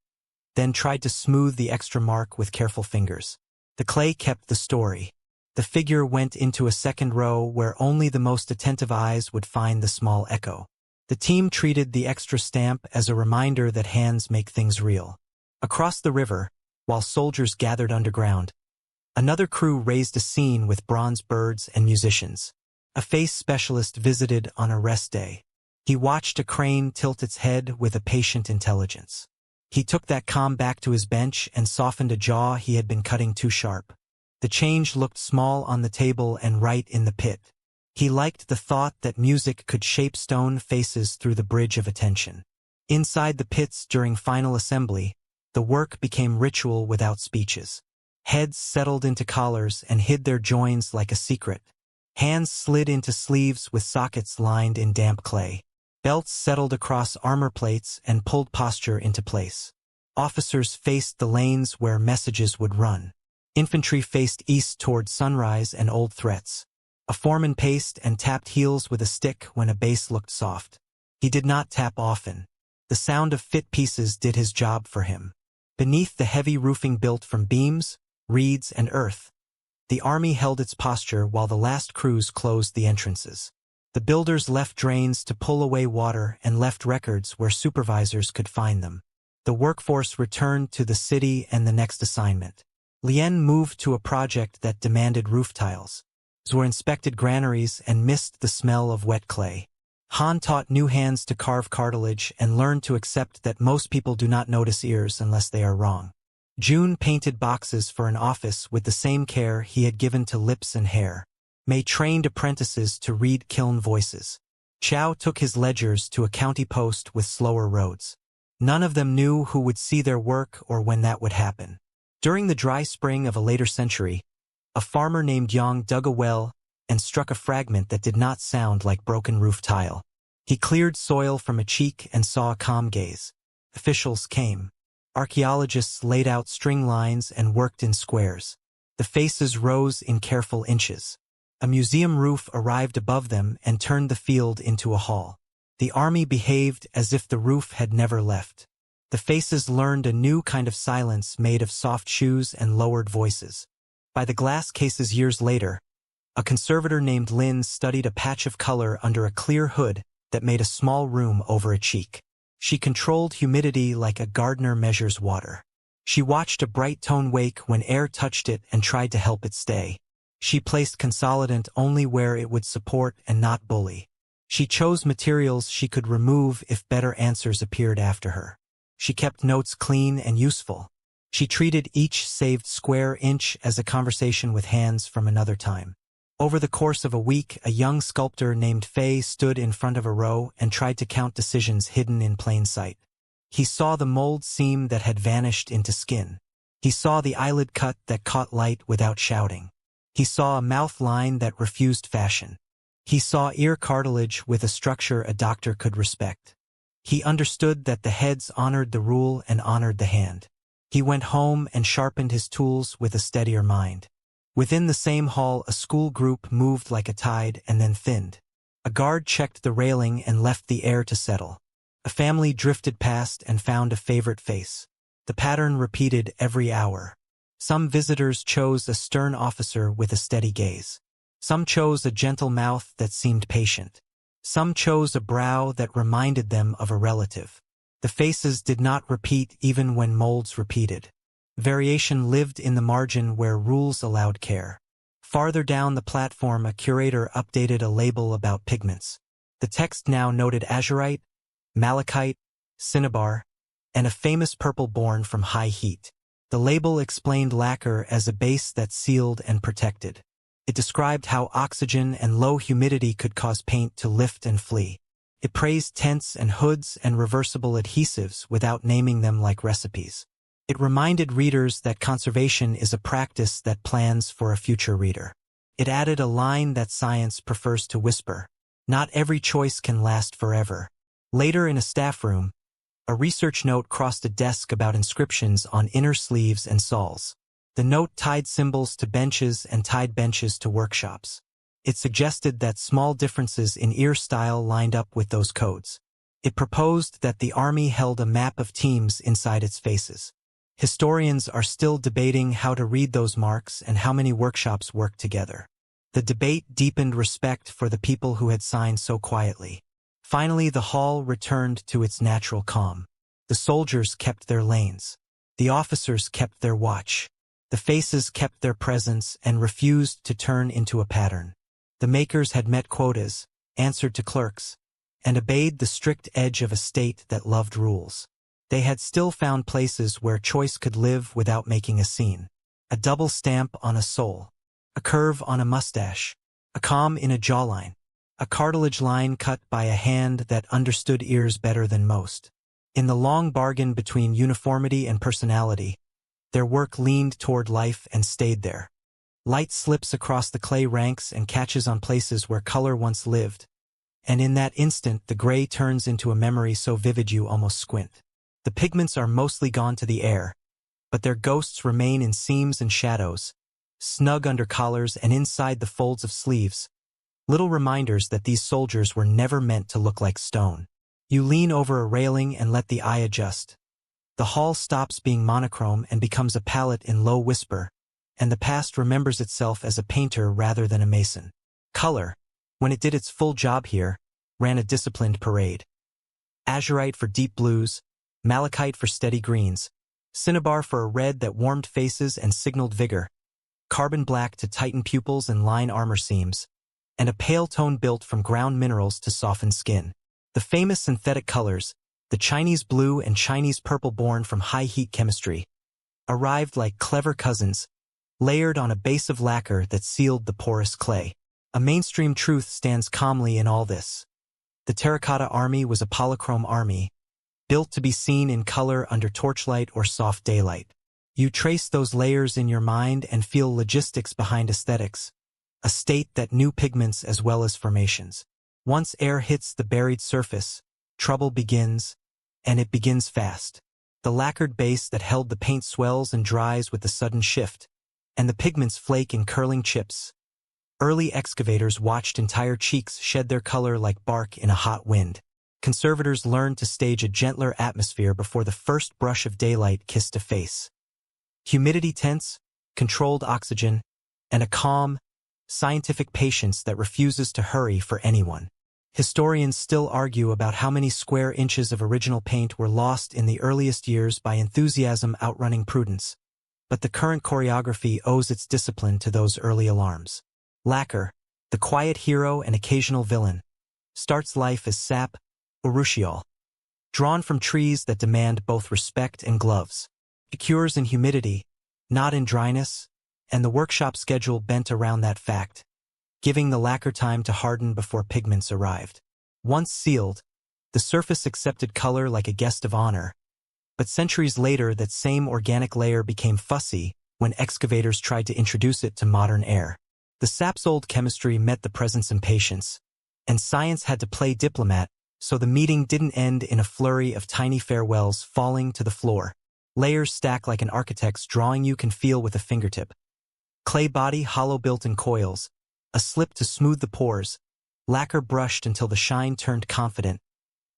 then tried to smooth the extra mark with careful fingers. The clay kept the story. The figure went into a second row where only the most attentive eyes would find the small echo. The team treated the extra stamp as a reminder that hands make things real. Across the river, while soldiers gathered underground, another crew raised a scene with bronze birds and musicians. A face specialist visited on a rest day. He watched a crane tilt its head with a patient intelligence. He took that calm back to his bench and softened a jaw he had been cutting too sharp. The change looked small on the table and right in the pit. He liked the thought that music could shape stone faces through the bridge of attention. Inside the pits during final assembly, the work became ritual without speeches. Heads settled into collars and hid their joins like a secret. Hands slid into sleeves with sockets lined in damp clay. Belts settled across armor plates and pulled posture into place. Officers faced the lanes where messages would run. Infantry faced east toward sunrise and old threats. A foreman paced and tapped heels with a stick when a base looked soft. He did not tap often. The sound of fit pieces did his job for him. Beneath the heavy roofing built from beams, reeds, and earth, the army held its posture while the last crews closed the entrances. The builders left drains to pull away water and left records where supervisors could find them. The workforce returned to the city and the next assignment. Lian moved to a project that demanded roof tiles. Were inspected granaries and missed the smell of wet clay. Han taught new hands to carve cartilage and learned to accept that most people do not notice ears unless they are wrong. June painted boxes for an office with the same care he had given to lips and hair. Mei trained apprentices to read kiln voices. Qiao took his ledgers to a county post with slower roads. None of them knew who would see their work or when that would happen. During the dry spring of a later century, a farmer named Yang dug a well and struck a fragment that did not sound like broken roof tile. He cleared soil from a cheek and saw a calm gaze. Officials came. Archaeologists laid out string lines and worked in squares. The faces rose in careful inches. A museum roof arrived above them and turned the field into a hall. The army behaved as if the roof had never left. The faces learned a new kind of silence made of soft shoes and lowered voices. By the glass cases years later, a conservator named Lin studied a patch of color under a clear hood that made a small room over a cheek. She controlled humidity like a gardener measures water. She watched a bright tone wake when air touched it and tried to help it stay. She placed consolidant only where it would support and not bully. She chose materials she could remove if better answers appeared after her. She kept notes clean and useful. She treated each saved square inch as a conversation with hands from another time. Over the course of a week, a young sculptor named Fei stood in front of a row and tried to count decisions hidden in plain sight. He saw the mold seam that had vanished into skin. He saw the eyelid cut that caught light without shouting. He saw a mouth line that refused fashion. He saw ear cartilage with a structure a doctor could respect. He understood that the heads honored the rule and honored the hand. He went home and sharpened his tools with a steadier mind. Within the same hall, a school group moved like a tide and then thinned. A guard checked the railing and left the air to settle. A family drifted past and found a favorite face. The pattern repeated every hour. Some visitors chose a stern officer with a steady gaze. Some chose a gentle mouth that seemed patient. Some chose a brow that reminded them of a relative. The faces did not repeat even when molds repeated. Variation lived in the margin where rules allowed care. Farther down the platform, a curator updated a label about pigments. The text now noted azurite, malachite, cinnabar, and a famous purple born from high heat. The label explained lacquer as a base that sealed and protected. It described how oxygen and low humidity could cause paint to lift and flee. It praised tents and hoods and reversible adhesives without naming them like recipes. It reminded readers that conservation is a practice that plans for a future reader. It added a line that science prefers to whisper. Not every choice can last forever. Later in a staff room, a research note crossed a desk about inscriptions on inner sleeves and soles. The note tied symbols to benches and tied benches to workshops. It suggested that small differences in ear style lined up with those codes. It proposed that the army held a map of teams inside its faces. Historians are still debating how to read those marks and how many workshops worked together. The debate deepened respect for the people who had signed so quietly. Finally, the hall returned to its natural calm. The soldiers kept their lanes. The officers kept their watch. The faces kept their presence and refused to turn into a pattern. The makers had met quotas, answered to clerks, and obeyed the strict edge of a state that loved rules. They had still found places where choice could live without making a scene. A double stamp on a sole. A curve on a mustache. A calm in a jawline. A cartilage line cut by a hand that understood ears better than most. In the long bargain between uniformity and personality, their work leaned toward life and stayed there. Light slips across the clay ranks and catches on places where color once lived. And in that instant, the gray turns into a memory so vivid you almost squint. The pigments are mostly gone to the air, but their ghosts remain in seams and shadows, snug under collars and inside the folds of sleeves, little reminders that these soldiers were never meant to look like stone. You lean over a railing and let the eye adjust. The hall stops being monochrome and becomes a palette in low whisper, and the past remembers itself as a painter rather than a mason. Color, when it did its full job here, ran a disciplined parade. Azurite for deep blues, malachite for steady greens, cinnabar for a red that warmed faces and signaled vigor, carbon black to tighten pupils and line armor seams, and a pale tone built from ground minerals to soften skin. The famous synthetic colors, the Chinese blue and Chinese purple born from high-heat chemistry, arrived like clever cousins, layered on a base of lacquer that sealed the porous clay. A mainstream truth stands calmly in all this. The Terracotta army was a polychrome army, built to be seen in color under torchlight or soft daylight. You trace those layers in your mind and feel logistics behind aesthetics, a state that knew pigments as well as formations. Once air hits the buried surface, trouble begins, and it begins fast. The lacquered base that held the paint swells and dries with the sudden shift, and the pigments flake in curling chips. Early excavators watched entire cheeks shed their color like bark in a hot wind. Conservators learned to stage a gentler atmosphere before the first brush of daylight kissed a face. Humidity tense, controlled oxygen, and a calm, scientific patience that refuses to hurry for anyone. Historians still argue about how many square inches of original paint were lost in the earliest years by enthusiasm outrunning prudence, but the current choreography owes its discipline to those early alarms. Lacquer, the quiet hero and occasional villain, starts life as sap, urushiol, drawn from trees that demand both respect and gloves. It cures in humidity, not in dryness, and the workshop schedule bent around that fact, giving the lacquer time to harden before pigments arrived. Once sealed, the surface accepted color like a guest of honor, but centuries later that same organic layer became fussy when excavators tried to introduce it to modern air. The sap's old chemistry met the present's impatience, and science had to play diplomat, so the meeting didn't end in a flurry of tiny farewells falling to the floor. Layers stack like an architect's drawing you can feel with a fingertip. Clay body hollow built in coils, a slip to smooth the pores, lacquer brushed until the shine turned confident,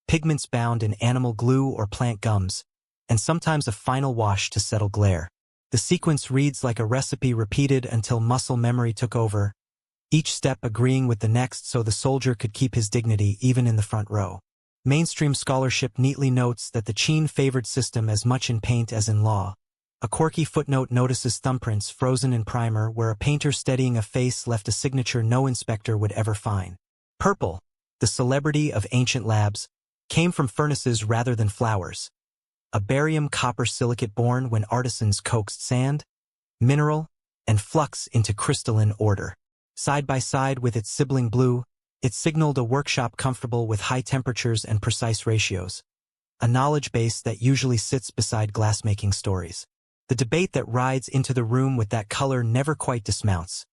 pigments bound in animal glue or plant gums, and sometimes a final wash to settle glare. The sequence reads like a recipe repeated until muscle memory took over, each step agreeing with the next so the soldier could keep his dignity even in the front row. Mainstream scholarship neatly notes that the Qin favored system as much in paint as in law. A quirky footnote notices thumbprints frozen in primer where a painter steadying a face left a signature no inspector would ever find. Purple, the celebrity of ancient labs, came from furnaces rather than flowers. A barium copper silicate born when artisans coaxed sand, mineral, and flux into crystalline order. Side by side with its sibling blue, it signaled a workshop comfortable with high temperatures and precise ratios, a knowledge base that usually sits beside glassmaking stories. The debate that rides into the room with that color never quite dismounts.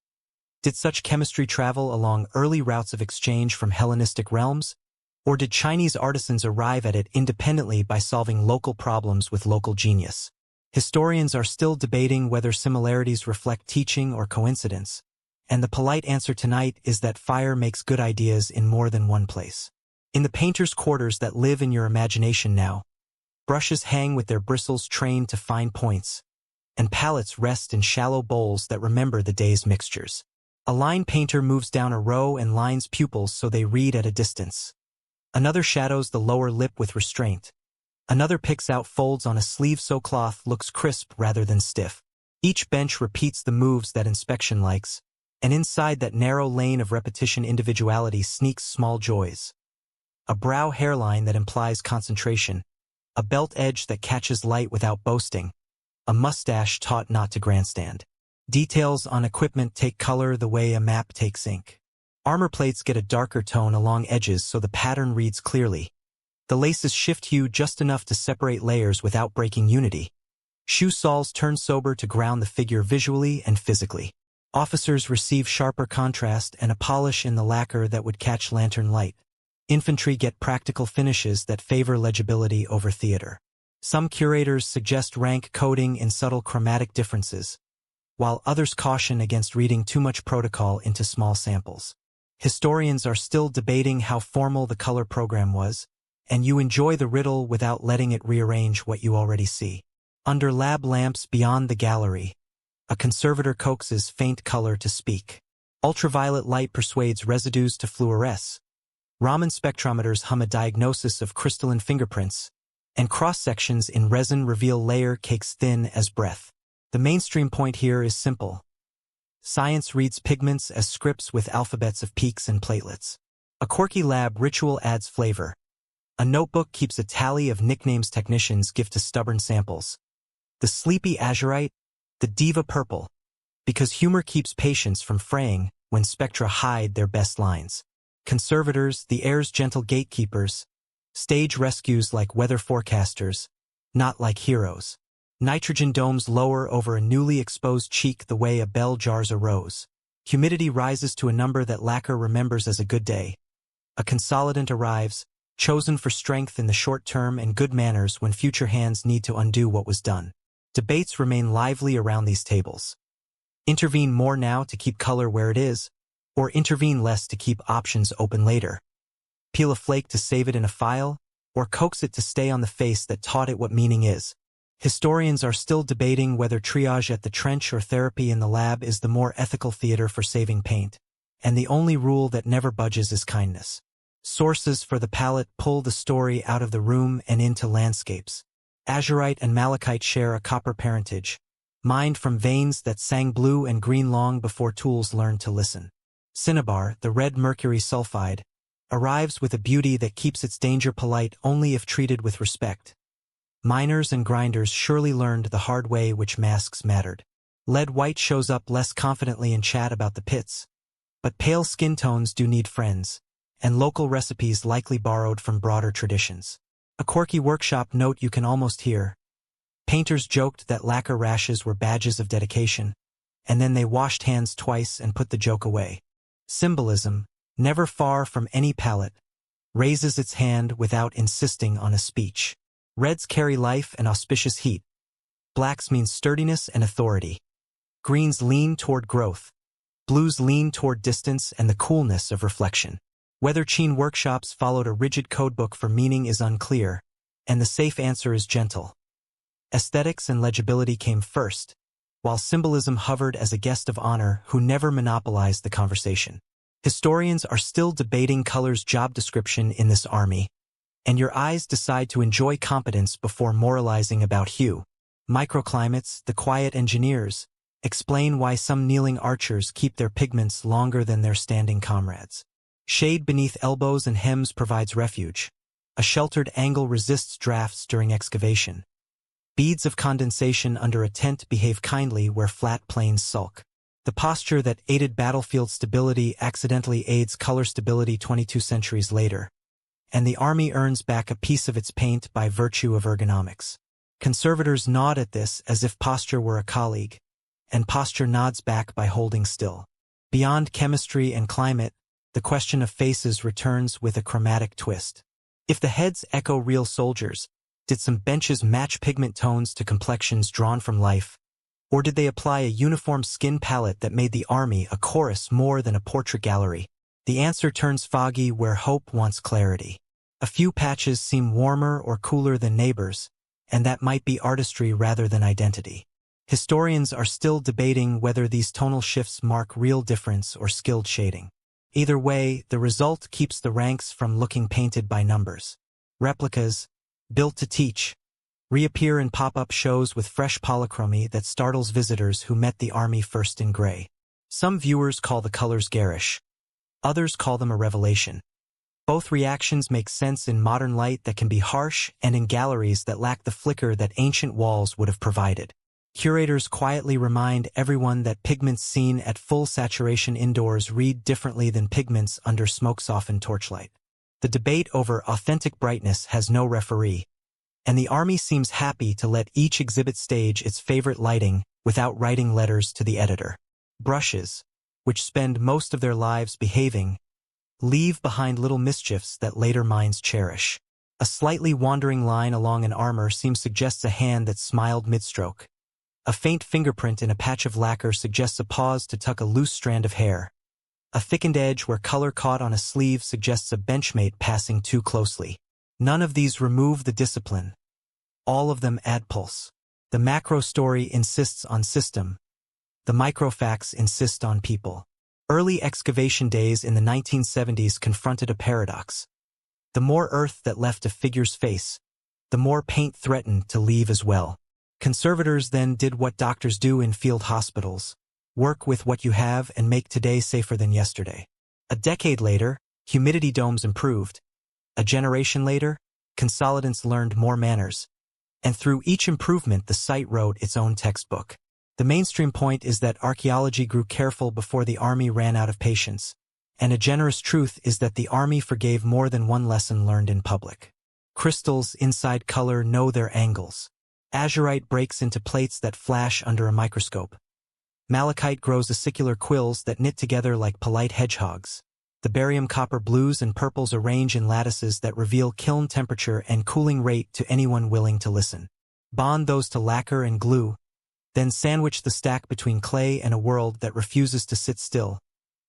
Did such chemistry travel along early routes of exchange from Hellenistic realms? Or did Chinese artisans arrive at it independently by solving local problems with local genius? Historians are still debating whether similarities reflect teaching or coincidence, and the polite answer tonight is that fire makes good ideas in more than one place. In the painter's quarters that live in your imagination now, brushes hang with their bristles trained to fine points, and palettes rest in shallow bowls that remember the day's mixtures. A line painter moves down a row and lines pupils so they read at a distance. Another shadows the lower lip with restraint. Another picks out folds on a sleeve so cloth looks crisp rather than stiff. Each bench repeats the moves that inspection likes, and inside that narrow lane of repetition individuality sneaks small joys. A brow hairline that implies concentration, a belt edge that catches light without boasting, a mustache taught not to grandstand. Details on equipment take color the way a map takes ink. Armor plates get a darker tone along edges so the pattern reads clearly. The laces shift hue just enough to separate layers without breaking unity. Shoe soles turn sober to ground the figure visually and physically. Officers receive sharper contrast and a polish in the lacquer that would catch lantern light. Infantry get practical finishes that favor legibility over theater. Some curators suggest rank coding in subtle chromatic differences, while others caution against reading too much protocol into small samples. Historians are still debating how formal the color program was, and you enjoy the riddle without letting it rearrange what you already see. Under lab lamps beyond the gallery, a conservator coaxes faint color to speak. Ultraviolet light persuades residues to fluoresce. Raman spectrometers hum a diagnosis of crystalline fingerprints, and cross-sections in resin reveal layer cakes thin as breath. The mainstream point here is simple. Science reads pigments as scripts with alphabets of peaks and platelets. A quirky lab ritual adds flavor. A notebook keeps a tally of nicknames technicians give to stubborn samples. The sleepy azurite, the diva purple, because humor keeps patients from fraying when spectra hide their best lines. Conservators, the air's gentle gatekeepers, stage rescues like weather forecasters, not like heroes. Nitrogen domes lower over a newly exposed cheek the way a bell jars a rose. Humidity rises to a number that lacquer remembers as a good day. A consolidant arrives, chosen for strength in the short term and good manners when future hands need to undo what was done. Debates remain lively around these tables. Intervene more now to keep color where it is, or intervene less to keep options open later. Peel a flake to save it in a file, or coax it to stay on the face that taught it what meaning is. Historians are still debating whether triage at the trench or therapy in the lab is the more ethical theater for saving paint, and the only rule that never budges is kindness. Sources for the palette pull the story out of the room and into landscapes. Azurite and malachite share a copper parentage, mined from veins that sang blue and green long before tools learned to listen. Cinnabar, the red mercury sulfide, arrives with a beauty that keeps its danger polite only if treated with respect. Miners and grinders surely learned the hard way which masks mattered. Lead white shows up less confidently in chat about the pits, but pale skin tones do need friends, and local recipes likely borrowed from broader traditions. A quirky workshop note you can almost hear. Painters joked that lacquer rashes were badges of dedication, and then they washed hands twice and put the joke away. Symbolism, never far from any palette, raises its hand without insisting on a speech. Reds carry life and auspicious heat. Blacks mean sturdiness and authority. Greens lean toward growth. Blues lean toward distance and the coolness of reflection. Whether Qin workshops followed a rigid codebook for meaning is unclear, and the safe answer is gentle. Aesthetics and legibility came first, while symbolism hovered as a guest of honor who never monopolized the conversation. Historians are still debating color's job description in this army, and your eyes decide to enjoy competence before moralizing about hue. Microclimates, the quiet engineers, explain why some kneeling archers keep their pigments longer than their standing comrades. Shade beneath elbows and hems provides refuge. A sheltered angle resists drafts during excavation. Beads of condensation under a tent behave kindly where flat plains sulk. The posture that aided battlefield stability accidentally aids color stability 22 centuries later, and the army earns back a piece of its paint by virtue of ergonomics. Conservators nod at this as if posture were a colleague, and posture nods back by holding still. Beyond chemistry and climate, the question of faces returns with a chromatic twist. If the heads echo real soldiers, did some benches match pigment tones to complexions drawn from life? Or did they apply a uniform skin palette that made the army a chorus more than a portrait gallery? The answer turns foggy where hope wants clarity. A few patches seem warmer or cooler than neighbors, and that might be artistry rather than identity. Historians are still debating whether these tonal shifts mark real difference or skilled shading. Either way, the result keeps the ranks from looking painted by numbers. Replicas, built to teach, reappear in pop-up shows with fresh polychromy that startles visitors who met the army first in gray. Some viewers call the colors garish. Others call them a revelation. Both reactions make sense in modern light that can be harsh and in galleries that lack the flicker that ancient walls would have provided. Curators quietly remind everyone that pigments seen at full saturation indoors read differently than pigments under smoke-softened torchlight. The debate over authentic brightness has no referee, and the army seems happy to let each exhibit stage its favorite lighting without writing letters to the editor. Brushes, which spend most of their lives behaving, leave behind little mischiefs that later minds cherish. A slightly wandering line along an armor suggests a hand that smiled mid-stroke. A faint fingerprint in a patch of lacquer suggests a pause to tuck a loose strand of hair. A thickened edge where color caught on a sleeve suggests a benchmate passing too closely. None of these remove the discipline. All of them add pulse. The macro story insists on system. The microfacts insist on people. Early excavation days in the 1970s confronted a paradox. The more earth that left a figure's face, the more paint threatened to leave as well. Conservators then did what doctors do in field hospitals: work with what you have and make today safer than yesterday. A decade later, humidity domes improved. A generation later, consolidants learned more manners. And through each improvement, the site wrote its own textbook. The mainstream point is that archaeology grew careful before the army ran out of patience. And a generous truth is that the army forgave more than one lesson learned in public. Crystals inside color know their angles. Azurite breaks into plates that flash under a microscope. Malachite grows acicular quills that knit together like polite hedgehogs. The barium copper blues and purples arrange in lattices that reveal kiln temperature and cooling rate to anyone willing to listen. Bond those to lacquer and glue, then sandwich the stack between clay and a world that refuses to sit still.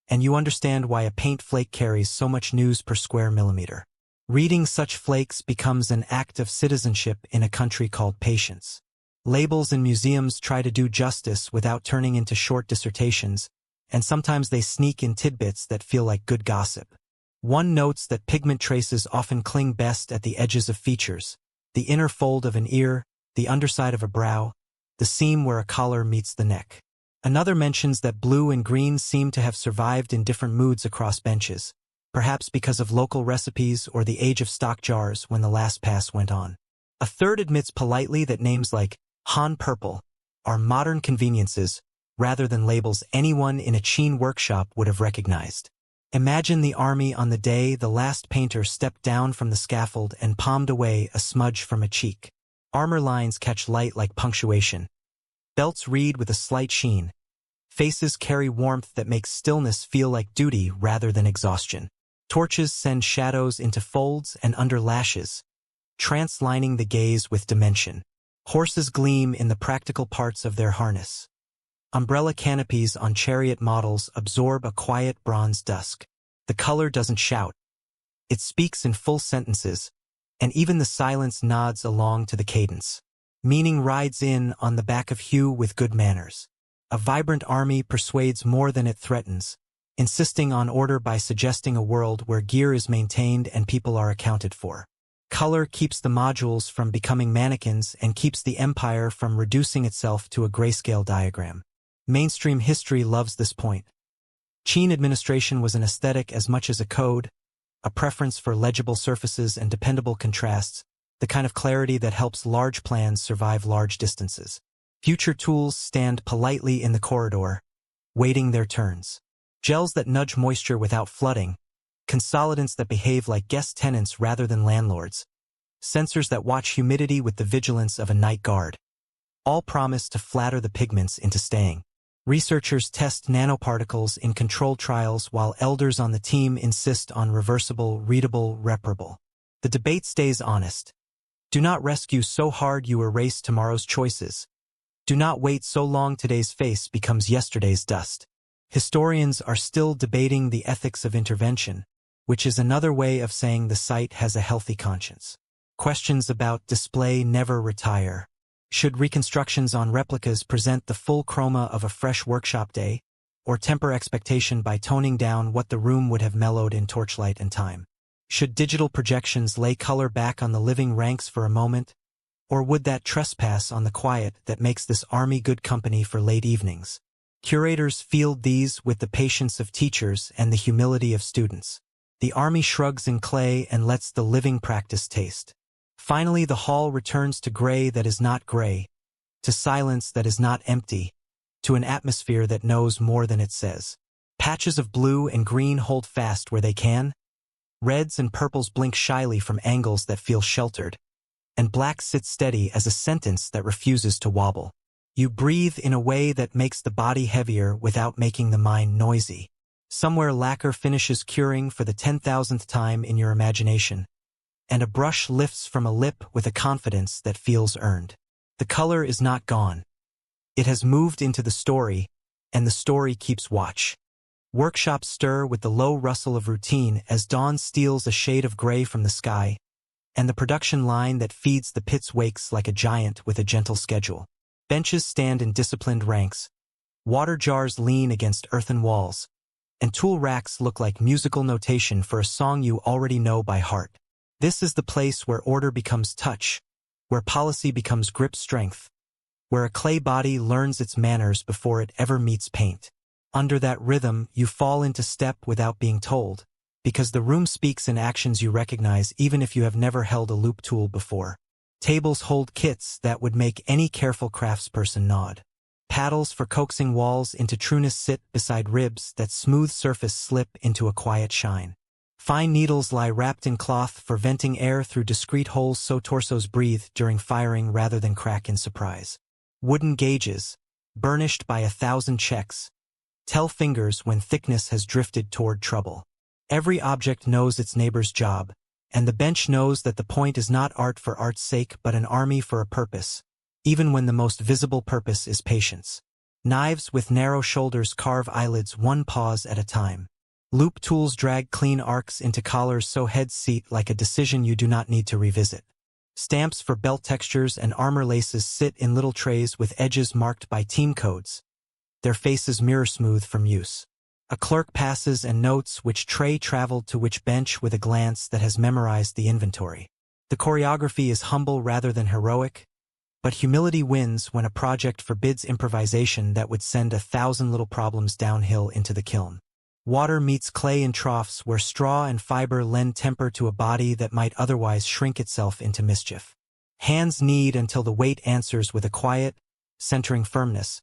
And you understand why a paint flake carries so much news per square millimeter. Reading such flakes becomes an act of citizenship in a country called patience. Labels in museums try to do justice without turning into short dissertations, and sometimes they sneak in tidbits that feel like good gossip. One notes that pigment traces often cling best at the edges of features: the inner fold of an ear, the underside of a brow, the seam where a collar meets the neck. Another mentions that blue and green seem to have survived in different moods across benches, perhaps because of local recipes or the age of stock jars when the last pass went on. A third admits politely that names like Han Purple are modern conveniences rather than labels anyone in a Qin workshop would have recognized. Imagine the army on the day the last painter stepped down from the scaffold and palmed away a smudge from a cheek. Armor lines catch light like punctuation. Belts read with a slight sheen. Faces carry warmth that makes stillness feel like duty rather than exhaustion. Torches send shadows into folds and under lashes, trans-lining the gaze with dimension. Horses gleam in the practical parts of their harness. Umbrella canopies on chariot models absorb a quiet bronze dusk. The color doesn't shout. It speaks in full sentences, and even the silence nods along to the cadence. Meaning rides in on the back of hue with good manners. A vibrant army persuades more than it threatens, insisting on order by suggesting a world where gear is maintained and people are accounted for. Color keeps the modules from becoming mannequins and keeps the empire from reducing itself to a grayscale diagram. Mainstream history loves this point. Qin administration was an aesthetic as much as a code, a preference for legible surfaces and dependable contrasts, the kind of clarity that helps large plans survive large distances. Future tools stand politely in the corridor, waiting their turns. Gels that nudge moisture without flooding, consolidants that behave like guest tenants rather than landlords, sensors that watch humidity with the vigilance of a night guard. All promise to flatter the pigments into staying. Researchers test nanoparticles in controlled trials while elders on the team insist on reversible, readable, reparable. The debate stays honest. Do not rescue so hard you erase tomorrow's choices. Do not wait so long today's face becomes yesterday's dust. Historians are still debating the ethics of intervention, which is another way of saying the site has a healthy conscience. Questions about display never retire. Should reconstructions on replicas present the full chroma of a fresh workshop day, or temper expectation by toning down what the room would have mellowed in torchlight and time? Should digital projections lay color back on the living ranks for a moment, or would that trespass on the quiet that makes this army good company for late evenings? Curators field these with the patience of teachers and the humility of students. The army shrugs in clay and lets the living practice taste. Finally, the hall returns to gray that is not gray, to silence that is not empty, to an atmosphere that knows more than it says. Patches of blue and green hold fast where they can. Reds and purples blink shyly from angles that feel sheltered, and black sits steady as a sentence that refuses to wobble. You breathe in a way that makes the body heavier without making the mind noisy. Somewhere lacquer finishes curing for the 10,000th time in your imagination. and a brush lifts from a lip with a confidence that feels earned. The color is not gone. It has moved into the story, and the story keeps watch. Workshops stir with the low rustle of routine as dawn steals a shade of gray from the sky, and the production line that feeds the pits wakes like a giant with a gentle schedule. Benches stand in disciplined ranks, water jars lean against earthen walls, and tool racks look like musical notation for a song you already know by heart. This is the place where order becomes touch, where policy becomes grip strength, where a clay body learns its manners before it ever meets paint. Under that rhythm, you fall into step without being told, because the room speaks in actions you recognize even if you have never held a loop tool before. Tables hold kits that would make any careful craftsperson nod. Paddles for coaxing walls into trueness sit beside ribs that smooth surface slip into a quiet shine. Fine needles lie wrapped in cloth for venting air through discreet holes so torsos breathe during firing rather than crack in surprise. Wooden gauges, burnished by 1,000 checks, tell fingers when thickness has drifted toward trouble. Every object knows its neighbor's job, and the bench knows that the point is not art for art's sake but an army for a purpose, even when the most visible purpose is patience. Knives with narrow shoulders carve eyelids one pause at a time. Loop tools drag clean arcs into collars so heads seat like a decision you do not need to revisit. Stamps for belt textures and armor laces sit in little trays with edges marked by team codes, their faces mirror smooth from use. A clerk passes and notes which tray traveled to which bench with a glance that has memorized the inventory. The choreography is humble rather than heroic, but humility wins when a project forbids improvisation that would send 1,000 little problems downhill into the kiln. Water meets clay in troughs where straw and fiber lend temper to a body that might otherwise shrink itself into mischief. Hands knead until the weight answers with a quiet, centering firmness,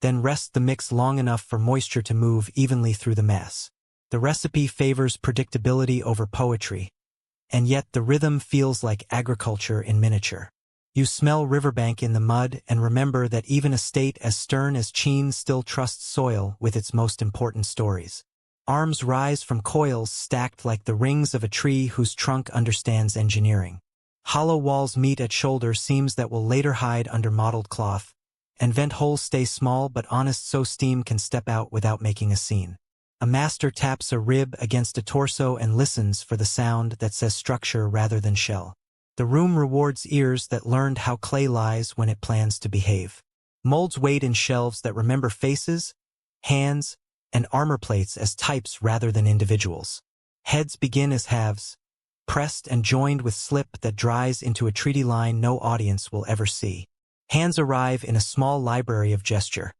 then rest the mix long enough for moisture to move evenly through the mass. The recipe favors predictability over poetry, and yet the rhythm feels like agriculture in miniature. You smell riverbank in the mud and remember that even a state as stern as Qin still trusts soil with its most important stories. Arms rise from coils stacked like the rings of a tree whose trunk understands engineering. Hollow walls meet at shoulder seams that will later hide under mottled cloth, and vent holes stay small but honest so steam can step out without making a scene. A master taps a rib against a torso and listens for the sound that says structure rather than shell. The room rewards ears that learned how clay lies when it plans to behave. Molds wait in shelves that remember faces, hands, and armor plates as types rather than individuals. Heads begin as halves, pressed and joined with slip that dries into a treaty line no audience will ever see. Hands arrive in a small library of gesture.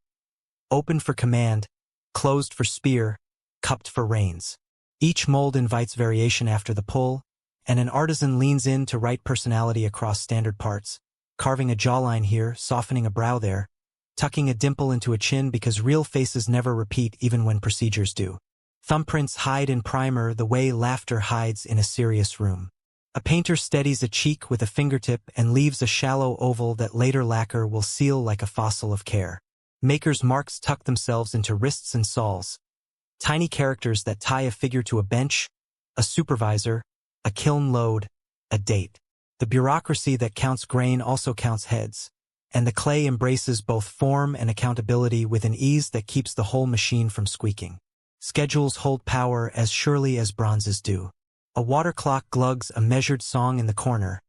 Open for command, closed for spear, cupped for reins. Each mold invites variation after the pull, and an artisan leans in to write personality across standard parts, carving a jawline here, softening a brow there, tucking a dimple into a chin because real faces never repeat even when procedures do. Thumbprints hide in primer the way laughter hides in a serious room. A painter steadies a cheek with a fingertip and leaves a shallow oval that later lacquer will seal like a fossil of care. Makers' marks tuck themselves into wrists and soles, tiny characters that tie a figure to a bench, a supervisor, a kiln load, a date. The bureaucracy that counts grain also counts heads, and the clay embraces both form and accountability with an ease that keeps the whole machine from squeaking. Schedules hold power as surely as bronzes do. A water clock glugs a measured song in the corner,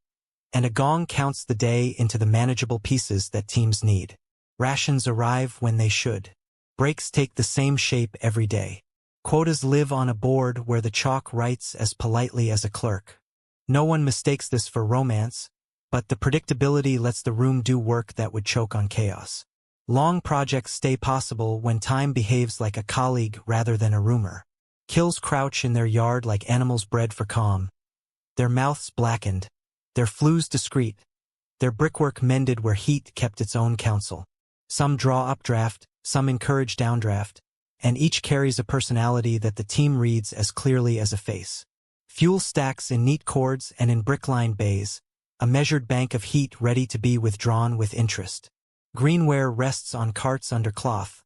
and a gong counts the day into the manageable pieces that teams need. Rations arrive when they should. Breaks take the same shape every day. Quotas live on a board where the chalk writes as politely as a clerk. No one mistakes this for romance, but the predictability lets the room do work that would choke on chaos. Long projects stay possible when time behaves like a colleague rather than a rumor. Kills crouch in their yard like animals bred for calm, their mouths blackened, their flues discreet, their brickwork mended where heat kept its own counsel. Some draw updraft, some encourage downdraft, and each carries a personality that the team reads as clearly as a face. Fuel stacks in neat cords and in brick-lined bays, a measured bank of heat ready to be withdrawn with interest. Greenware rests on carts under cloth,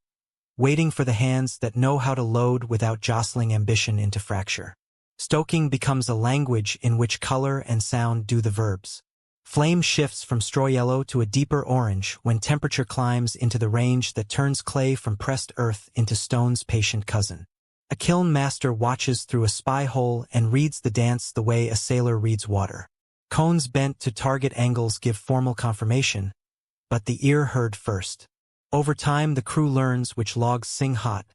waiting for the hands that know how to load without jostling ambition into fracture. Stoking becomes a language in which color and sound do the verbs. Flame shifts from straw yellow to a deeper orange when temperature climbs into the range that turns clay from pressed earth into stone's patient cousin. A kiln master watches through a spy hole and reads the dance the way a sailor reads water. Cones bent to target angles give formal confirmation, but the ear heard first. Over time the crew learns which logs sing hot,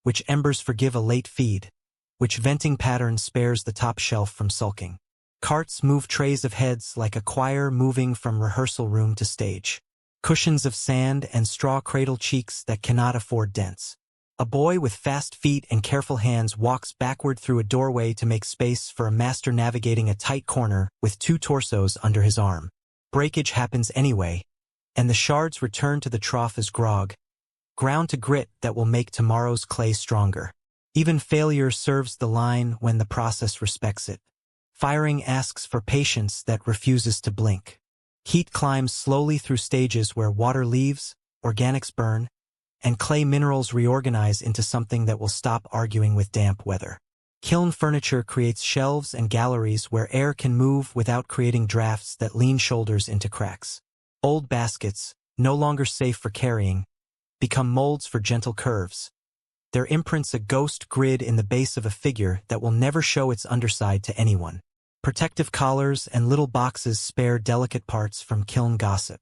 which embers forgive a late feed, which venting pattern spares the top shelf from sulking. Carts move trays of heads like a choir moving from rehearsal room to stage. Cushions of sand and straw cradle cheeks that cannot afford dents. A boy with fast feet and careful hands walks backward through a doorway to make space for a master navigating a tight corner with 2 torsos under his arm. Breakage happens anyway, and the shards return to the trough as grog, ground to grit that will make tomorrow's clay stronger. Even failure serves the line when the process respects it. Firing asks for patience that refuses to blink. Heat climbs slowly through stages where water leaves, organics burn, and clay minerals reorganize into something that will stop arguing with damp weather. Kiln furniture creates shelves and galleries where air can move without creating drafts that lean shoulders into cracks. Old baskets, no longer safe for carrying, become molds for gentle curves. Their imprints a ghost grid in the base of a figure that will never show its underside to anyone. Protective collars and little boxes spare delicate parts from kiln gossip.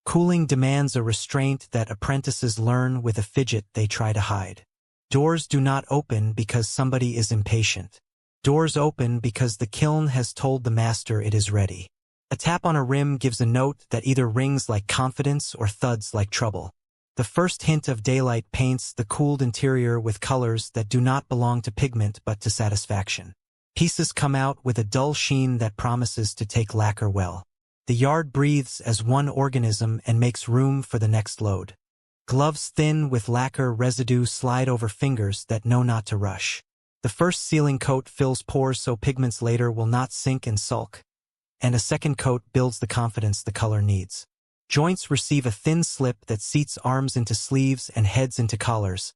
Cooling demands a restraint that apprentices learn with a fidget they try to hide. Doors do not open because somebody is impatient. Doors open because the kiln has told the master it is ready. A tap on a rim gives a note that either rings like confidence or thuds like trouble. The first hint of daylight paints the cooled interior with colors that do not belong to pigment but to satisfaction. Pieces come out with a dull sheen that promises to take lacquer well. The yard breathes as one organism and makes room for the next load. Gloves thin with lacquer residue slide over fingers that know not to rush. The first sealing coat fills pores so pigments later will not sink and sulk, and a second coat builds the confidence the color needs. Joints receive a thin slip that seats arms into sleeves and heads into collars,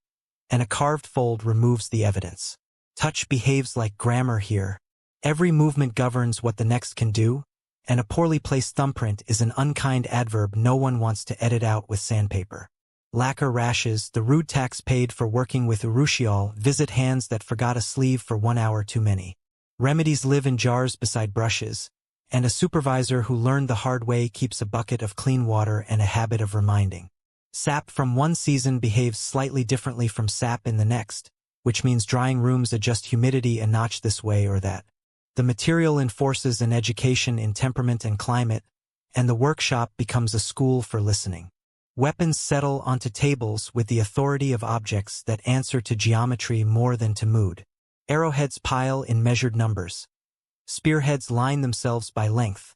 and a carved fold removes the evidence. Touch behaves like grammar here. Every movement governs what the next can do, and a poorly placed thumbprint is an unkind adverb no one wants to edit out with sandpaper. Lacquer rashes, the rude tax paid for working with urushiol, visit hands that forgot a sleeve for 1 hour too many. Remedies live in jars beside brushes, and a supervisor who learned the hard way keeps a bucket of clean water and a habit of reminding. Sap from one season behaves slightly differently from sap in the next, which means drying rooms adjust humidity a notch this way or that. The material enforces an education in temperament and climate, and the workshop becomes a school for listening. Weapons settle onto tables with the authority of objects that answer to geometry more than to mood. Arrowheads pile in measured numbers. Spearheads line themselves by length.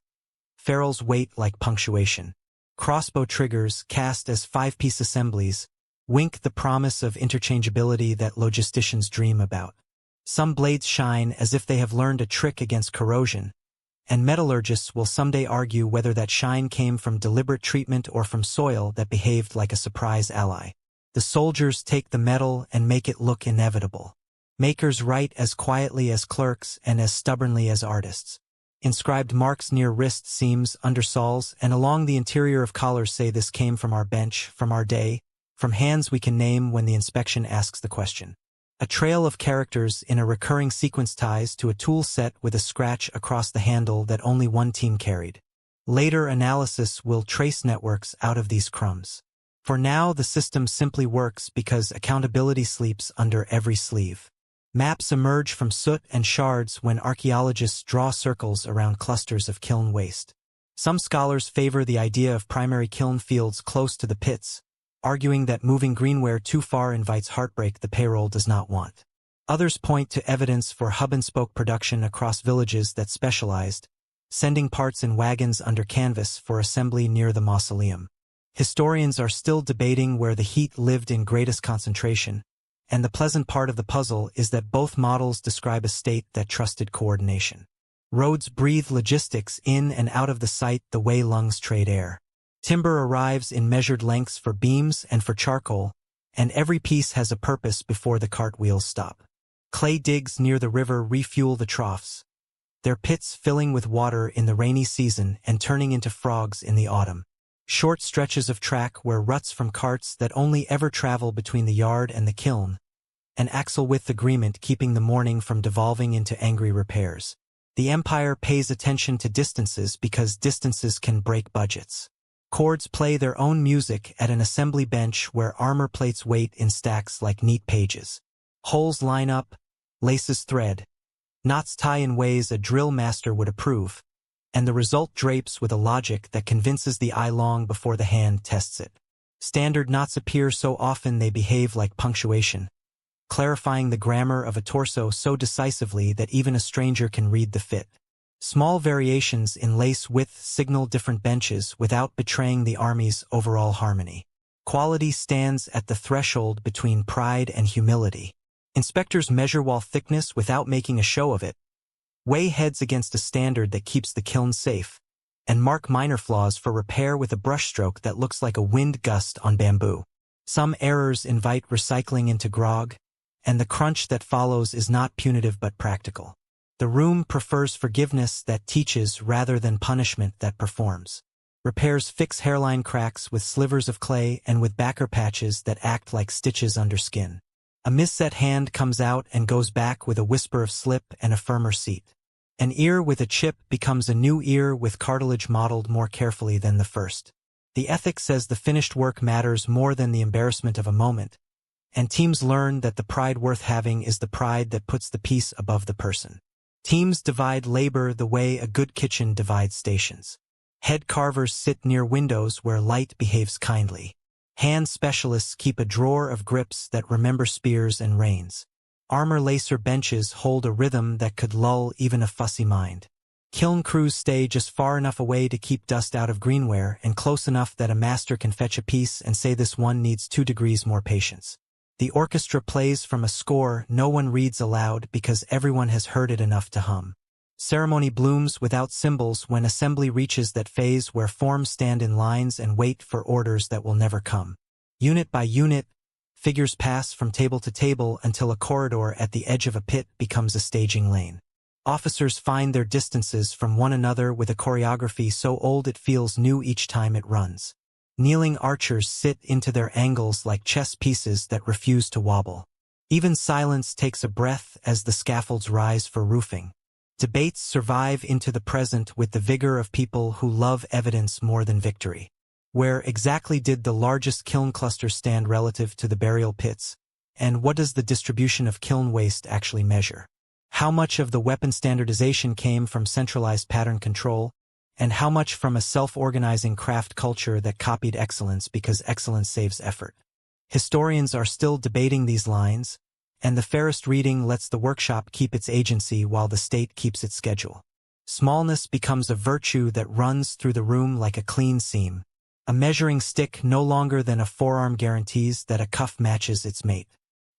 Ferrules wait like punctuation. Crossbow triggers, cast as 5-piece assemblies, wink the promise of interchangeability that logisticians dream about. Some blades shine as if they have learned a trick against corrosion, and metallurgists will someday argue whether that shine came from deliberate treatment or from soil that behaved like a surprise ally. The soldiers take the metal and make it look inevitable. Makers write as quietly as clerks and as stubbornly as artists. Inscribed marks near wrist seams, undersoles, and along the interior of collars say this came from our bench, from our day, from hands we can name when the inspection asks the question. A trail of characters in a recurring sequence ties to a tool set with a scratch across the handle that only one team carried. Later analysis will trace networks out of these crumbs. For now, the system simply works because accountability sleeps under every sleeve. Maps emerge from soot and shards when archaeologists draw circles around clusters of kiln waste. Some scholars favor the idea of primary kiln fields close to the pits, arguing that moving greenware too far invites heartbreak the payroll does not want. Others point to evidence for hub-and-spoke production across villages that specialized, sending parts in wagons under canvas for assembly near the mausoleum. Historians are still debating where the heat lived in greatest concentration, and the pleasant part of the puzzle is that both models describe a state that trusted coordination. Roads breathe logistics in and out of the site the way lungs trade air. Timber arrives in measured lengths for beams and for charcoal, and every piece has a purpose before the cart wheels stop. Clay digs near the river refuel the troughs, their pits filling with water in the rainy season and turning into frogs in the autumn. Short stretches of track where ruts from carts that only ever travel between the yard and the kiln, an axle-width agreement keeping the morning from devolving into angry repairs. The empire pays attention to distances because distances can break budgets. Cords play their own music at an assembly bench where armor plates wait in stacks like neat pages. Holes line up, laces thread. Knots tie in ways a drill master would approve, and the result drapes with a logic that convinces the eye long before the hand tests it. Standard knots appear so often they behave like punctuation, clarifying the grammar of a torso so decisively that even a stranger can read the fit. Small variations in lace width signal different benches without betraying the army's overall harmony. Quality stands at the threshold between pride and humility. Inspectors measure wall thickness without making a show of it, weigh heads against a standard that keeps the kiln safe, and mark minor flaws for repair with a brushstroke that looks like a wind gust on bamboo. Some errors invite recycling into grog, and the crunch that follows is not punitive but practical. The room prefers forgiveness that teaches rather than punishment that performs. Repairs fix hairline cracks with slivers of clay and with backer patches that act like stitches under skin. A misset hand comes out and goes back with a whisper of slip and a firmer seat. An ear with a chip becomes a new ear with cartilage modeled more carefully than the first. The ethic says the finished work matters more than the embarrassment of a moment, and teams learn that the pride worth having is the pride that puts the piece above the person. Teams divide labor the way a good kitchen divides stations. Head carvers sit near windows where light behaves kindly. Hand specialists keep a drawer of grips that remember spears and reins. Armor lacer benches hold a rhythm that could lull even a fussy mind. Kiln crews stay just far enough away to keep dust out of greenware and close enough that a master can fetch a piece and say this one needs 2 degrees more patience. The orchestra plays from a score no one reads aloud because everyone has heard it enough to hum. Ceremony blooms without symbols when assembly reaches that phase where forms stand in lines and wait for orders that will never come. Unit by unit, figures pass from table to table until a corridor at the edge of a pit becomes a staging lane. Officers find their distances from one another with a choreography so old it feels new each time it runs. Kneeling archers sit into their angles like chess pieces that refuse to wobble. Even silence takes a breath as the scaffolds rise for roofing. Debates survive into the present with the vigor of people who love evidence more than victory. Where exactly did the largest kiln cluster stand relative to the burial pits? And what does the distribution of kiln waste actually measure? How much of the weapon standardization came from centralized pattern control? And how much from a self-organizing craft culture that copied excellence because excellence saves effort? Historians are still debating these lines, and the fairest reading lets the workshop keep its agency while the state keeps its schedule. Smallness becomes a virtue that runs through the room like a clean seam. A measuring stick no longer than a forearm guarantees that a cuff matches its mate.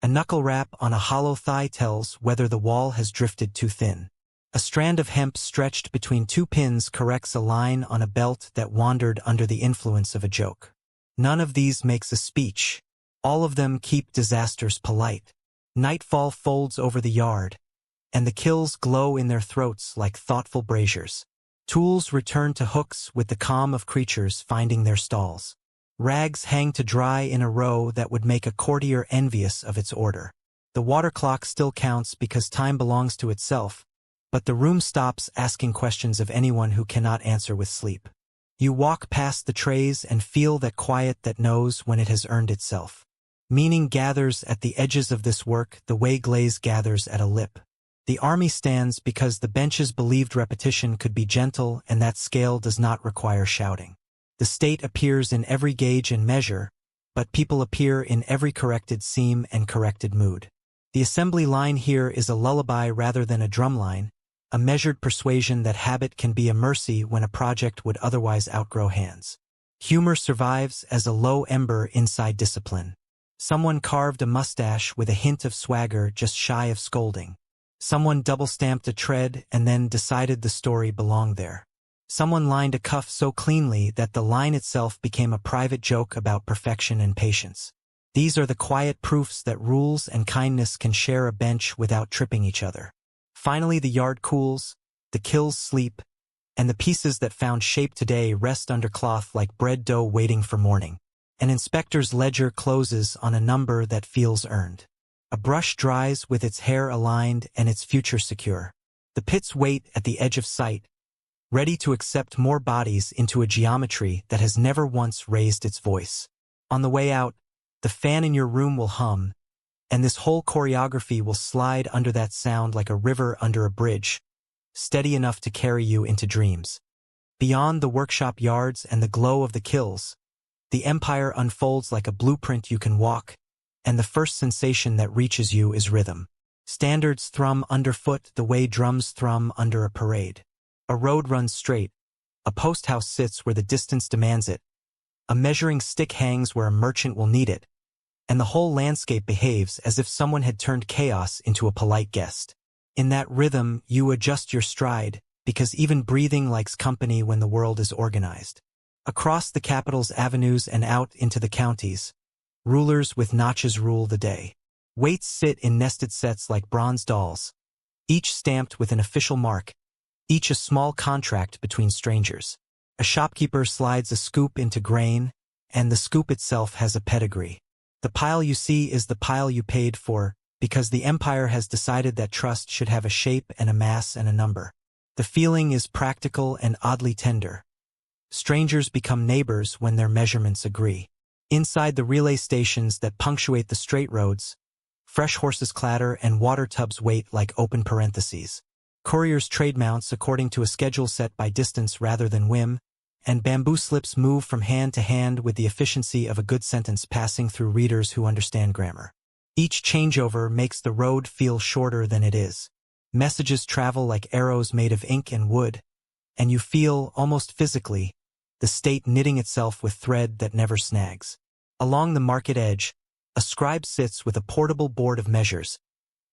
A knuckle wrap on a hollow thigh tells whether the wall has drifted too thin. A strand of hemp stretched between 2 pins corrects a line on a belt that wandered under the influence of a joke. None of these makes a speech. All of them keep disasters polite. Nightfall folds over the yard, and the kills glow in their throats like thoughtful braziers. Tools return to hooks with the calm of creatures finding their stalls. Rags hang to dry in a row that would make a courtier envious of its order. The water clock still counts because time belongs to itself, but the room stops asking questions of anyone who cannot answer with sleep. You walk past the trays and feel that quiet that knows when it has earned itself. Meaning gathers at the edges of this work the way glaze gathers at a lip. The army stands because the benches believed repetition could be gentle and that scale does not require shouting. The state appears in every gauge and measure, but people appear in every corrected seam and corrected mood. The assembly line here is a lullaby rather than a drumline, a measured persuasion that habit can be a mercy when a project would otherwise outgrow hands. Humor survives as a low ember inside discipline. Someone carved a mustache with a hint of swagger just shy of scolding. Someone double-stamped a tread and then decided the story belonged there. Someone lined a cuff so cleanly that the line itself became a private joke about perfection and patience. These are the quiet proofs that rules and kindness can share a bench without tripping each other. Finally, the yard cools, the kills sleep, and the pieces that found shape today rest under cloth like bread dough waiting for morning. An inspector's ledger closes on a number that feels earned. A brush dries with its hair aligned and its future secure. The pits wait at the edge of sight, ready to accept more bodies into a geometry that has never once raised its voice. On the way out, the fan in your room will hum, and this whole choreography will slide under that sound like a river under a bridge, steady enough to carry you into dreams. Beyond the workshop yards and the glow of the kills, the empire unfolds like a blueprint you can walk, and the first sensation that reaches you is rhythm. Standards thrum underfoot the way drums thrum under a parade. A road runs straight, a post house sits where the distance demands it, a measuring stick hangs where a merchant will need it, and the whole landscape behaves as if someone had turned chaos into a polite guest. In that rhythm, you adjust your stride, because even breathing likes company when the world is organized. Across the capital's avenues and out into the counties, rulers with notches rule the day. Weights sit in nested sets like bronze dolls, each stamped with an official mark, each a small contract between strangers. A shopkeeper slides a scoop into grain, and the scoop itself has a pedigree. The pile you see is the pile you paid for, because the empire has decided that trust should have a shape and a mass and a number. The feeling is practical and oddly tender. Strangers become neighbors when their measurements agree. Inside the relay stations that punctuate the straight roads, fresh horses clatter and water tubs wait like open parentheses. Couriers trade mounts according to a schedule set by distance rather than whim, and bamboo slips move from hand to hand with the efficiency of a good sentence passing through readers who understand grammar. Each changeover makes the road feel shorter than it is. Messages travel like arrows made of ink and wood, and you feel, almost physically, the state knitting itself with thread that never snags. Along the market edge, a scribe sits with a portable board of measures,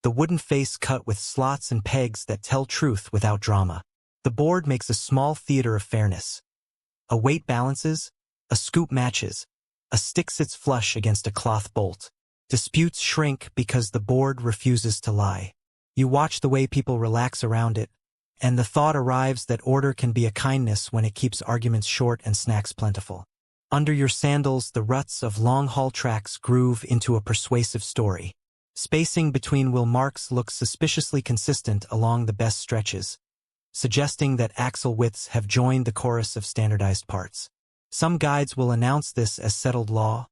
the wooden face cut with slots and pegs that tell truth without drama. The board makes a small theater of fairness. A weight balances, a scoop matches, a stick sits flush against a cloth bolt. Disputes shrink because the board refuses to lie. You watch the way people relax around it, and the thought arrives that order can be a kindness when it keeps arguments short and snacks plentiful. Under your sandals, the ruts of long-haul tracks groove into a persuasive story. Spacing between wheel marks looks suspiciously consistent along the best stretches, suggesting that axle widths have joined the chorus of standardized parts. Some guides will announce this as settled law,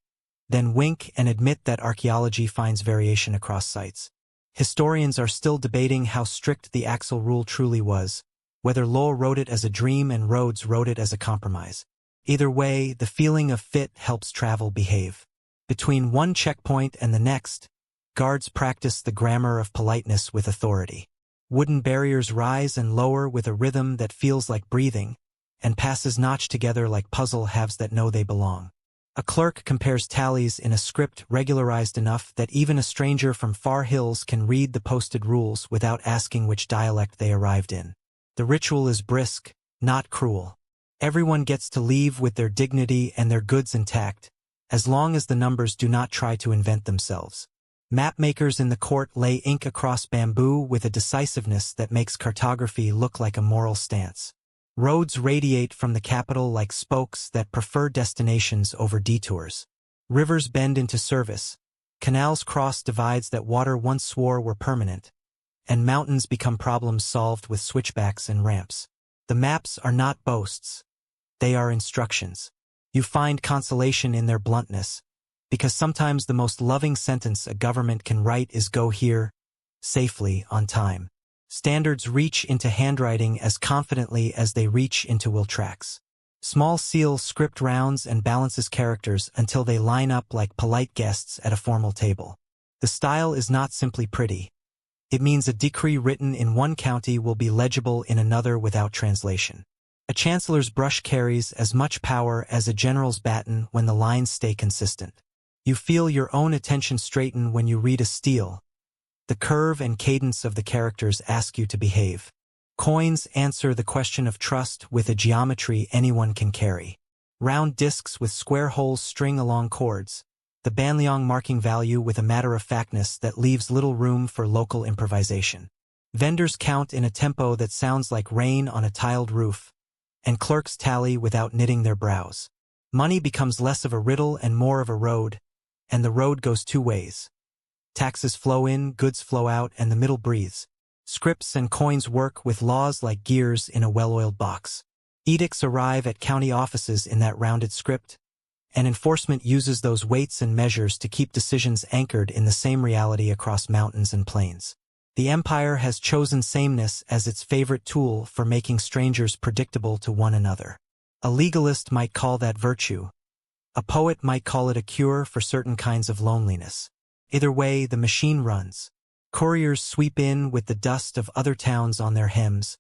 then wink and admit that archaeology finds variation across sites. Historians are still debating how strict the axle rule truly was, whether Lowell wrote it as a dream and Rhodes wrote it as a compromise. Either way, the feeling of fit helps travel behave. Between one checkpoint and the next, guards practice the grammar of politeness with authority. Wooden barriers rise and lower with a rhythm that feels like breathing, and passes notch together like puzzle halves that know they belong. A clerk compares tallies in a script regularized enough that even a stranger from far hills can read the posted rules without asking which dialect they arrived in. The ritual is brisk, not cruel. Everyone gets to leave with their dignity and their goods intact, as long as the numbers do not try to invent themselves. Mapmakers in the court lay ink across bamboo with a decisiveness that makes cartography look like a moral stance. Roads radiate from the capital like spokes that prefer destinations over detours. Rivers bend into service, canals cross divides that water once swore were permanent, and mountains become problems solved with switchbacks and ramps. The maps are not boasts. They are instructions. You find consolation in their bluntness, because sometimes the most loving sentence a government can write is "Go here, safely, on time." Standards reach into handwriting as confidently as they reach into wheel tracks. Small seal script rounds and balances characters until they line up like polite guests at a formal table. The style is not simply pretty. It means a decree written in one county will be legible in another without translation. A chancellor's brush carries as much power as a general's baton when the lines stay consistent. You feel your own attention straighten when you read a stele. The curve and cadence of the characters ask you to behave. Coins answer the question of trust with a geometry anyone can carry. Round discs with square holes string along chords, the Banliang marking value with a matter-of-factness that leaves little room for local improvisation. Vendors count in a tempo that sounds like rain on a tiled roof, and clerks tally without knitting their brows. Money becomes less of a riddle and more of a road, and the road goes two ways. Taxes flow in, goods flow out, and the middle breathes. Scripts and coins work with laws like gears in a well-oiled box. Edicts arrive at county offices in that rounded script, and enforcement uses those weights and measures to keep decisions anchored in the same reality across mountains and plains. The empire has chosen sameness as its favorite tool for making strangers predictable to one another. A legalist might call that virtue. A poet might call it a cure for certain kinds of loneliness. Either way, the machine runs. Couriers sweep in with the dust of other towns on their hems,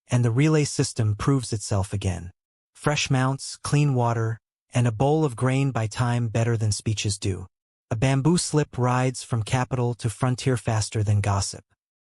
and the relay system proves itself again. Fresh mounts, clean water, and a bowl of grain by time better than speeches do. A bamboo slip rides from capital to frontier faster than gossip.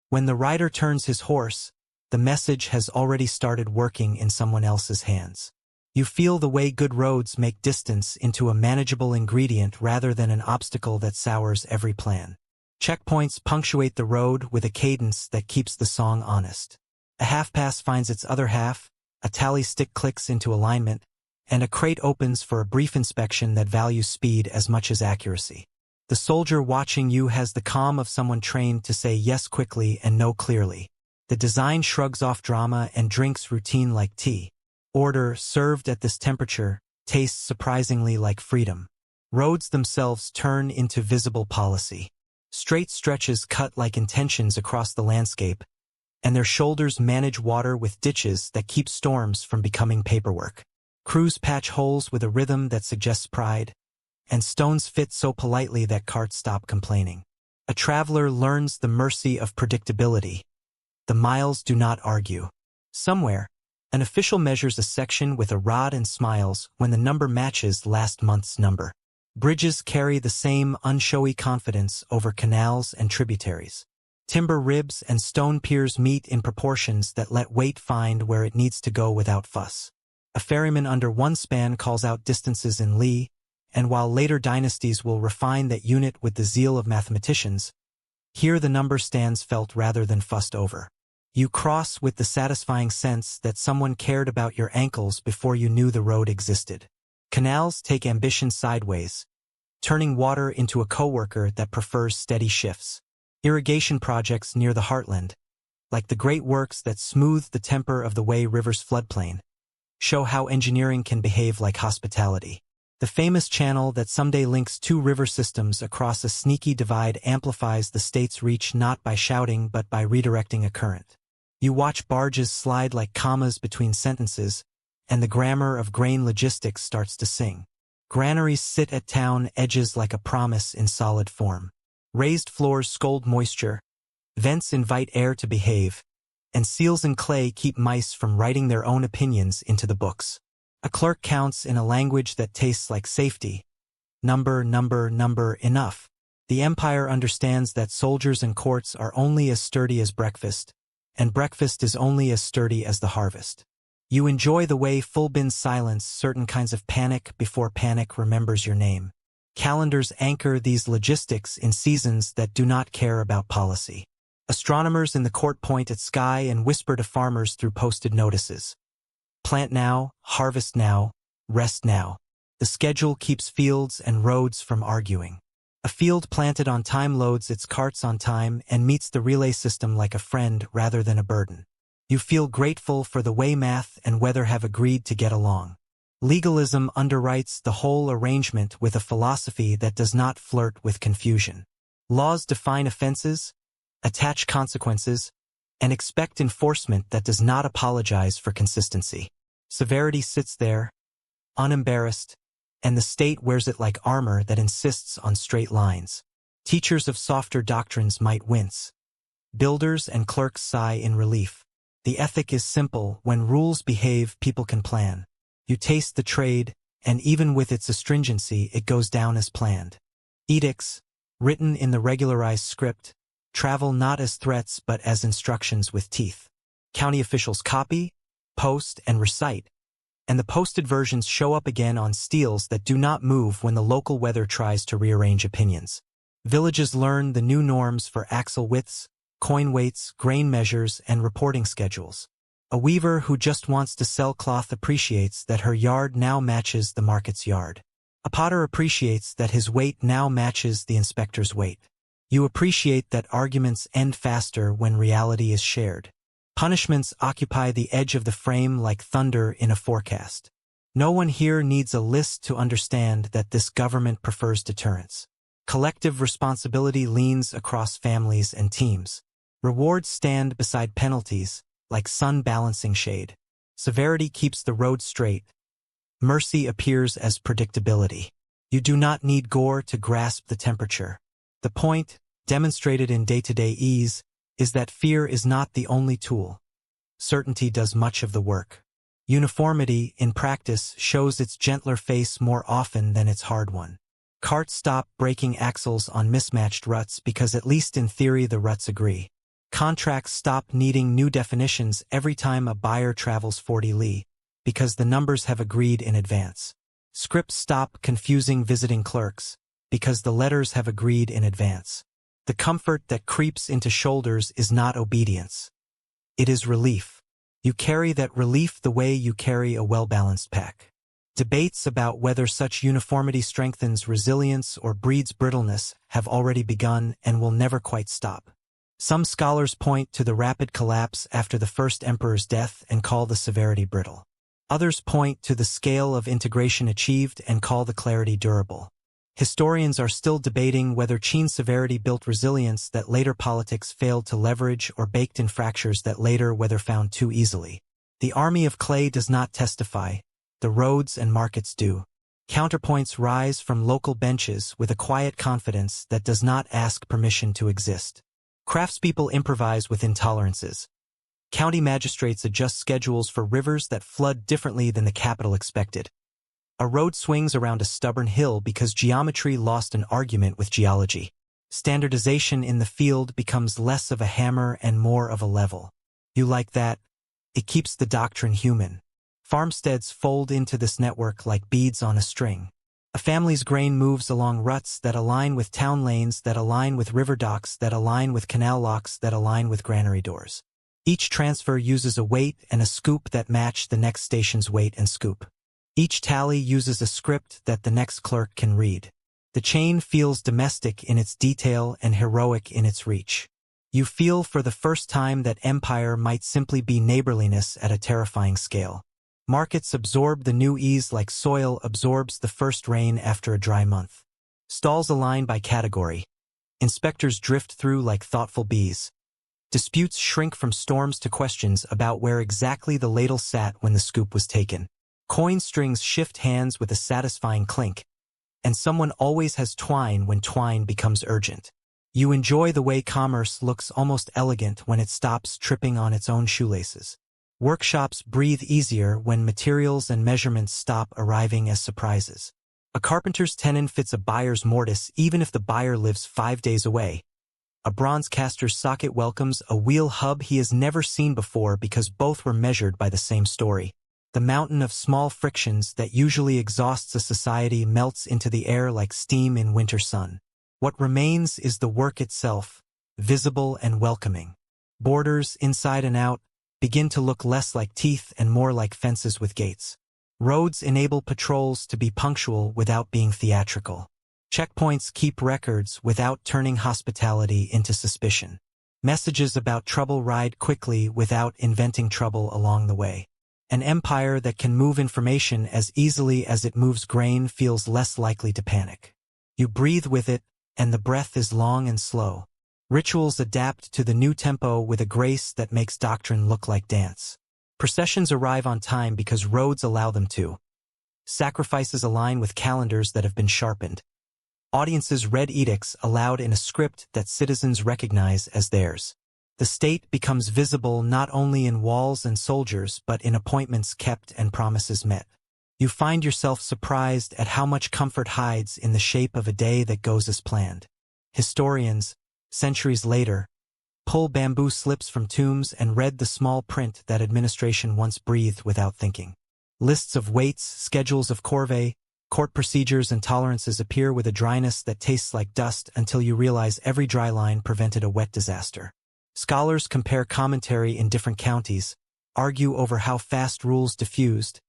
When the rider turns his horse, the message has already started working in someone else's hands. You feel the way good roads make distance into a manageable ingredient rather than an obstacle that sours every plan. Checkpoints punctuate the road with a cadence that keeps the song honest. A half-pass finds its other half, a tally stick clicks into alignment, and a crate opens for a brief inspection that values speed as much as accuracy. The soldier watching you has the calm of someone trained to say yes quickly and no clearly. The design shrugs off drama and drinks routine like tea. Order, served at this temperature, tastes surprisingly like freedom. Roads themselves turn into visible policy. Straight stretches cut like intentions across the landscape, and their shoulders manage water with ditches that keep storms from becoming paperwork. Crews patch holes with a rhythm that suggests pride, and stones fit so politely that carts stop complaining. A traveler learns the mercy of predictability. The miles do not argue. Somewhere, an official measures a section with a rod and smiles when the number matches last month's number. Bridges carry the same unshowy confidence over canals and tributaries. Timber ribs and stone piers meet in proportions that let weight find where it needs to go without fuss. A ferryman under one span calls out distances in li, and while later dynasties will refine that unit with the zeal of mathematicians, here the number stands felt rather than fussed over. You cross with the satisfying sense that someone cared about your ankles before you knew the road existed. Canals take ambition sideways, turning water into a coworker that prefers steady shifts. Irrigation projects near the heartland, like the great works that smooth the temper of the Wei River's floodplain, show how engineering can behave like hospitality. The famous channel that someday links two river systems across a sneaky divide amplifies the state's reach not by shouting but by redirecting a current. You watch barges slide like commas between sentences, and the grammar of grain logistics starts to sing. Granaries sit at town edges like a promise in solid form. Raised floors scold moisture, vents invite air to behave, and seals in clay keep mice from writing their own opinions into the books. A clerk counts in a language that tastes like safety. Number, number, number, enough. The empire understands that soldiers and courts are only as sturdy as breakfast, and breakfast is only as sturdy as the harvest. You enjoy the way full bins silence certain kinds of panic before panic remembers your name. Calendars anchor these logistics in seasons that do not care about policy. Astronomers in the court point at sky and whisper to farmers through posted notices. Plant now, harvest now, rest now. The schedule keeps fields and roads from arguing. A field planted on time loads its carts on time and meets the relay system like a friend rather than a burden. You feel grateful for the way math and weather have agreed to get along. Legalism underwrites the whole arrangement with a philosophy that does not flirt with confusion. Laws define offenses, attach consequences, and expect enforcement that does not apologize for consistency. Severity sits there, unembarrassed, and the state wears it like armor that insists on straight lines. Teachers of softer doctrines might wince. Builders and clerks sigh in relief. The ethic is simple: when rules behave, people can plan. You taste the trade, and even with its astringency, it goes down as planned. Edicts, written in the regularized script, travel not as threats but as instructions with teeth. County officials copy, post, and recite, and the posted versions show up again on steels that do not move when the local weather tries to rearrange opinions. Villages learn the new norms for axle widths, coin weights, grain measures, and reporting schedules. A weaver who just wants to sell cloth appreciates that her yard now matches the market's yard. A potter appreciates that his weight now matches the inspector's weight. You appreciate that arguments end faster when reality is shared. Punishments occupy the edge of the frame like thunder in a forecast. No one here needs a list to understand that this government prefers deterrence. Collective responsibility leans across families and teams. Rewards stand beside penalties, like sun balancing shade. Severity keeps the road straight. Mercy appears as predictability. You do not need gore to grasp the temperature. The point, demonstrated in day-to-day ease, is that fear is not the only tool. Certainty does much of the work. Uniformity, in practice, shows its gentler face more often than its hard one. Carts stop breaking axles on mismatched ruts because at least in theory the ruts agree. Contracts stop needing new definitions every time a buyer travels 40 li, because the numbers have agreed in advance. Scripts stop confusing visiting clerks, because the letters have agreed in advance. The comfort that creeps into shoulders is not obedience. It is relief. You carry that relief the way you carry a well-balanced pack. Debates about whether such uniformity strengthens resilience or breeds brittleness have already begun and will never quite stop. Some scholars point to the rapid collapse after the first emperor's death and call the severity brittle. Others point to the scale of integration achieved and call the clarity durable. Historians are still debating whether Qin's severity built resilience that later politics failed to leverage or baked in fractures that later weather found too easily. The army of clay does not testify. The roads and markets do. Counterpoints rise from local benches with a quiet confidence that does not ask permission to exist. Craftspeople improvise with intolerances. County magistrates adjust schedules for rivers that flood differently than the capital expected. A road swings around a stubborn hill because geometry lost an argument with geology. Standardization in the field becomes less of a hammer and more of a level. You like that? It keeps the doctrine human. Farmsteads fold into this network like beads on a string. A family's grain moves along ruts that align with town lanes that align with river docks that align with canal locks that align with granary doors. Each transfer uses a weight and a scoop that match the next station's weight and scoop. Each tally uses a script that the next clerk can read. The chain feels domestic in its detail and heroic in its reach. You feel for the first time that empire might simply be neighborliness at a terrifying scale. Markets absorb the new ease like soil absorbs the first rain after a dry month. Stalls align by category. Inspectors drift through like thoughtful bees. Disputes shrink from storms to questions about where exactly the ladle sat when the scoop was taken. Coin strings shift hands with a satisfying clink, and someone always has twine when twine becomes urgent. You enjoy the way commerce looks almost elegant when it stops tripping on its own shoelaces. Workshops breathe easier when materials and measurements stop arriving as surprises. A carpenter's tenon fits a buyer's mortise even if the buyer lives 5 days away. A bronze caster's socket welcomes a wheel hub he has never seen before because both were measured by the same story. The mountain of small frictions that usually exhausts a society melts into the air like steam in winter sun. What remains is the work itself, visible and welcoming. Borders, inside and out, begin to look less like teeth and more like fences with gates. Roads enable patrols to be punctual without being theatrical. Checkpoints keep records without turning hospitality into suspicion. Messages about trouble ride quickly without inventing trouble along the way. An empire that can move information as easily as it moves grain feels less likely to panic. You breathe with it, and the breath is long and slow. Rituals adapt to the new tempo with a grace that makes doctrine look like dance. Processions arrive on time because roads allow them to. Sacrifices align with calendars that have been sharpened. Audiences read edicts aloud in a script that citizens recognize as theirs. The state becomes visible not only in walls and soldiers but in appointments kept and promises met. You find yourself surprised at how much comfort hides in the shape of a day that goes as planned. Historians, centuries later, pull bamboo slips from tombs and read the small print that administration once breathed without thinking. Lists of weights, schedules of corvée, court procedures and tolerances appear with a dryness that tastes like dust until you realize every dry line prevented a wet disaster. Scholars compare commentary in different counties, argue over how fast rules diffused,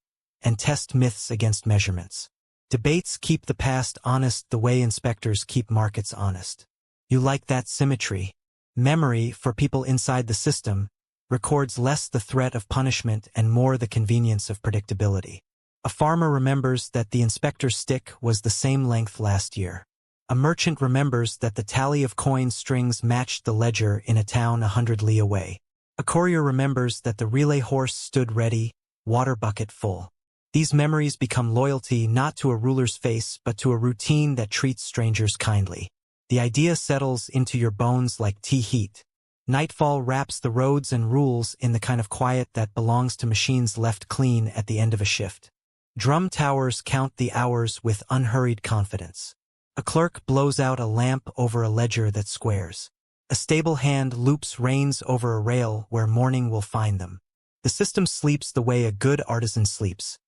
and test myths against measurements. Debates keep the past honest the way inspectors keep markets honest. You like that symmetry. Memory, for people inside the system, records less the threat of punishment and more the convenience of predictability. A farmer remembers that the inspector's stick was the same length last year. A merchant remembers that the tally of coin strings matched the ledger in a town 100 li away. A courier remembers that the relay horse stood ready, water bucket full. These memories become loyalty not to a ruler's face but to a routine that treats strangers kindly. The idea settles into your bones like tea heat. Nightfall wraps the roads and rules in the kind of quiet that belongs to machines left clean at the end of a shift. Drum towers count the hours with unhurried confidence. A clerk blows out a lamp over a ledger that squares. A stable hand loops reins over a rail where morning will find them. The system sleeps the way a good artisan sleeps.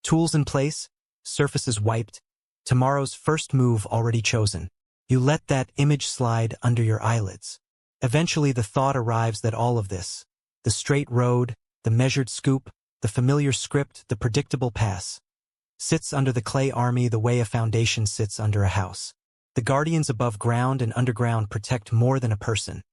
Tools in place, surfaces wiped, tomorrow's first move already chosen. You let that image slide under your eyelids. Eventually the thought arrives that all of this, the straight road, the measured scoop, the familiar script, the predictable pass, sits under the clay army the way a foundation sits under a house. The guardians above ground and underground protect more than a person.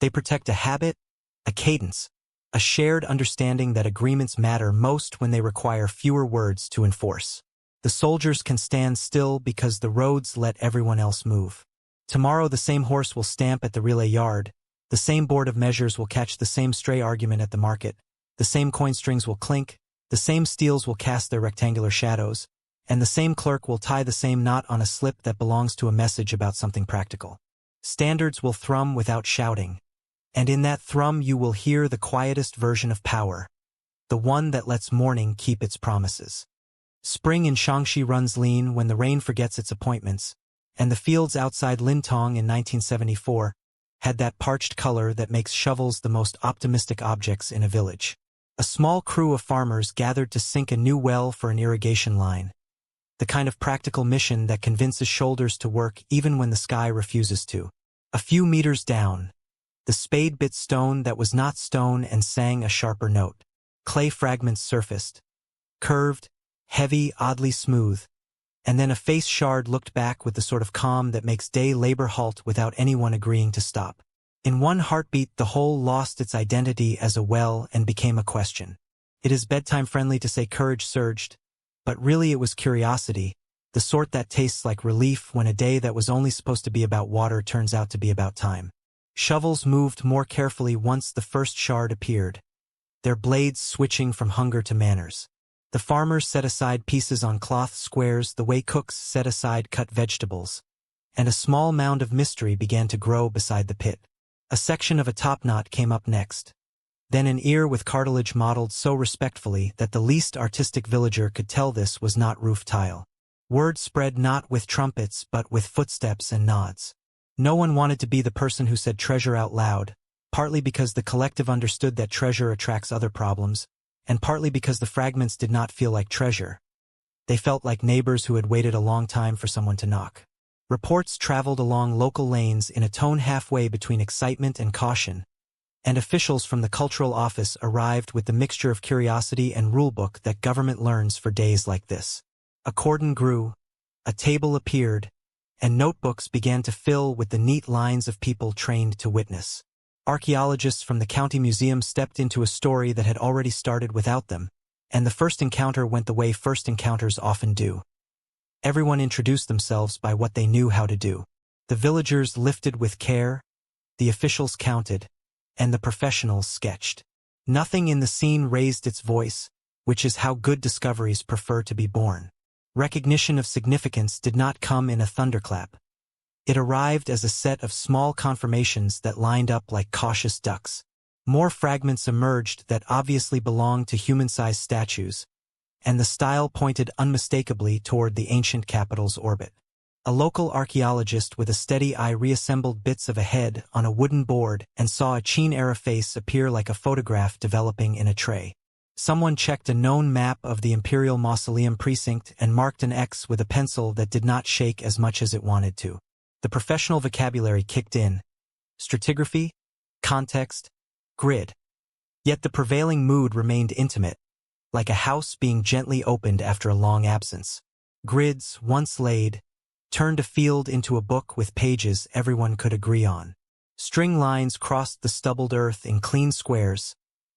They protect a habit, a cadence, a shared understanding that agreements matter most when they require fewer words to enforce. The soldiers can stand still because the roads let everyone else move. Tomorrow the same horse will stamp at the relay yard, the same board of measures will catch the same stray argument at the market, the same coin strings will clink, the same steels will cast their rectangular shadows, and the same clerk will tie the same knot on a slip that belongs to a message about something practical. Standards will thrum without shouting, and in that thrum you will hear the quietest version of power, the one that lets morning keep its promises. Spring in Shaanxi runs lean when the rain forgets its appointments, and the fields outside Lintong in 1974 had that parched color that makes shovels the most optimistic objects in a village. A small crew of farmers gathered to sink a new well for an irrigation line, the kind of practical mission that convinces shoulders to work even when the sky refuses to. A few meters down, the spade bit stone that was not stone and sang a sharper note. Clay fragments surfaced, curved, heavy, oddly smooth, and then a face shard looked back with the sort of calm that makes day labor halt without anyone agreeing to stop. In one heartbeat the whole lost its identity as a well and became a question. It is bedtime friendly to say courage surged, but really it was curiosity, the sort that tastes like relief when a day that was only supposed to be about water turns out to be about time. Shovels moved more carefully once the first shard appeared, their blades switching from hunger to manners. The farmers set aside pieces on cloth squares the way cooks set aside cut vegetables, and a small mound of mystery began to grow beside the pit. A section of a topknot came up next. Then an ear with cartilage modeled so respectfully that the least artistic villager could tell this was not roof tile. Word spread not with trumpets but with footsteps and nods. No one wanted to be the person who said treasure out loud, partly because the collective understood that treasure attracts other problems, and partly because the fragments did not feel like treasure. They felt like neighbors who had waited a long time for someone to knock. Reports traveled along local lanes in a tone halfway between excitement and caution, and officials from the cultural office arrived with the mixture of curiosity and rulebook that government learns for days like this. A cordon grew, a table appeared, and notebooks began to fill with the neat lines of people trained to witness. Archaeologists from the county museum stepped into a story that had already started without them, and the first encounter went the way first encounters often do. Everyone introduced themselves by what they knew how to do. The villagers lifted with care, the officials counted, and the professionals sketched. Nothing in the scene raised its voice, which is how good discoveries prefer to be born. Recognition of significance did not come in a thunderclap. It arrived as a set of small confirmations that lined up like cautious ducks. More fragments emerged that obviously belonged to human-sized statues, and the style pointed unmistakably toward the ancient capital's orbit. A local archaeologist with a steady eye reassembled bits of a head on a wooden board and saw a Qin-era face appear like a photograph developing in a tray. Someone checked a known map of the Imperial Mausoleum precinct and marked an X with a pencil that did not shake as much as it wanted to. The professional vocabulary kicked in. Stratigraphy, context, grid. Yet the prevailing mood remained intimate, like a house being gently opened after a long absence. Grids, once laid, turned a field into a book with pages everyone could agree on. String lines crossed the stubbled earth in clean squares,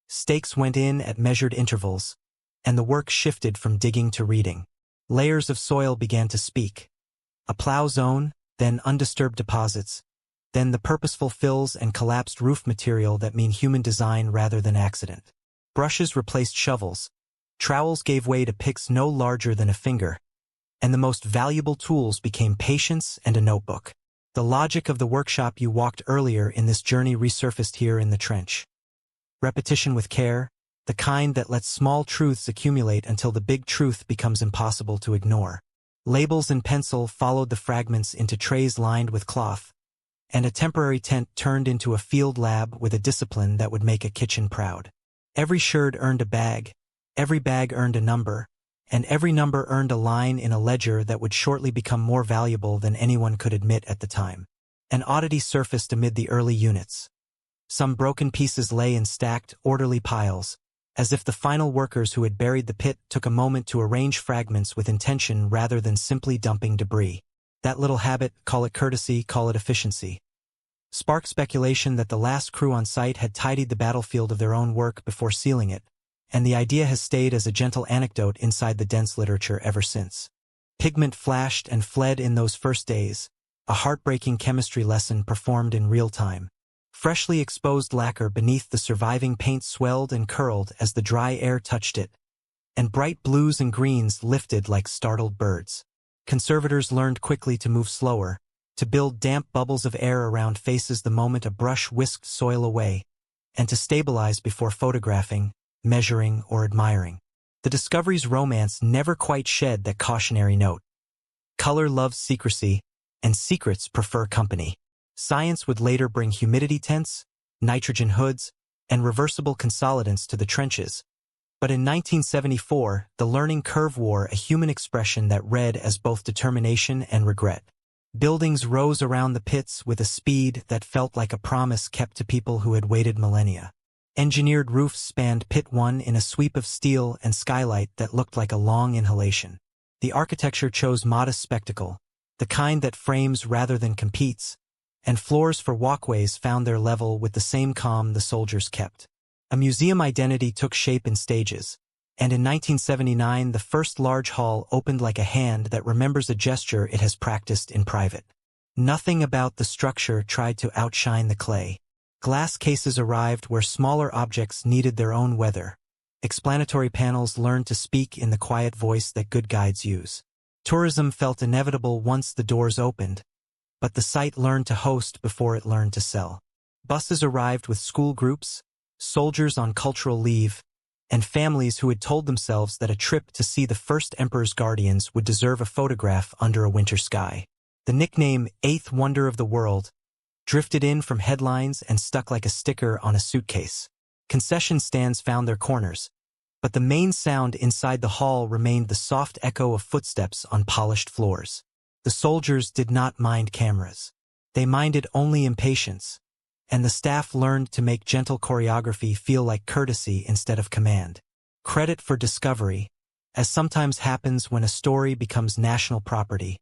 stakes went in at measured intervals, and the work shifted from digging to reading. Layers of soil began to speak. A plow zone, then undisturbed deposits, then the purposeful fills and collapsed roof material that mean human design rather than accident. Brushes replaced shovels, trowels gave way to picks no larger than a finger, and the most valuable tools became patience and a notebook. The logic of the workshop you walked earlier in this journey resurfaced here in the trench. Repetition with care, the kind that lets small truths accumulate until the big truth becomes impossible to ignore. Labels in pencil followed the fragments into trays lined with cloth, and a temporary tent turned into a field lab with a discipline that would make a kitchen proud. Every sherd earned a bag, every bag earned a number, and every number earned a line in a ledger that would shortly become more valuable than anyone could admit at the time. An oddity surfaced amid the early units. Some broken pieces lay in stacked, orderly piles, as if the final workers who had buried the pit took a moment to arrange fragments with intention rather than simply dumping debris. That little habit, call it courtesy, call it efficiency, sparked speculation that the last crew on site had tidied the battlefield of their own work before sealing it, and the idea has stayed as a gentle anecdote inside the dense literature ever since. Pigment flashed and fled in those first days, a heartbreaking chemistry lesson performed in real time. Freshly exposed lacquer beneath the surviving paint swelled and curled as the dry air touched it, and bright blues and greens lifted like startled birds. Conservators learned quickly to move slower, to build damp bubbles of air around faces the moment a brush whisked soil away, and to stabilize before photographing, measuring, or admiring. The discovery's romance never quite shed that cautionary note. Color loves secrecy, and secrets prefer company. Science would later bring humidity tents, nitrogen hoods, and reversible consolidants to the trenches. But in 1974, the learning curve wore a human expression that read as both determination and regret. Buildings rose around the pits with a speed that felt like a promise kept to people who had waited millennia. Engineered roofs spanned Pit 1 in a sweep of steel and skylight that looked like a long inhalation. The architecture chose modest spectacle, the kind that frames rather than competes, and floors for walkways found their level with the same calm the soldiers kept. A museum identity took shape in stages, and in 1979 the first large hall opened like a hand that remembers a gesture it has practiced in private. Nothing about the structure tried to outshine the clay. Glass cases arrived where smaller objects needed their own weather. Explanatory panels learned to speak in the quiet voice that good guides use. Tourism felt inevitable once the doors opened, but the site learned to host before it learned to sell. Buses arrived with school groups, soldiers on cultural leave, and families who had told themselves that a trip to see the first Emperor's Guardians would deserve a photograph under a winter sky. The nickname Eighth Wonder of the World drifted in from headlines and stuck like a sticker on a suitcase. Concession stands found their corners, but the main sound inside the hall remained the soft echo of footsteps on polished floors. The soldiers did not mind cameras. They minded only impatience, and the staff learned to make gentle choreography feel like courtesy instead of command. Credit for discovery, as sometimes happens when a story becomes national property,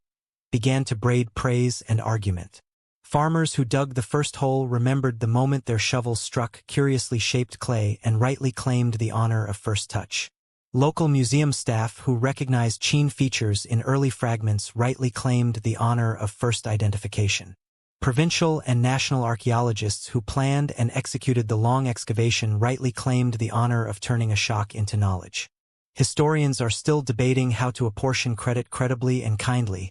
began to braid praise and argument. Farmers who dug the first hole remembered the moment their shovels struck curiously shaped clay and rightly claimed the honor of first touch. Local museum staff who recognized Qin features in early fragments rightly claimed the honor of first identification. Provincial and national archaeologists who planned and executed the long excavation rightly claimed the honor of turning a shock into knowledge. Historians are still debating how to apportion credit credibly and kindly,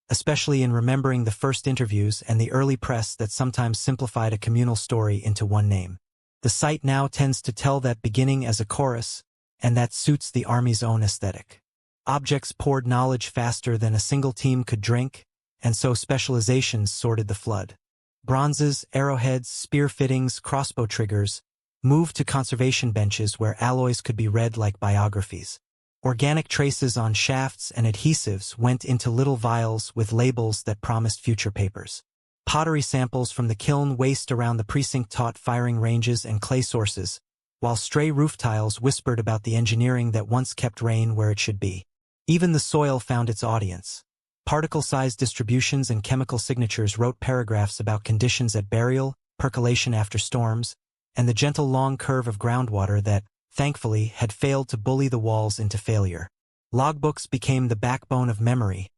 especially in remembering the first interviews and the early press that sometimes simplified a communal story into one name. The site now tends to tell that beginning as a chorus, and that suits the Army's own aesthetic. Objects poured knowledge faster than a single team could drink, and so specializations sorted the flood. Bronzes, arrowheads, spear fittings, crossbow triggers, moved to conservation benches where alloys could be read like biographies. Organic traces on shafts and adhesives went into little vials with labels that promised future papers. Pottery samples from the kiln waste around the precinct taught firing ranges and clay sources, while stray roof tiles whispered about the engineering that once kept rain where it should be. Even the soil found its audience. Particle-sized distributions and chemical signatures wrote paragraphs about conditions at burial, percolation after storms, and the gentle long curve of groundwater that, thankfully, had failed to bully the walls into failure. Logbooks became the backbone of memory,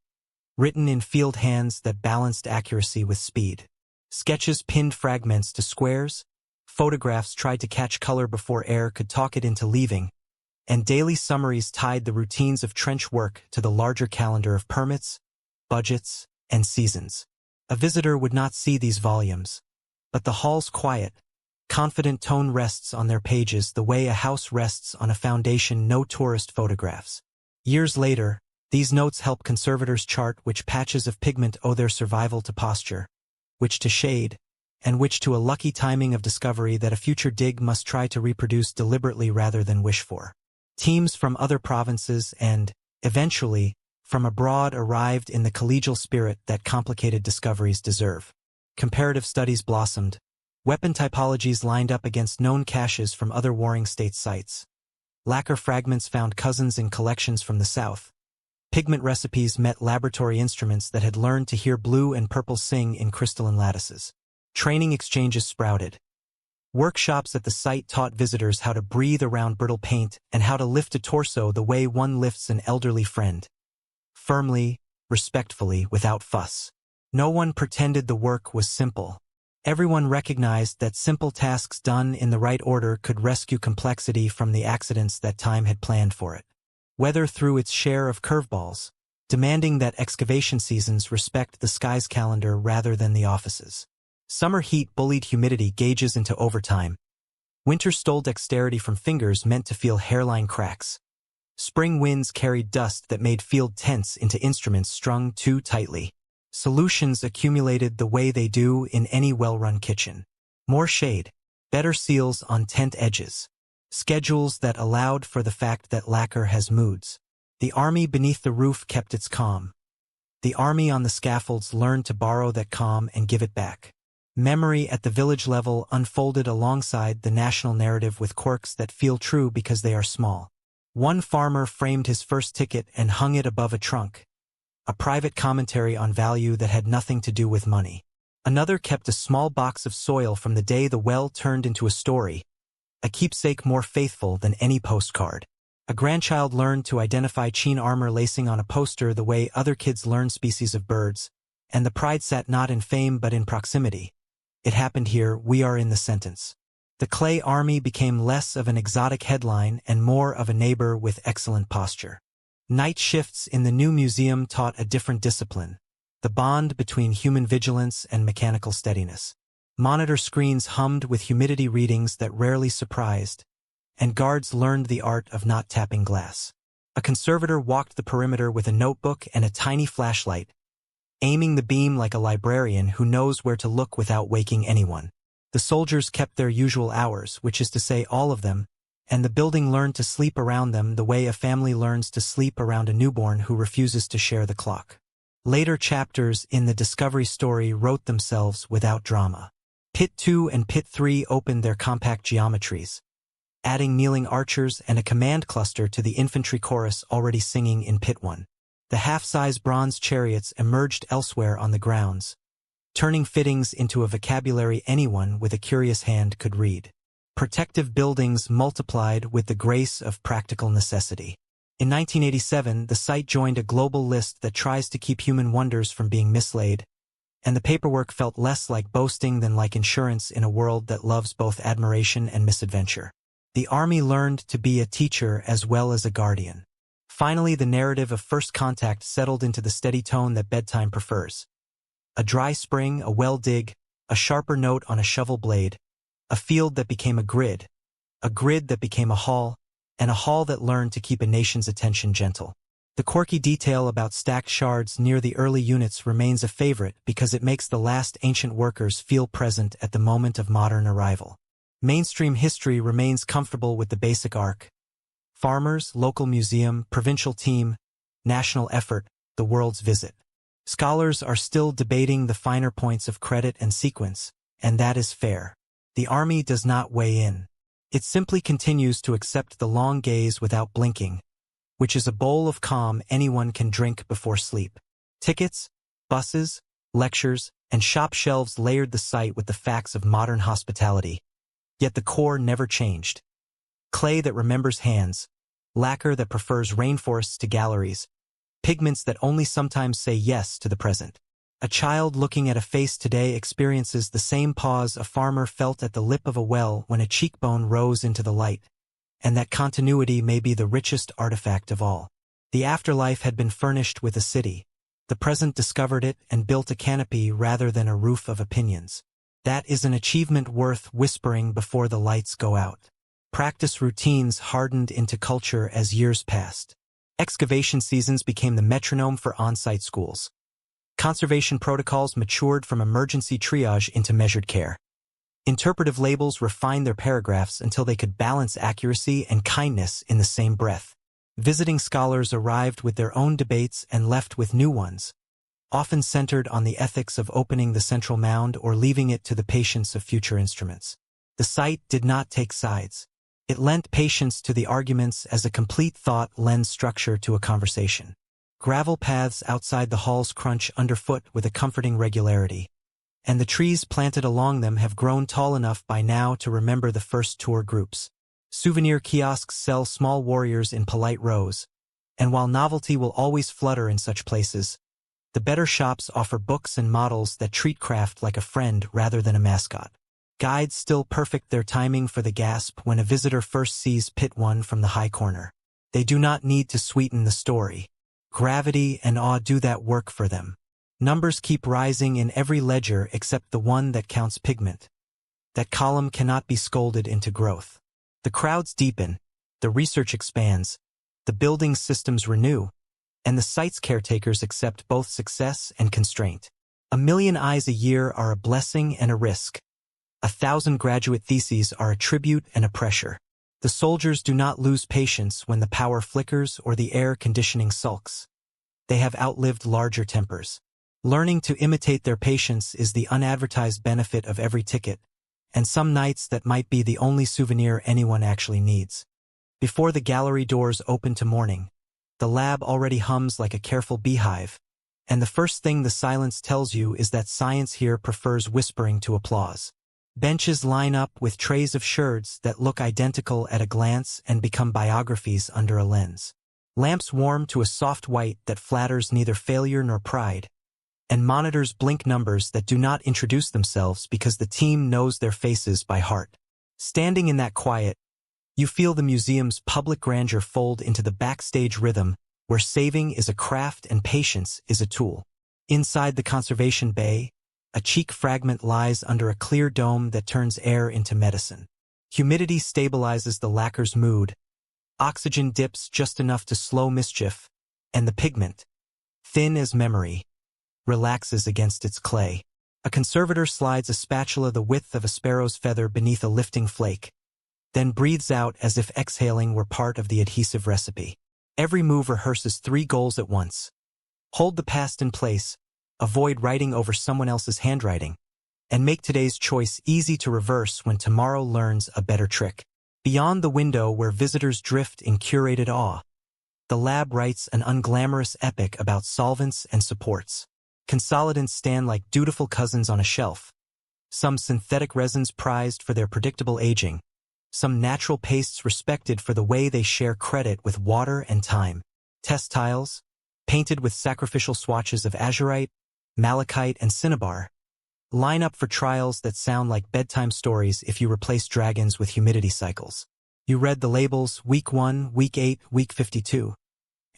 written in field hands that balanced accuracy with speed. Sketches pinned fragments to squares, photographs tried to catch color before air could talk it into leaving, and daily summaries tied the routines of trench work to the larger calendar of permits, budgets, and seasons. A visitor would not see these volumes, but the hall's quiet, confident tone rests on their pages the way a house rests on a foundation no tourist photographs. Years later, these notes help conservators chart which patches of pigment owe their survival to posture, which to shade, and which to a lucky timing of discovery that a future dig must try to reproduce deliberately rather than wish for. Teams from other provinces and, eventually, from abroad arrived in the collegial spirit that complicated discoveries deserve. Comparative studies blossomed. Weapon typologies lined up against known caches from other warring states' sites. Lacquer fragments found cousins in collections from the south. Pigment recipes met laboratory instruments that had learned to hear blue and purple sing in crystalline lattices. Training exchanges sprouted. Workshops at the site taught visitors how to breathe around brittle paint and how to lift a torso the way one lifts an elderly friend. Firmly, respectfully, without fuss. No one pretended the work was simple. Everyone recognized that simple tasks done in the right order could rescue complexity from the accidents that time had planned for it. Whether through its share of curveballs, demanding that excavation seasons respect the sky's calendar rather than the office's. Summer heat bullied humidity gauges into overtime. Winter stole dexterity from fingers meant to feel hairline cracks. Spring winds carried dust that made field tents into instruments strung too tightly. Solutions accumulated the way they do in any well-run kitchen. More shade, better seals on tent edges. Schedules that allowed for the fact that lacquer has moods. The army beneath the roof kept its calm. The army on the scaffolds learned to borrow that calm and give it back. Memory at the village level unfolded alongside the national narrative with quirks that feel true because they are small. One farmer framed his first ticket and hung it above a trunk. A private commentary on value that had nothing to do with money. Another kept a small box of soil from the day the well turned into a story, a keepsake more faithful than any postcard. A grandchild learned to identify Qin armor lacing on a poster the way other kids learn species of birds, and the pride sat not in fame but in proximity. It happened here, we are in the sentence. The clay army became less of an exotic headline and more of a neighbor with excellent posture. Night shifts in the new museum taught a different discipline, the bond between human vigilance and mechanical steadiness. Monitor screens hummed with humidity readings that rarely surprised, and guards learned the art of not tapping glass. A conservator walked the perimeter with a notebook and a tiny flashlight, aiming the beam like a librarian who knows where to look without waking anyone. The soldiers kept their usual hours, which is to say all of them, and the building learned to sleep around them the way a family learns to sleep around a newborn who refuses to share the clock. Later chapters in the discovery story wrote themselves without drama. Pit 2 and Pit 3 opened their compact geometries, adding kneeling archers and a command cluster to the infantry chorus already singing in Pit 1. The half-size bronze chariots emerged elsewhere on the grounds, turning fittings into a vocabulary anyone with a curious hand could read. Protective buildings multiplied with the grace of practical necessity. In 1987, the site joined a global list that tries to keep human wonders from being mislaid, and the paperwork felt less like boasting than like insurance in a world that loves both admiration and misadventure. The army learned to be a teacher as well as a guardian. Finally, the narrative of first contact settled into the steady tone that bedtime prefers. A dry spring, a well dig, a sharper note on a shovel blade, a field that became a grid that became a hall, and a hall that learned to keep a nation's attention gentle. The quirky detail about stacked shards near the early units remains a favorite because it makes the last ancient workers feel present at the moment of modern arrival. Mainstream history remains comfortable with the basic arc. Farmers, local museum, provincial team, national effort, the world's visit. Scholars are still debating the finer points of credit and sequence, and that is fair. The army does not weigh in. It simply continues to accept the long gaze without blinking, which is a bowl of calm anyone can drink before sleep. Tickets, buses, lectures, and shop shelves layered the site with the facts of modern hospitality. Yet the core never changed. Clay that remembers hands, lacquer that prefers rainforests to galleries, pigments that only sometimes say yes to the present. A child looking at a face today experiences the same pause a farmer felt at the lip of a well when a cheekbone rose into the light. And that continuity may be the richest artifact of all. The afterlife had been furnished with a city. The present discovered it and built a canopy rather than a roof of opinions. That is an achievement worth whispering before the lights go out. Practice routines hardened into culture as years passed. Excavation seasons became the metronome for on-site schools. Conservation protocols matured from emergency triage into measured care. Interpretive labels refined their paragraphs until they could balance accuracy and kindness in the same breath. Visiting scholars arrived with their own debates and left with new ones, often centered on the ethics of opening the central mound or leaving it to the patience of future instruments. The site did not take sides. It lent patience to the arguments as a complete thought lends structure to a conversation. Gravel paths outside the halls crunch underfoot with a comforting regularity, and the trees planted along them have grown tall enough by now to remember the first tour groups. Souvenir kiosks sell small warriors in polite rows, and while novelty will always flutter in such places, the better shops offer books and models that treat craft like a friend rather than a mascot. Guides still perfect their timing for the gasp when a visitor first sees Pit 1 from the high corner. They do not need to sweeten the story. Gravity and awe do that work for them. Numbers keep rising in every ledger except the one that counts pigment. That column cannot be scolded into growth. The crowds deepen, the research expands, the building systems renew, and the site's caretakers accept both success and constraint. 1 million eyes a year are a blessing and a risk. 1,000 graduate theses are a tribute and a pressure. The soldiers do not lose patience when the power flickers or the air conditioning sulks. They have outlived larger tempers. Learning to imitate their patience is the unadvertised benefit of every ticket, and some nights that might be the only souvenir anyone actually needs. Before the gallery doors open to morning, the lab already hums like a careful beehive, and the first thing the silence tells you is that science here prefers whispering to applause. Benches line up with trays of sherds that look identical at a glance and become biographies under a lens. Lamps warm to a soft white that flatters neither failure nor pride, and monitors blink numbers that do not introduce themselves because the team knows their faces by heart. Standing in that quiet, you feel the museum's public grandeur fold into the backstage rhythm where saving is a craft and patience is a tool. Inside the conservation bay, a cheek fragment lies under a clear dome that turns air into medicine. Humidity stabilizes the lacquer's mood, oxygen dips just enough to slow mischief, and the pigment, thin as memory, relaxes against its clay. A conservator slides a spatula the width of a sparrow's feather beneath a lifting flake, then breathes out as if exhaling were part of the adhesive recipe. Every move rehearses 3 goals at once. Hold the past in place, avoid writing over someone else's handwriting, and make today's choice easy to reverse when tomorrow learns a better trick. Beyond the window where visitors drift in curated awe, the lab writes an unglamorous epic about solvents and supports. Consolidants stand like dutiful cousins on a shelf, some synthetic resins prized for their predictable aging, some natural pastes respected for the way they share credit with water and time. Test tiles, painted with sacrificial swatches of azurite, malachite, and cinnabar, line up for trials that sound like bedtime stories if you replace dragons with humidity cycles. You read the labels week 1, week 8, week 52,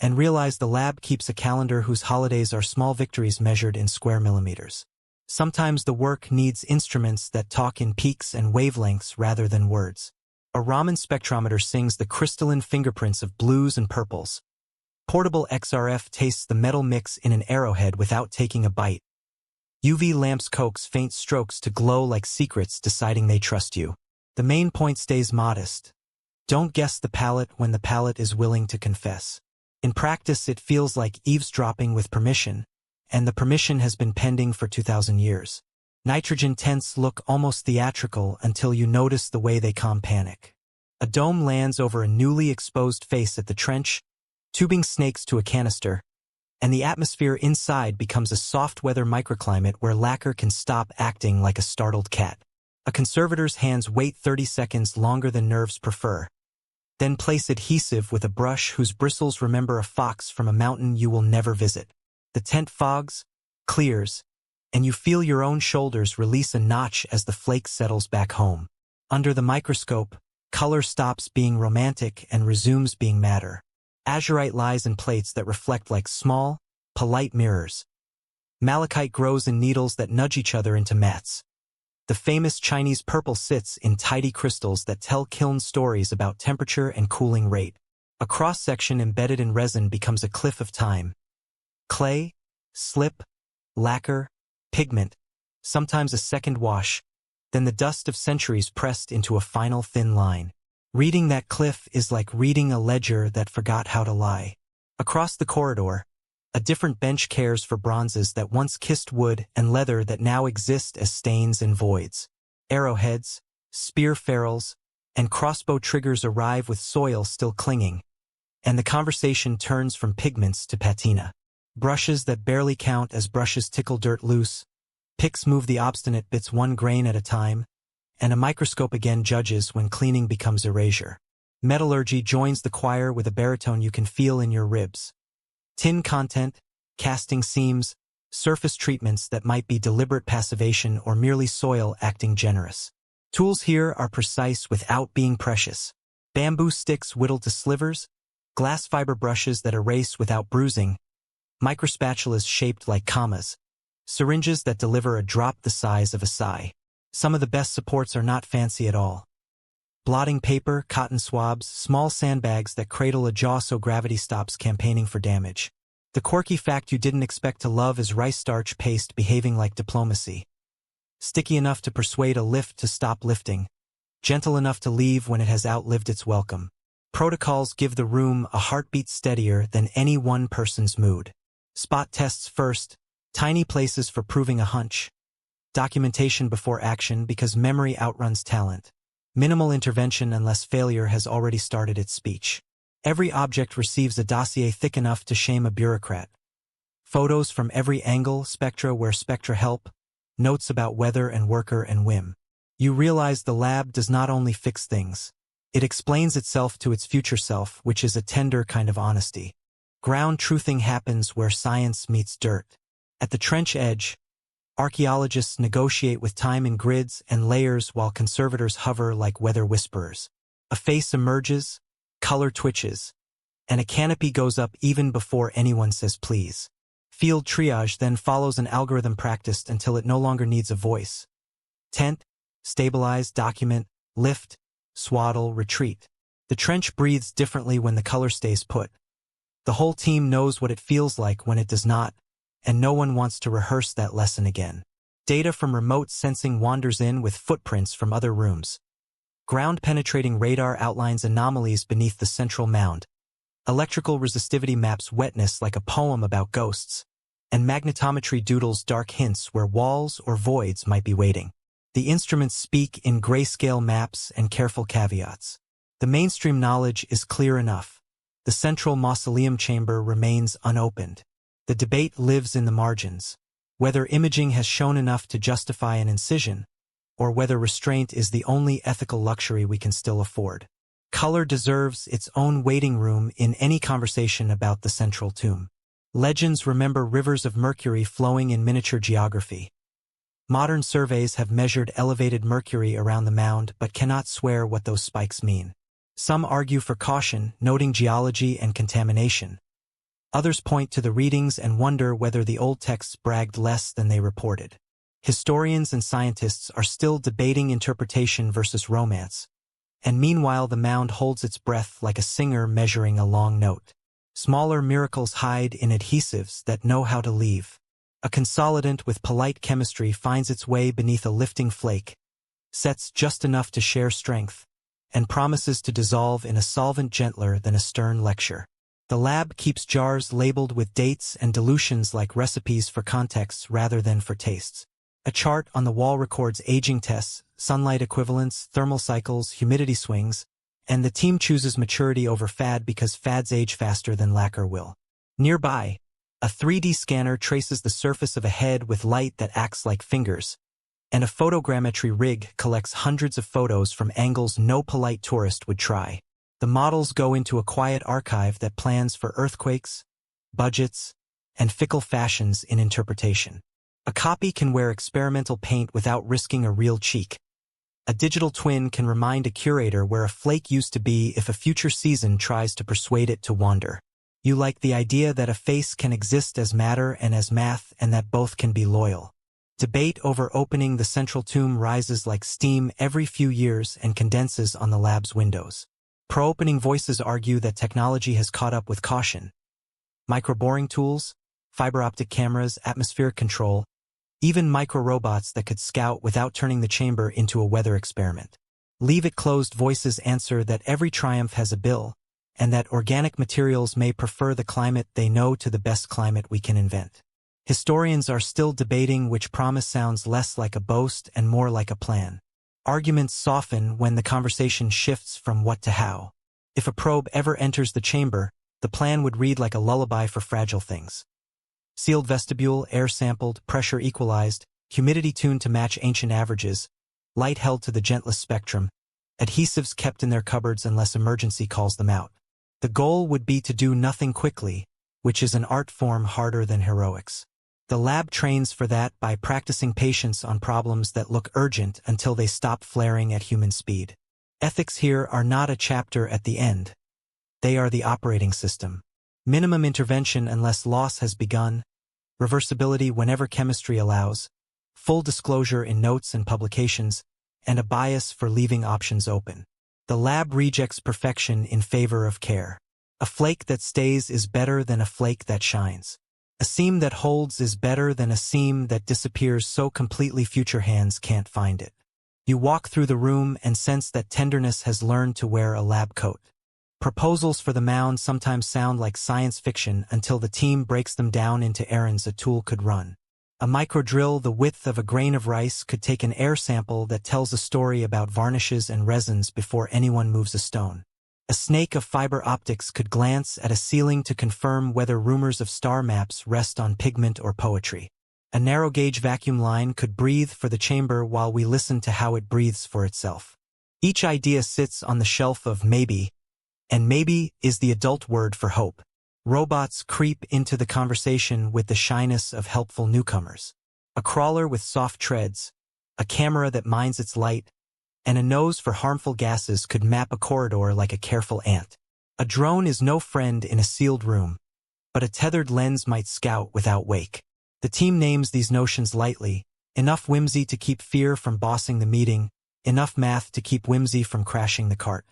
and realize the lab keeps a calendar whose holidays are small victories measured in square millimeters. Sometimes the work needs instruments that talk in peaks and wavelengths rather than words. A Raman spectrometer sings the crystalline fingerprints of blues and purples. Portable XRF tastes the metal mix in an arrowhead without taking a bite. UV lamps coax faint strokes to glow like secrets deciding they trust you. The main point stays modest. Don't guess the palette when the palette is willing to confess. In practice, it feels like eavesdropping with permission, and the permission has been pending for 2,000 years. Nitrogen tents look almost theatrical until you notice the way they calm panic. A dome lands over a newly exposed face at the trench, tubing snakes to a canister, and the atmosphere inside becomes a soft-weather microclimate where lacquer can stop acting like a startled cat. A conservator's hands wait 30 seconds longer than nerves prefer. Then place adhesive with a brush whose bristles remember a fox from a mountain you will never visit. The tent fogs, clears, and you feel your own shoulders release a notch as the flake settles back home. Under the microscope, color stops being romantic and resumes being matter. Azurite lies in plates that reflect like small, polite mirrors. Malachite grows in needles that nudge each other into mats. The famous Chinese purple sits in tidy crystals that tell kiln stories about temperature and cooling rate. A cross-section embedded in resin becomes a cliff of time. Clay, slip, lacquer, pigment, sometimes a second wash, then the dust of centuries pressed into a final thin line. Reading that cliff is like reading a ledger that forgot how to lie. Across the corridor, a different bench cares for bronzes that once kissed wood and leather that now exist as stains and voids. Arrowheads, spear ferrules, and crossbow triggers arrive with soil still clinging, and the conversation turns from pigments to patina. Brushes that barely count as brushes tickle dirt loose, picks move the obstinate bits one grain at a time, and a microscope again judges when cleaning becomes erasure. Metallurgy joins the choir with a baritone you can feel in your ribs. Tin content, casting seams, surface treatments that might be deliberate passivation or merely soil acting generous. Tools here are precise without being precious. Bamboo sticks whittled to slivers, glass fiber brushes that erase without bruising, microspatulas shaped like commas, syringes that deliver a drop the size of a sigh. Some of the best supports are not fancy at all. Blotting paper, cotton swabs, small sandbags that cradle a jaw so gravity stops campaigning for damage. The quirky fact you didn't expect to love is rice starch paste behaving like diplomacy. Sticky enough to persuade a lift to stop lifting, gentle enough to leave when it has outlived its welcome. Protocols give the room a heartbeat steadier than any one person's mood. Spot tests first, tiny places for proving a hunch. Documentation before action because memory outruns talent. Minimal intervention unless failure has already started its speech. Every object receives a dossier thick enough to shame a bureaucrat. Photos from every angle, spectra where spectra help, notes about weather and worker and whim. You realize the lab does not only fix things. It explains itself to its future self, which is a tender kind of honesty. Ground truthing happens where science meets dirt. At the trench edge, archaeologists negotiate with time in grids and layers while conservators hover like weather whisperers. A face emerges, color twitches, and a canopy goes up even before anyone says please. Field triage then follows an algorithm practiced until it no longer needs a voice. Tent, stabilize, document, lift, swaddle, retreat. The trench breathes differently when the color stays put. The whole team knows what it feels like when it does not, and no one wants to rehearse that lesson again. Data from remote sensing wanders in with footprints from other rooms. Ground-penetrating radar outlines anomalies beneath the central mound. Electrical resistivity maps wetness like a poem about ghosts, and magnetometry doodles dark hints where walls or voids might be waiting. The instruments speak in grayscale maps and careful caveats. The mainstream knowledge is clear enough. The central mausoleum chamber remains unopened. The debate lives in the margins, whether imaging has shown enough to justify an incision, or whether restraint is the only ethical luxury we can still afford. Color deserves its own waiting room in any conversation about the central tomb. Legends remember rivers of mercury flowing in miniature geography. Modern surveys have measured elevated mercury around the mound but cannot swear what those spikes mean. Some argue for caution, noting geology and contamination. Others point to the readings and wonder whether the old texts bragged less than they reported. Historians and scientists are still debating interpretation versus romance, and meanwhile the mound holds its breath like a singer measuring a long note. Smaller miracles hide in adhesives that know how to leave. A consolidant with polite chemistry finds its way beneath a lifting flake, sets just enough to share strength, and promises to dissolve in a solvent gentler than a stern lecture. The lab keeps jars labeled with dates and dilutions like recipes for contexts rather than for tastes. A chart on the wall records aging tests, sunlight equivalents, thermal cycles, humidity swings, and the team chooses maturity over fad because fads age faster than lacquer will. Nearby, a 3D scanner traces the surface of a head with light that acts like fingers, and a photogrammetry rig collects hundreds of photos from angles no polite tourist would try. The models go into a quiet archive that plans for earthquakes, budgets, and fickle fashions in interpretation. A copy can wear experimental paint without risking a real cheek. A digital twin can remind a curator where a flake used to be if a future season tries to persuade it to wander. You like the idea that a face can exist as matter and as math and that both can be loyal. Debate over opening the central tomb rises like steam every few years and condenses on the lab's windows. Pro-opening voices argue that technology has caught up with caution. Micro-boring tools, fiber-optic cameras, atmospheric control, even micro-robots that could scout without turning the chamber into a weather experiment. Leave it closed voices answer that every triumph has a bill, and that organic materials may prefer the climate they know to the best climate we can invent. Historians are still debating which promise sounds less like a boast and more like a plan. Arguments soften when the conversation shifts from what to how. If a probe ever enters the chamber, the plan would read like a lullaby for fragile things. Sealed vestibule, air sampled, pressure equalized, humidity tuned to match ancient averages, light held to the gentlest spectrum, adhesives kept in their cupboards unless emergency calls them out. The goal would be to do nothing quickly, which is an art form harder than heroics. The lab trains for that by practicing patience on problems that look urgent until they stop flaring at human speed. Ethics here are not a chapter at the end. They are the operating system. Minimum intervention unless loss has begun, reversibility whenever chemistry allows, full disclosure in notes and publications, and a bias for leaving options open. The lab rejects perfection in favor of care. A flake that stays is better than a flake that shines. A seam that holds is better than a seam that disappears so completely future hands can't find it. You walk through the room and sense that tenderness has learned to wear a lab coat. Proposals for the mound sometimes sound like science fiction until the team breaks them down into errands a tool could run. A microdrill the width of a grain of rice could take an air sample that tells a story about varnishes and resins before anyone moves a stone. A snake of fiber optics could glance at a ceiling to confirm whether rumors of star maps rest on pigment or poetry. A narrow-gauge vacuum line could breathe for the chamber while we listen to how it breathes for itself. Each idea sits on the shelf of maybe, and maybe is the adult word for hope. Robots creep into the conversation with the shyness of helpful newcomers. A crawler with soft treads, a camera that minds its light, and a nose for harmful gases could map a corridor like a careful ant. A drone is no friend in a sealed room, but a tethered lens might scout without wake. The team names these notions lightly, enough whimsy to keep fear from bossing the meeting, enough math to keep whimsy from crashing the cart.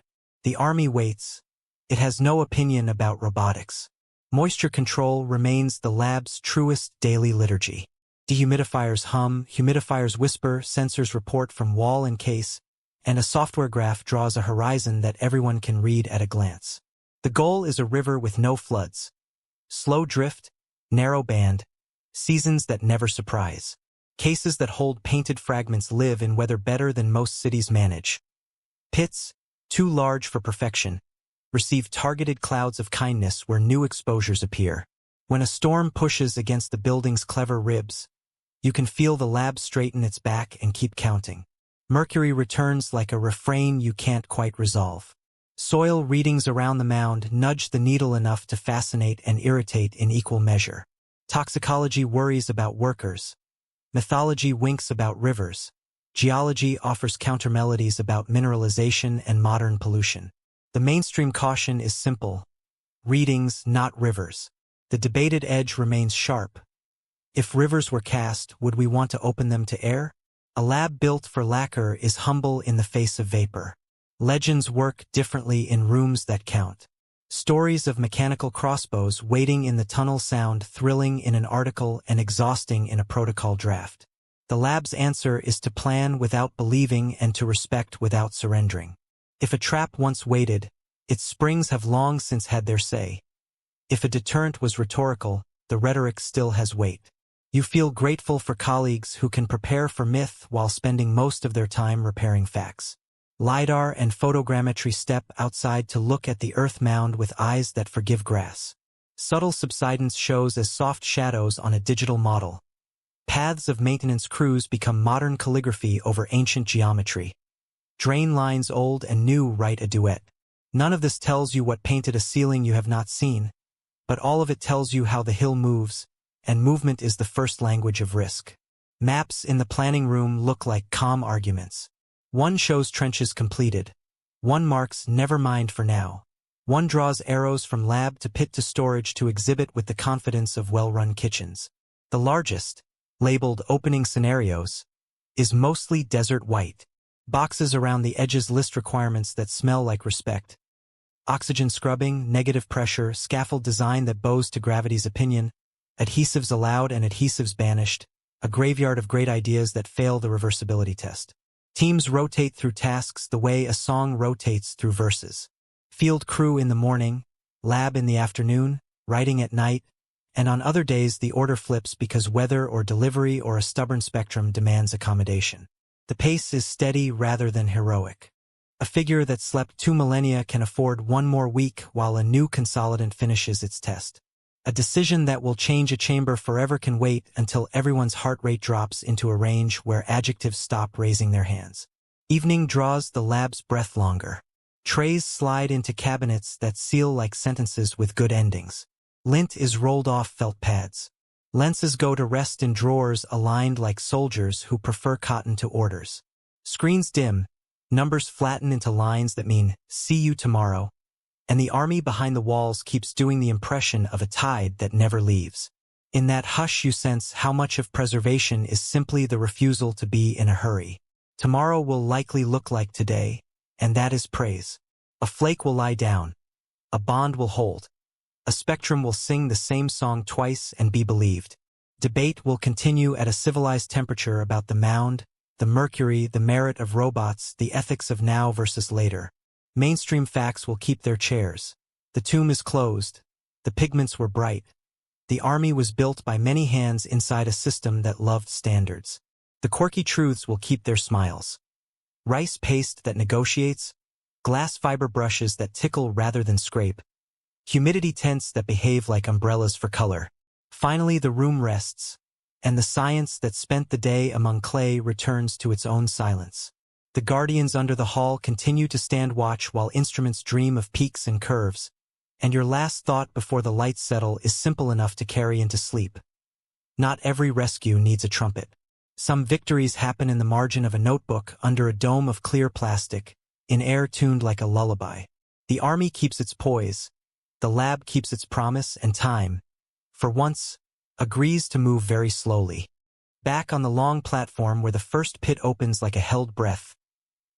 The army waits. It has no opinion about robotics. Moisture control remains the lab's truest daily liturgy. Dehumidifiers hum, humidifiers whisper, sensors report from wall and case, and a software graph draws a horizon that everyone can read at a glance. The goal is a river with no floods. Slow drift, narrow band, seasons that never surprise. Cases that hold painted fragments live in weather better than most cities manage. Pits, too large for perfection, receive targeted clouds of kindness where new exposures appear. When a storm pushes against the building's clever ribs, you can feel the lab straighten its back and keep counting. Mercury returns like a refrain you can't quite resolve. Soil readings around the mound nudge the needle enough to fascinate and irritate in equal measure. Toxicology worries about workers. Mythology winks about rivers. Geology offers countermelodies about mineralization and modern pollution. The mainstream caution is simple. Readings, not rivers. The debated edge remains sharp. If rivers were cast, would we want to open them to air? A lab built for lacquer is humble in the face of vapor. Legends work differently in rooms that count. Stories of mechanical crossbows waiting in the tunnel sound thrilling in an article and exhausting in a protocol draft. The lab's answer is to plan without believing and to respect without surrendering. If a trap once waited, its springs have long since had their say. If a deterrent was rhetorical, the rhetoric still has weight. You feel grateful for colleagues who can prepare for myth while spending most of their time repairing facts. LiDAR and photogrammetry step outside to look at the earth mound with eyes that forgive grass. Subtle subsidence shows as soft shadows on a digital model. Paths of maintenance crews become modern calligraphy over ancient geometry. Drain lines old and new write a duet. None of this tells you what painted a ceiling you have not seen, but all of it tells you how the hill moves, and movement is the first language of risk. Maps in the planning room look like calm arguments. One shows trenches completed. One marks never mind for now. One draws arrows from lab to pit to storage to exhibit with the confidence of well-run kitchens. The largest, labeled opening scenarios, is mostly desert white. Boxes around the edges list requirements that smell like respect. Oxygen scrubbing, negative pressure, scaffold design that bows to gravity's opinion, adhesives allowed and adhesives banished, a graveyard of great ideas that fail the reversibility test. Teams rotate through tasks the way a song rotates through verses. Field crew in the morning, lab in the afternoon, writing at night, and on other days the order flips because weather or delivery or a stubborn spectrum demands accommodation. The pace is steady rather than heroic. A figure that slept 2 millennia can afford one more week while a new consolidant finishes its test. A decision that will change a chamber forever can wait until everyone's heart rate drops into a range where adjectives stop raising their hands. Evening draws the lab's breath longer. Trays slide into cabinets that seal like sentences with good endings. Lint is rolled off felt pads. Lenses go to rest in drawers aligned like soldiers who prefer cotton to orders. Screens dim, numbers flatten into lines that mean, see you tomorrow, and the army behind the walls keeps doing the impression of a tide that never leaves. In that hush you sense how much of preservation is simply the refusal to be in a hurry. Tomorrow will likely look like today, and that is praise. A flake will lie down. A bond will hold. A spectrum will sing the same song twice and be believed. Debate will continue at a civilized temperature about the mound, the mercury, the merit of robots, the ethics of now versus later. Mainstream facts will keep their chairs. The tomb is closed. The pigments were bright. The army was built by many hands inside a system that loved standards. The quirky truths will keep their smiles. Rice paste that negotiates, glass fiber brushes that tickle rather than scrape, humidity tents that behave like umbrellas for color. Finally, the room rests, and the science that spent the day among clay returns to its own silence. The guardians under the hall continue to stand watch while instruments dream of peaks and curves, and your last thought before the lights settle is simple enough to carry into sleep. Not every rescue needs a trumpet. Some victories happen in the margin of a notebook under a dome of clear plastic, in air tuned like a lullaby. The army keeps its poise. The lab keeps its promise, and time, for once, agrees to move very slowly. Back on the long platform where the first pit opens like a held breath,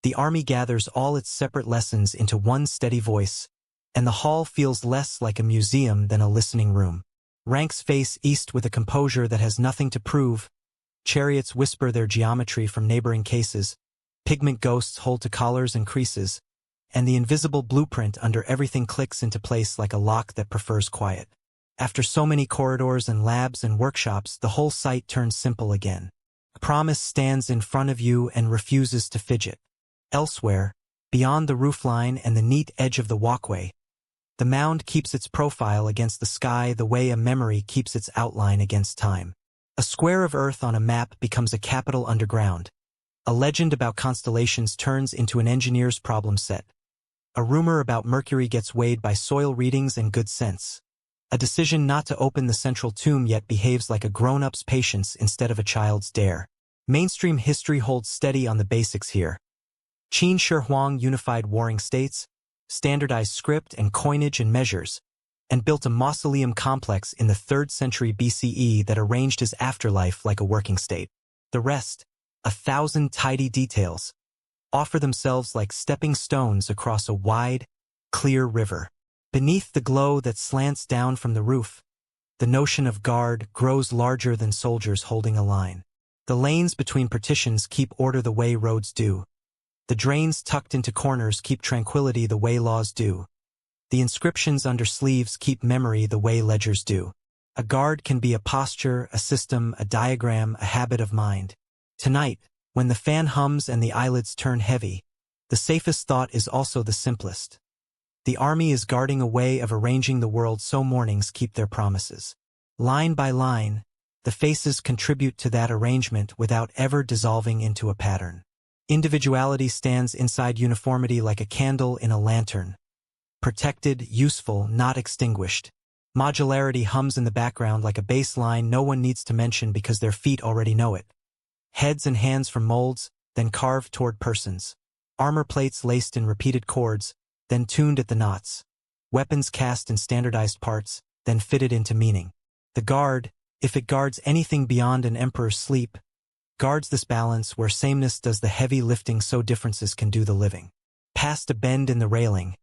the army gathers all its separate lessons into one steady voice, and the hall feels less like a museum than a listening room. Ranks face east with a composure that has nothing to prove. Chariots whisper their geometry from neighboring cases. Pigment ghosts hold to collars and creases, and the invisible blueprint under everything clicks into place like a lock that prefers quiet. After so many corridors and labs and workshops, the whole site turns simple again. Promise stands in front of you and refuses to fidget. Elsewhere, beyond the roofline and the neat edge of the walkway, the mound keeps its profile against the sky the way a memory keeps its outline against time. A square of earth on a map becomes a capital underground. A legend about constellations turns into an engineer's problem set. A rumor about Mercury gets weighed by soil readings and good sense. A decision not to open the central tomb yet behaves like a grown-up's patience instead of a child's dare. Mainstream history holds steady on the basics here. Qin Shi Huang unified warring states, standardized script and coinage and measures, and built a mausoleum complex in the 3rd century BCE that arranged his afterlife like a working state. The rest, 1,000 tidy details, offer themselves like stepping stones across a wide, clear river. Beneath the glow that slants down from the roof, the notion of guard grows larger than soldiers holding a line. The lanes between partitions keep order the way roads do. The drains tucked into corners keep tranquility the way laws do. The inscriptions under sleeves keep memory the way ledgers do. A guard can be a posture, a system, a diagram, a habit of mind. Tonight, when the fan hums and the eyelids turn heavy, the safest thought is also the simplest. The army is guarding a way of arranging the world so mornings keep their promises. Line by line, the faces contribute to that arrangement without ever dissolving into a pattern. Individuality stands inside uniformity like a candle in a lantern. Protected, useful, not extinguished. Modularity hums in the background like a bass line no one needs to mention because their feet already know it. Heads and hands from molds, then carved toward persons. Armor plates laced in repeated chords, then tuned at the knots. Weapons cast in standardized parts, then fitted into meaning. The guard, if it guards anything beyond an emperor's sleep, guards this balance where sameness does the heavy lifting so differences can do the living. Past a bend in the railing,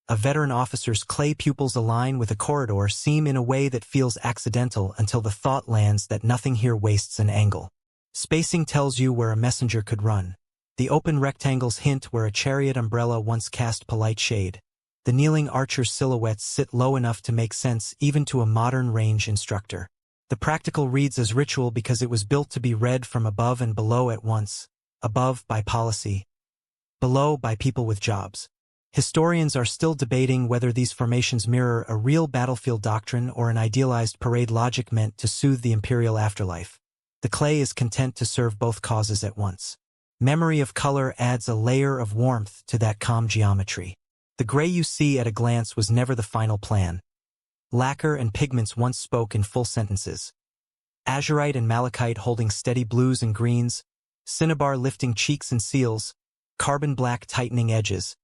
a veteran officer's clay pupils align with a corridor seam in a way that feels accidental until the thought lands that nothing here wastes an angle. Spacing tells you where a messenger could run. The open rectangles hint where a chariot umbrella once cast polite shade. The kneeling archer's silhouettes sit low enough to make sense even to a modern range instructor. The practical reads as ritual because it was built to be read from above and below at once. Above by policy. Below by people with jobs. Historians are still debating whether these formations mirror a real battlefield doctrine or an idealized parade logic meant to soothe the imperial afterlife. The clay is content to serve both causes at once. Memory of color adds a layer of warmth to that calm geometry. The gray you see at a glance was never the final plan. Lacquer and pigments once spoke in full sentences. Azurite and malachite holding steady blues and greens, cinnabar lifting cheeks and seals, carbon black tightening edges,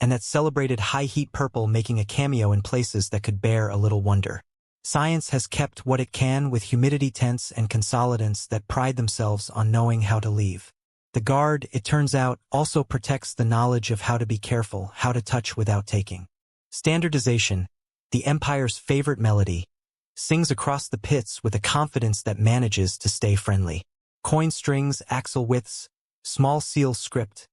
and that celebrated high-heat purple making a cameo in places that could bear a little wonder. Science has kept what it can with humidity tents and consolidants that pride themselves on knowing how to leave. The guard, it turns out, also protects the knowledge of how to be careful, how to touch without taking. Standardization, the Empire's favorite melody, sings across the pits with a confidence that manages to stay friendly. Coin strings, axle widths, small seal script.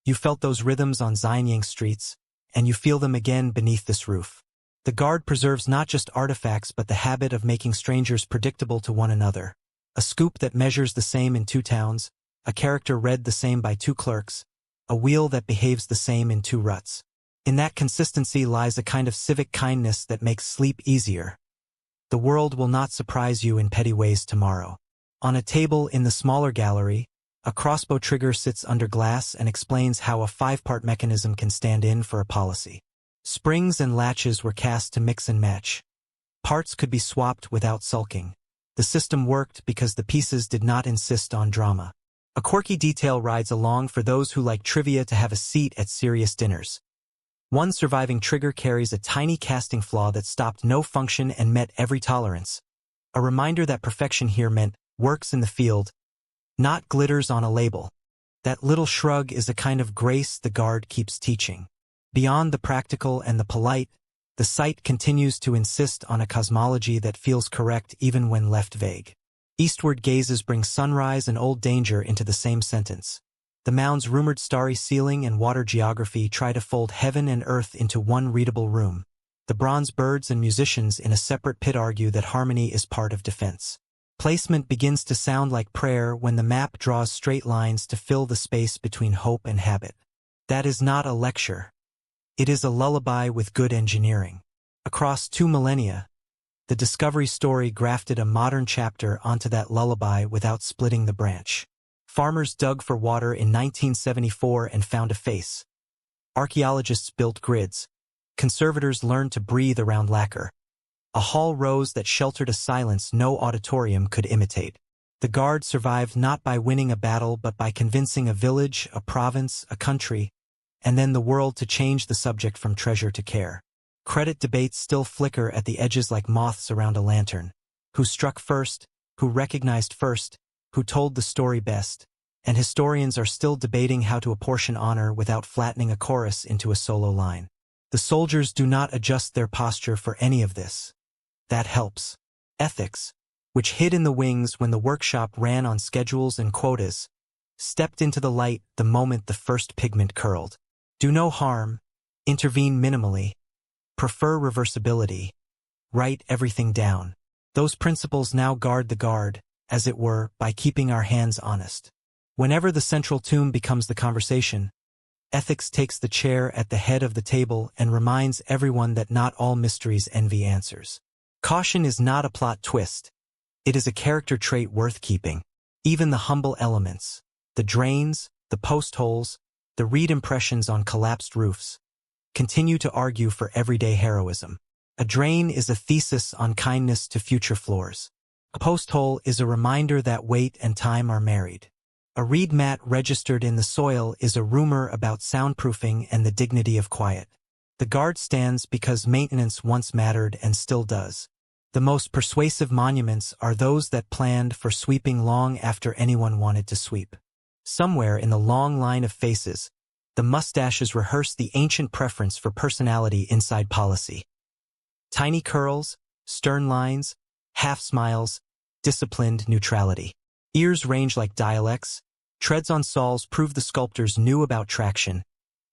You felt those rhythms on Xi'an streets, and you feel them again beneath this roof. The guard preserves not just artifacts but the habit of making strangers predictable to one another. A scoop that measures the same in two towns, a character read the same by two clerks, a wheel that behaves the same in two ruts. In that consistency lies a kind of civic kindness that makes sleep easier. The world will not surprise you in petty ways tomorrow. On a table in the smaller gallery, a crossbow trigger sits under glass and explains how a 5-part mechanism can stand in for a policy. Springs and latches were cast to mix and match. Parts could be swapped without sulking. The system worked because the pieces did not insist on drama. A quirky detail rides along for those who like trivia to have a seat at serious dinners. One surviving trigger carries a tiny casting flaw that stopped no function and met every tolerance. A reminder that perfection here meant works in the field, not glitters on a label. That little shrug is a kind of grace the guard keeps teaching. Beyond the practical and the polite, the site continues to insist on a cosmology that feels correct even when left vague. Eastward gazes bring sunrise and old danger into the same sentence. The mound's rumored starry ceiling and water geography try to fold heaven and earth into one readable room. The bronze birds and musicians in a separate pit argue that harmony is part of defense. Placement begins to sound like prayer when the map draws straight lines to fill the space between hope and habit. That is not a lecture. It is a lullaby with good engineering. Across 2 millennia, the discovery story grafted a modern chapter onto that lullaby without splitting the branch. Farmers dug for water in 1974 and found a face. Archaeologists built grids. Conservators learned to breathe around lacquer. A hall rose that sheltered a silence no auditorium could imitate. The guard survived not by winning a battle but by convincing a village, a province, a country, and then the world to change the subject from treasure to care. Credit debates still flicker at the edges like moths around a lantern. Who struck first? Who recognized first? Who told the story best? And historians are still debating how to apportion honor without flattening a chorus into a solo line. The soldiers do not adjust their posture for any of this. That helps. Ethics, which hid in the wings when the workshop ran on schedules and quotas, stepped into the light the moment the first pigment curled. Do no harm, intervene minimally, prefer reversibility, write everything down. Those principles now guard the guard, as it were, by keeping our hands honest. Whenever the central tomb becomes the conversation, ethics takes the chair at the head of the table and reminds everyone that not all mysteries envy answers. Caution is not a plot twist. It is a character trait worth keeping. Even the humble elements, the drains, the post holes, the reed impressions on collapsed roofs, continue to argue for everyday heroism. A drain is a thesis on kindness to future floors. A post hole is a reminder that weight and time are married. A reed mat registered in the soil is a rumor about soundproofing and the dignity of quiet. The guard stands because maintenance once mattered and still does. The most persuasive monuments are those that planned for sweeping long after anyone wanted to sweep. Somewhere in the long line of faces, the mustaches rehearse the ancient preference for personality inside policy. Tiny curls, stern lines, half smiles, disciplined neutrality. Ears range like dialects, treads on soles prove the sculptors knew about traction,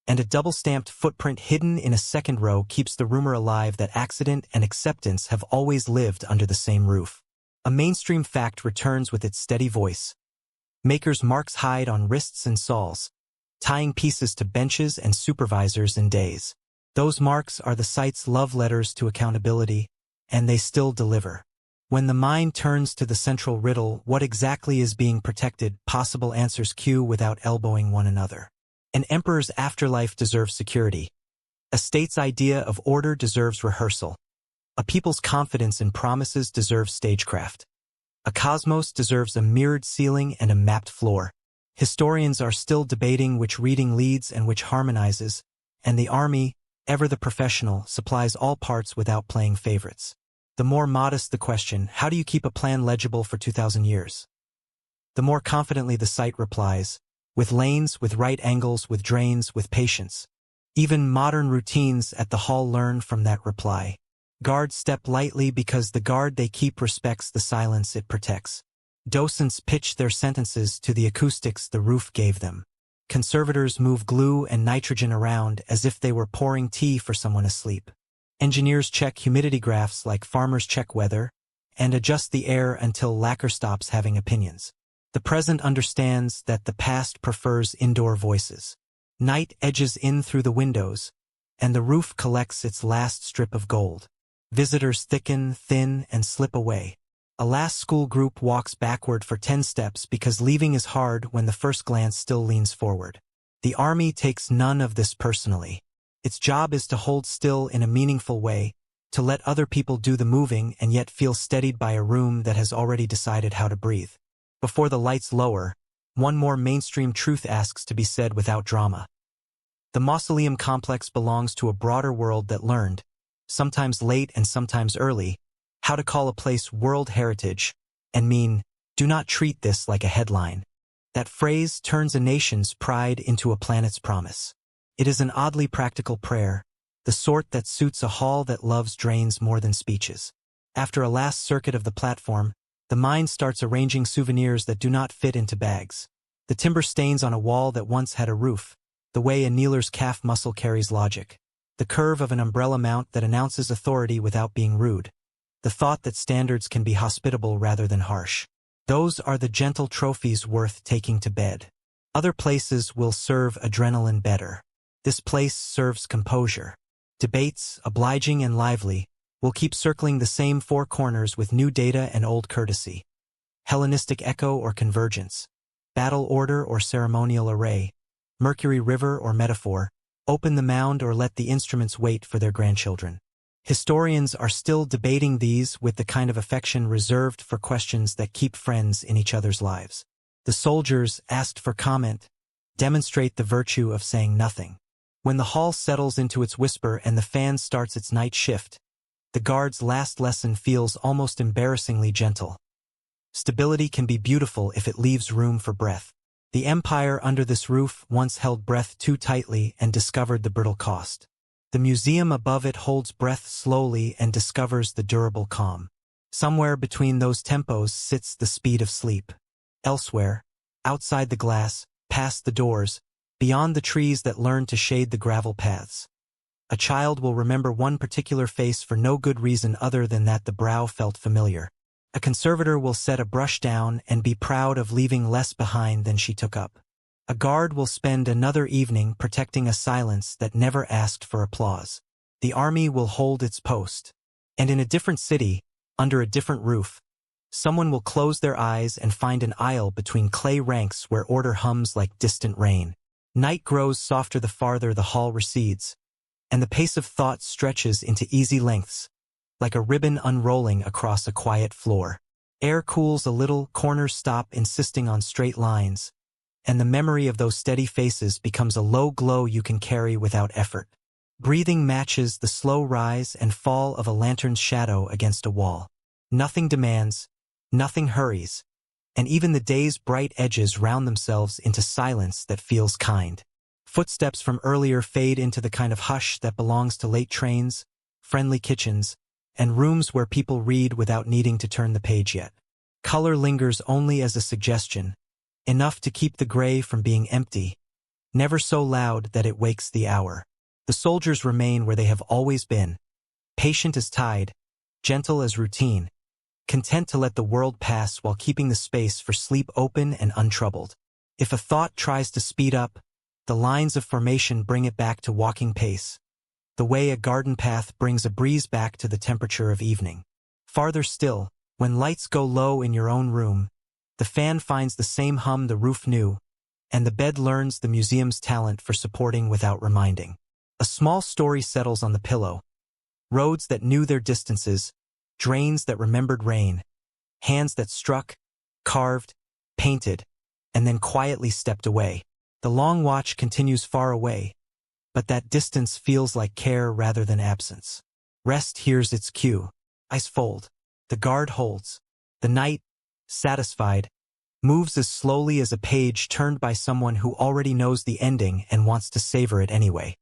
and a double-stamped footprint hidden in a second row keeps the rumor alive that accident and acceptance have always lived under the same roof. A mainstream fact returns with its steady voice. Makers' marks hide on wrists and soles, tying pieces to benches and supervisors in days. Those marks are the site's love letters to accountability, and they still deliver. When the mind turns to the central riddle, what exactly is being protected, possible answers queue without elbowing one another. An emperor's afterlife deserves security. A state's idea of order deserves rehearsal. A people's confidence in promises deserves stagecraft. A cosmos deserves a mirrored ceiling and a mapped floor. Historians are still debating which reading leads and which harmonizes, and the army, ever the professional, supplies all parts without playing favorites. The more modest the question, how do you keep a plan legible for 2,000 years? The more confidently the site replies, with lanes, with right angles, with drains, with patience. Even modern routines at the hall learn from that reply. Guards step lightly because the guard they keep respects the silence it protects. Docents pitch their sentences to the acoustics the roof gave them. Conservators move glue and nitrogen around as if they were pouring tea for someone asleep. Engineers check humidity graphs like farmers check weather, and adjust the air until lacquer stops having opinions. The present understands that the past prefers indoor voices. Night edges in through the windows, and the roof collects its last strip of gold. Visitors thicken, thin, and slip away. A last school group walks backward for 10 steps because leaving is hard when the first glance still leans forward. The army takes none of this personally. Its job is to hold still in a meaningful way, to let other people do the moving and yet feel steadied by a room that has already decided how to breathe. Before the lights lower, one more mainstream truth asks to be said without drama. The mausoleum complex belongs to a broader world that learned, sometimes late and sometimes early, how to call a place World Heritage, and mean, do not treat this like a headline. That phrase turns a nation's pride into a planet's promise. It is an oddly practical prayer, the sort that suits a hall that loves drains more than speeches. After a last circuit of the platform, the mind starts arranging souvenirs that do not fit into bags. The timber stains on a wall that once had a roof, the way a kneeler's calf muscle carries logic. The curve of an umbrella mount that announces authority without being rude. The thought that standards can be hospitable rather than harsh. Those are the gentle trophies worth taking to bed. Other places will serve adrenaline better. This place serves composure. Debates, obliging and lively, will keep circling the same four corners with new data and old courtesy. Hellenistic echo or convergence. Battle order or ceremonial array. Mercury River or metaphor. Open the mound or let the instruments wait for their grandchildren. Historians are still debating these with the kind of affection reserved for questions that keep friends in each other's lives. The soldiers, asked for comment, demonstrate the virtue of saying nothing. When the hall settles into its whisper and the fan starts its night shift, the guard's last lesson feels almost embarrassingly gentle. Stability can be beautiful if it leaves room for breath. The empire under this roof once held breath too tightly and discovered the brittle cost. The museum above it holds breath slowly and discovers the durable calm. Somewhere between those tempos sits the speed of sleep. Elsewhere, outside the glass, past the doors, beyond the trees that learn to shade the gravel paths, a child will remember one particular face for no good reason other than that the brow felt familiar. A conservator will set a brush down and be proud of leaving less behind than she took up. A guard will spend another evening protecting a silence that never asked for applause. The army will hold its post. And in a different city, under a different roof, someone will close their eyes and find an aisle between clay ranks where order hums like distant rain. Night grows softer the farther the hall recedes, and the pace of thought stretches into easy lengths, like a ribbon unrolling across a quiet floor. Air cools a little, corners stop insisting on straight lines, and the memory of those steady faces becomes a low glow you can carry without effort. Breathing matches the slow rise and fall of a lantern's shadow against a wall. Nothing demands, nothing hurries, and even the day's bright edges round themselves into silence that feels kind. Footsteps from earlier fade into the kind of hush that belongs to late trains, friendly kitchens, and rooms where people read without needing to turn the page yet. Color lingers only as a suggestion, enough to keep the gray from being empty, never so loud that it wakes the hour. The soldiers remain where they have always been, patient as tide, gentle as routine, content to let the world pass while keeping the space for sleep open and untroubled. If a thought tries to speed up, the lines of formation bring it back to walking pace, the way a garden path brings a breeze back to the temperature of evening. Farther still, when lights go low in your own room, the fan finds the same hum the roof knew, and the bed learns the museum's talent for supporting without reminding. A small story settles on the pillow. Roads that knew their distances, drains that remembered rain, hands that struck, carved, painted, and then quietly stepped away. The long watch continues far away, but that distance feels like care rather than absence. Rest hears its cue. Eyes fold. The guard holds. The night, satisfied, moves as slowly as a page turned by someone who already knows the ending and wants to savor it anyway.